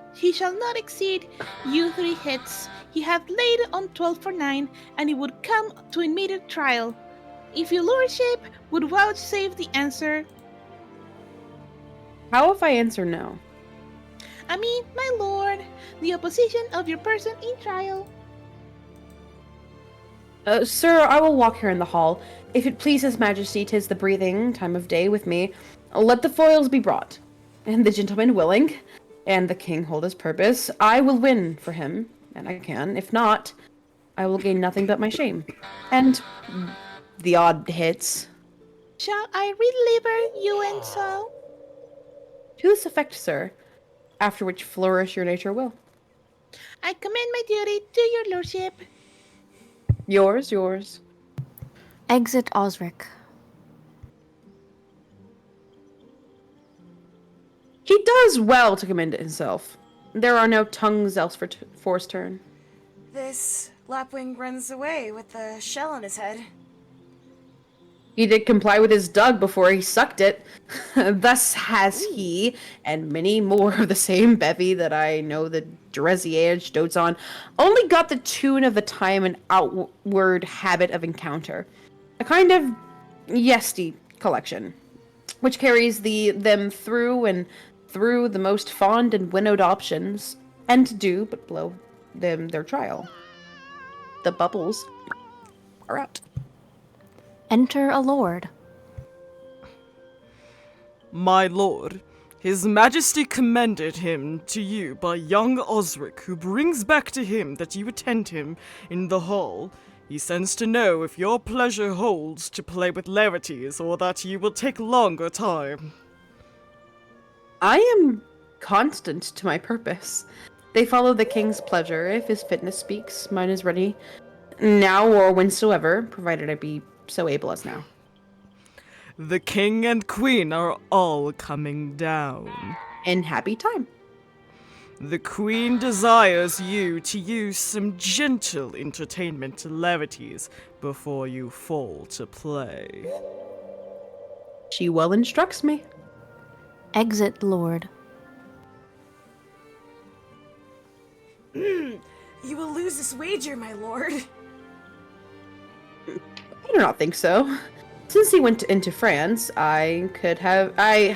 exceed you 3 hits. He hath laid on 12 for 9, and it would come to immediate trial. If your lordship would vouchsafe the answer. How if I answer no? I mean, my lord, the opposition of your person in trial. Sir, I will walk here in the hall. If it please his majesty, 'tis the breathing time of day with me. Let the foils be brought, and the gentleman willing, and the king hold his purpose. I will win for him, and I can. If not, I will gain nothing but my shame. And the odd hits. Shall I redeliver you and so? To this effect, sir, after which flourish your nature will. I commend my duty to your lordship. Yours. Exit Osric. He does well to commend himself. There are no tongues else for his turn. This lapwing runs away with the shell on his head. He did comply with his dug before he sucked it. Thus has he, and many more of the same bevy that I know the Dresiage dotes on, only got the tune of the time and outward habit of encounter. A kind of yesty collection, which carries them through and through the most fond and winnowed options, and to do but blow them their trial. The bubbles are out. Enter a lord. My lord, his majesty commended him to you by young Osric, who brings back to him that you attend him in the hall. He sends to know if your pleasure holds to play with levities, or that you will take longer time. I am constant to my purpose. They follow the king's pleasure. If his fitness speaks, mine is ready now or whensoever, provided I be so able as now. The king and queen are all coming down. In happy time. The queen desires you to use some gentle entertainment levities before you fall to play. She well instructs me. Exit lord. You will lose this wager, my lord. I do not think so. Since he went into France, I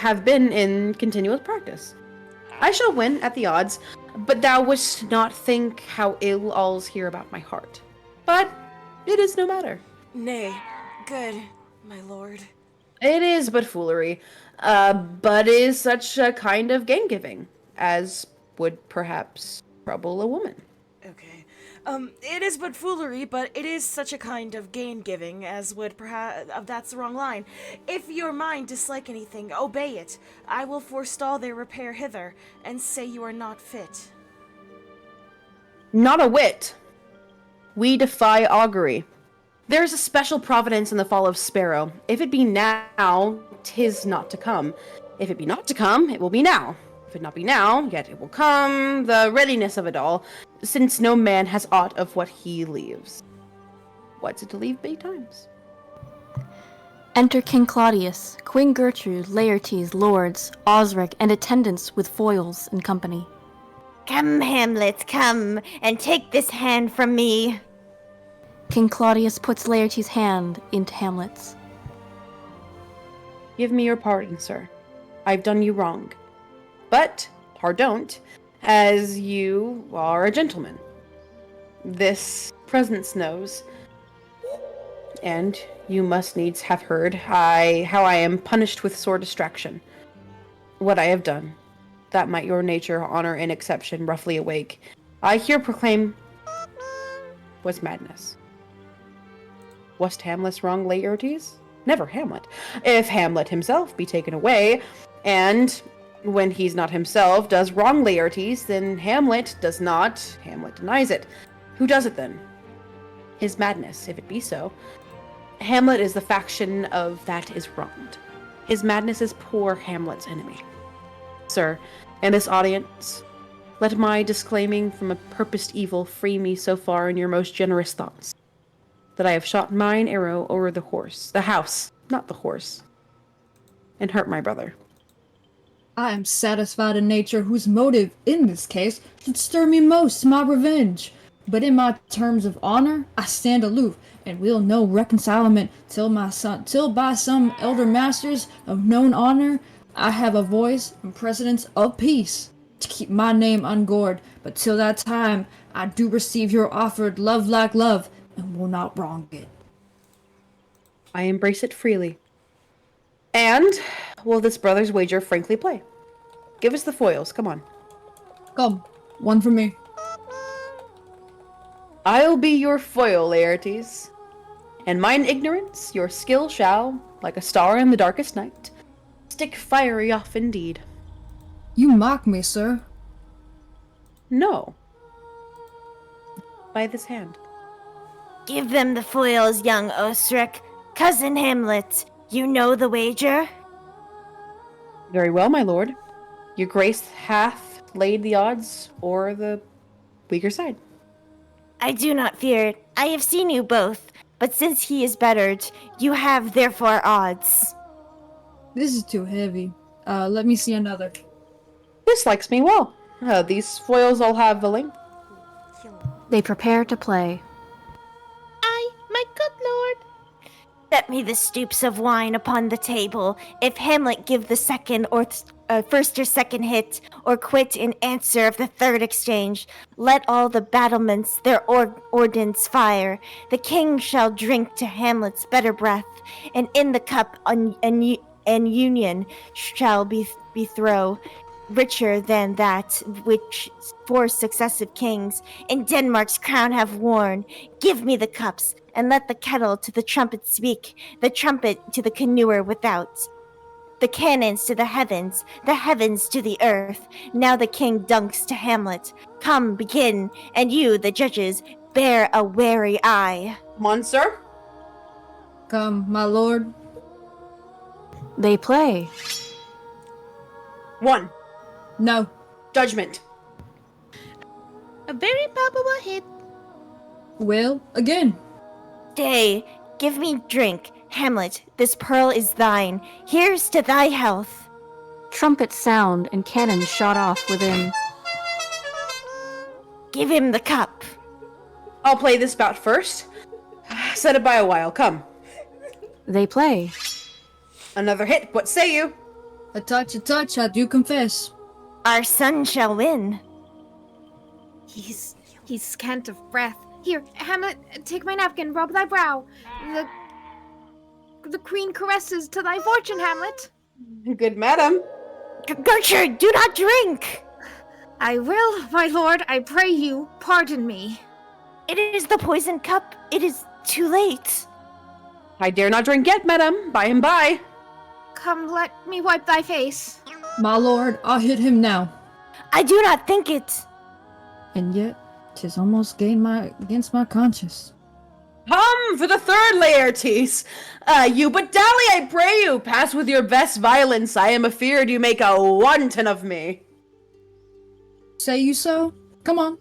have been in continuous practice. I shall win at the odds, but thou wouldst not think how ill all's here about my heart. But it is no matter. Nay, good, my lord. It is but foolery, but is such a kind of gain-giving, as would perhaps trouble a woman. Okay, It is but foolery, but it is such a kind of gain-giving as would perhaps... that's the wrong line. If your mind dislike anything, obey it. I will forestall their repair hither, and say you are not fit. Not a whit. We defy augury. There is a special providence in the fall of Sparrow. If it be now, 'tis not to come. If it be not to come, it will be now. If it not be now, yet it will come, the readiness of it all, since no man has aught of what he leaves. What's it to leave betimes? Enter King Claudius, Queen Gertrude, Laertes, lords, Osric, and attendants with foils and company. Come, Hamlet, come, and take this hand from me. King Claudius puts Laertes' hand into Hamlet's. Give me your pardon, sir. I've done you wrong. But, pardon't, as you are a gentleman. This presence knows, and you must needs have heard how I am punished with sore distraction. What I have done, that might your nature, honor, and exception roughly awake, I here proclaim was madness. Was't Hamlet's wrong, Laertes? Never Hamlet. If Hamlet himself be taken away, and when he's not himself does wrong Laertes, then Hamlet does not. Hamlet denies it. Who does it then? His madness, if it be so. Hamlet is the faction of that is wronged. His madness is poor Hamlet's enemy. Sir, in this audience, let my disclaiming from a purposed evil free me so far in your most generous thoughts, that I have shot mine arrow over the house, not the horse, and hurt my brother. I am satisfied in nature whose motive, in this case, should stir me most to my revenge. But in my terms of honor, I stand aloof, and will no reconcilement till by some elder masters of known honor, I have a voice and precedence of peace, to keep my name ungored. But till that time, I do receive your offered love like love, and will not wrong it. I embrace it freely. And will this brother's wager frankly play? Give us the foils, come on. Come, one for me. I'll be your foil, Laertes, and mine ignorance your skill shall, like a star in the darkest night, stick fiery off indeed. You mock me, sir. No. By this hand. Give them the foils, young Osric. Cousin Hamlet, you know the wager? Very well, my lord. Your grace hath laid the odds or the weaker side. I do not fear it. I have seen you both, but since he is bettered, you have therefore odds. This is too heavy. Let me see another. This likes me well. These foils all have a length. They prepare to play. My good lord. Set me the stoops of wine upon the table. If Hamlet give the second or first or second hit, or quit in answer of the third exchange, let all the battlements their ordnance fire. The king shall drink to Hamlet's better breath, and in the cup an union shall be throw, richer than that which 4 successive kings in Denmark's crown have worn. Give me the cups, and let the kettle to the trumpet speak, the trumpet to the canoer without. The cannons to the heavens to the earth. Now the king dunks to Hamlet. Come, begin, and you, the judges, bear a wary eye. Come on, sir. Come, my lord. They play. 1. No. Judgment. A very palpable hit. Well, again. Stay, give me drink. Hamlet, this pearl is thine. Here's to thy health. Trumpets sound and cannons shot off within. Give him the cup. I'll play this bout first. Set it by a while, come. They play. Another hit, what say you? A touch, I do confess. Our son shall win. He's scant of breath. Here, Hamlet, take my napkin, rub thy brow. The queen caresses to thy fortune, Hamlet. Good madam. Gertrude, do not drink. I will, my lord, I pray you, pardon me. It is the poison cup. It is too late. I dare not drink yet, madam. By and by. Come, let me wipe thy face. My lord, I'll hit him now. I do not think it. And yet, 'tis almost against my conscience. Come for the third, Laertes. You but dally, I pray you. Pass with your best violence. I am afeard you make a wanton of me. Say you so? Come on.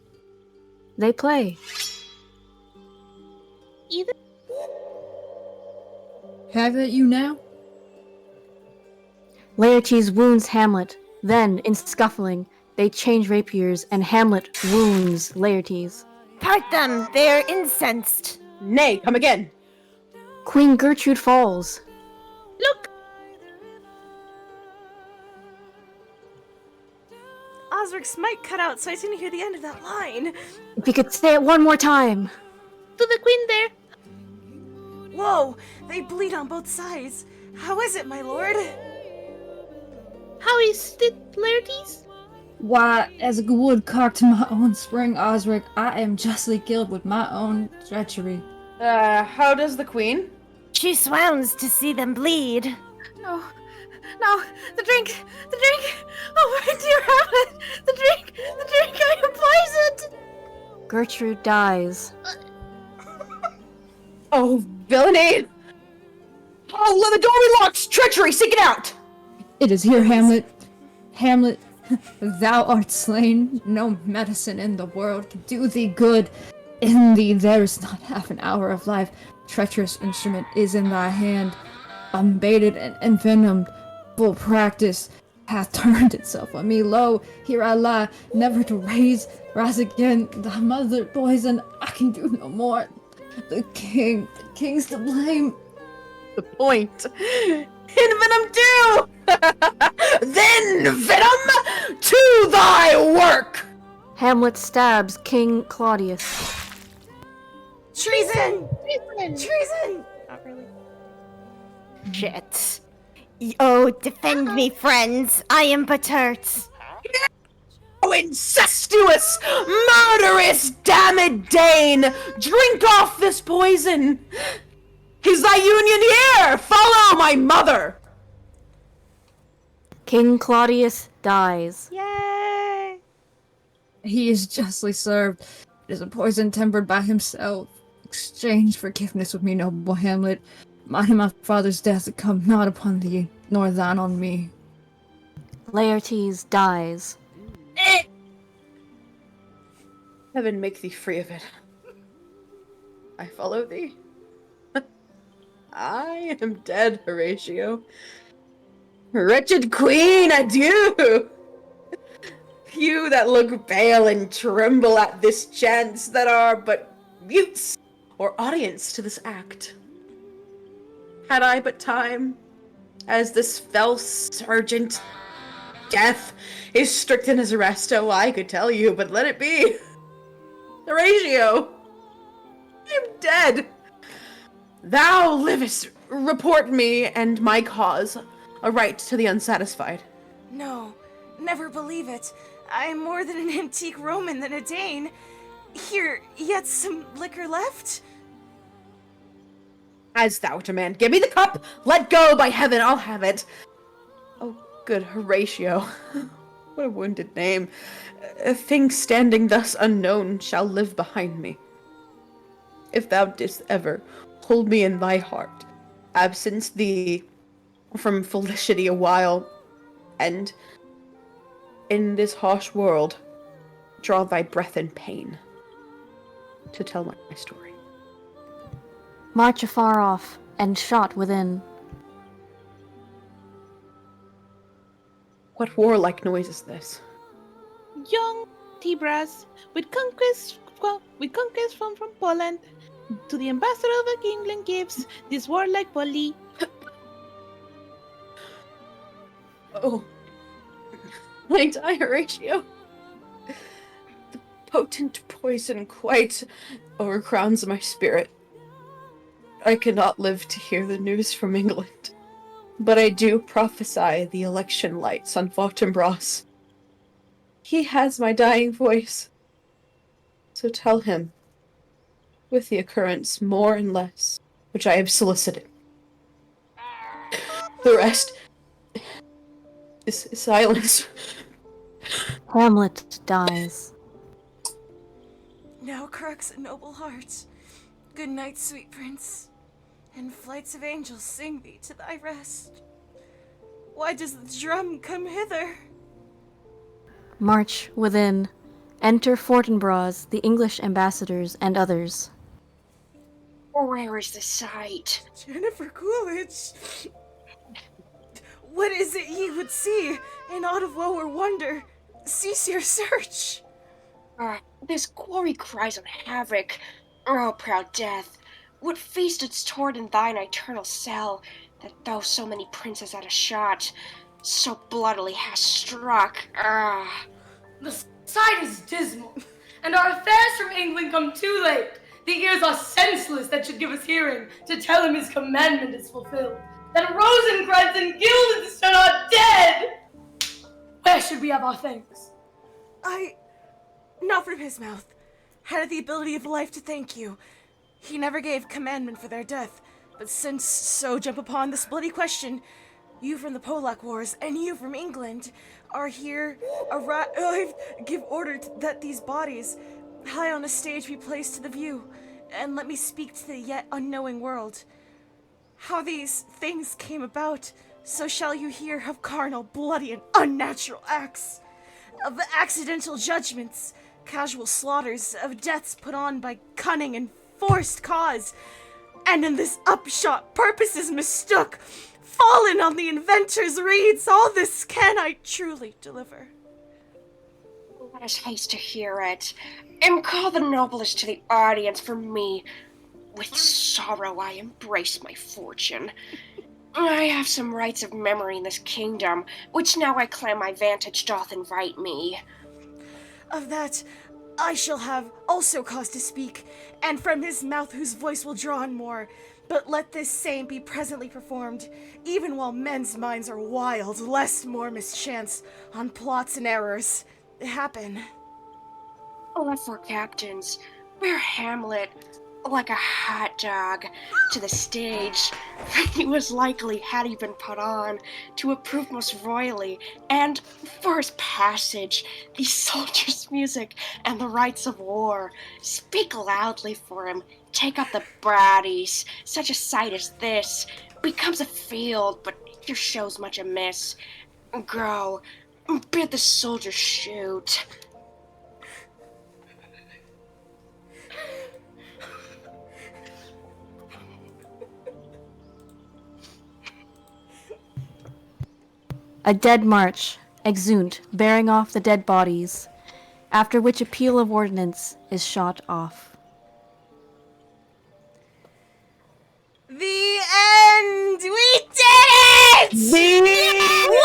They play. Either. Have it you now? Laertes wounds Hamlet. Then, in scuffling, they change rapiers, and Hamlet wounds Laertes. Part them. They are incensed. Nay, come again. Queen Gertrude falls. Look! Osric's mic cut out, so I didn't hear the end of that line. If you could say it one more time. To the queen there. Whoa, they bleed on both sides. How is it, my lord? How is it, Laertes? Why, as a woodcock to my own spring, Osric, I am justly killed with my own treachery. How does the queen? She swounds to see them bleed. No, no, the drink! Oh my dear Hamlet! The drink! I am poisoned! Gertrude dies. Oh, villainy! Oh, let the door be locked! Treachery, seek it out! It is here, Hamlet. Hamlet, thou art slain. No medicine in the world can do thee good. In thee there is not half an hour of life. Treacherous instrument is in thy hand. Unbaited and envenomed, full practice hath turned itself on me. Lo, here I lie, never to rise again. Thy mother poison, I can do no more. The king's to blame. The point. Envenom too! Then, venom, to thy work! Hamlet stabs King Claudius. Treason! Treason! Not really. Shit. Oh, defend me, friends. I am but hurt. Oh, incestuous, murderous, damned Dane! Drink off this poison! Is thy union here? Follow my mother! King Claudius dies. Yay! He is justly served. It is a poison tempered by himself. Exchange forgiveness with me, noble Hamlet. Mine and my father's death come not upon thee, nor thine on me. Laertes dies. Heaven make thee free of it. I follow thee. I am dead, Horatio. Wretched queen, adieu! You that look pale and tremble at this chance that are but mutes or audience to this act. Had I but time, as this fell sergeant, death is strict in his arrest, oh, I could tell you, but let it be. Horatio, I am dead. Thou livest, report me and my cause, a right to the unsatisfied. No, never believe it. I am more than an antique Roman than a Dane. Here, yet some liquor left? As thou demand, give me the cup! Let go, by heaven, I'll have it! Oh, good Horatio. What a wounded name. A thing standing thus unknown shall live behind me. If thou didst ever hold me in thy heart, absence thee from felicity a while, and in this harsh world, draw thy breath in pain to tell my story. March afar off, and shot within. What warlike noise is this? Young Tibras, with conquest from Poland, to the ambassador of England gives this warlike volley. Oh, I die, Horatio. The potent poison quite overcrowns my spirit. I cannot live to hear the news from England, but I do prophesy the election lights on Fortinbras. He has my dying voice, so tell him with the occurrence more and less, which I have solicited. The rest is silence. Hamlet dies. Now cracks a noble heart. Good night, sweet prince, and flights of angels sing thee to thy rest. Why does the drum come hither? March within. Enter Fortinbras, the English ambassadors, and others. Where is the sight? Jennifer Coolidge. What is it ye would see? In aught of woe or wonder, cease your search. This quarry cries on havoc. Oh, proud death, what feast didst toward in thine eternal cell, that thou so many princes at a shot, so bloodily hast struck? The sight is dismal, and our affairs from England come too late. The ears are senseless that should give us hearing, to tell him his commandment is fulfilled, that Rosencrantz and Guildenstern are dead! Where should we have our thanks? Not from his mouth. Had the ability of life to thank you. He never gave commandment for their death, but since so jump upon this bloody question, you from the Polack Wars and you from England are here arrived, give order that these bodies, high on a stage, be placed to the view, and let me speak to the yet unknowing world. How these things came about, so shall you hear of carnal, bloody, and unnatural acts, of the accidental judgments, casual slaughters, of deaths put on by cunning and forced cause, and in this upshot purposes mistook, fallen on the inventor's reeds. All this can I truly deliver. Let us haste to hear it, and call the noblest to the audience for me. With sorrow I embrace my fortune. I have some rights of memory in this kingdom, which now I claim my vantage doth invite me. Of that I shall have also cause to speak, and from his mouth whose voice will draw on more. But let this same be presently performed, even while men's minds are wild, lest more mischance on plots and errors happen. For captains, bear Hamlet like a hot dog to the stage. He was likely, had he been put on, to approve most royally, and for his passage, the soldiers' music and the rites of war. Speak loudly for him, take up the bratties. Such a sight as this becomes a field, but here shows much amiss. Go, bid the soldiers shoot. A dead march, exeunt, bearing off the dead bodies, after which a peal of ordnance is shot off. The end! We did it! We did it!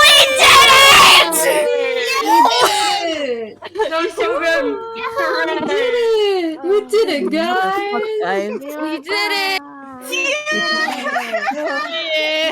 That was so good! We did it, guys! Guys. We did it! Yeah!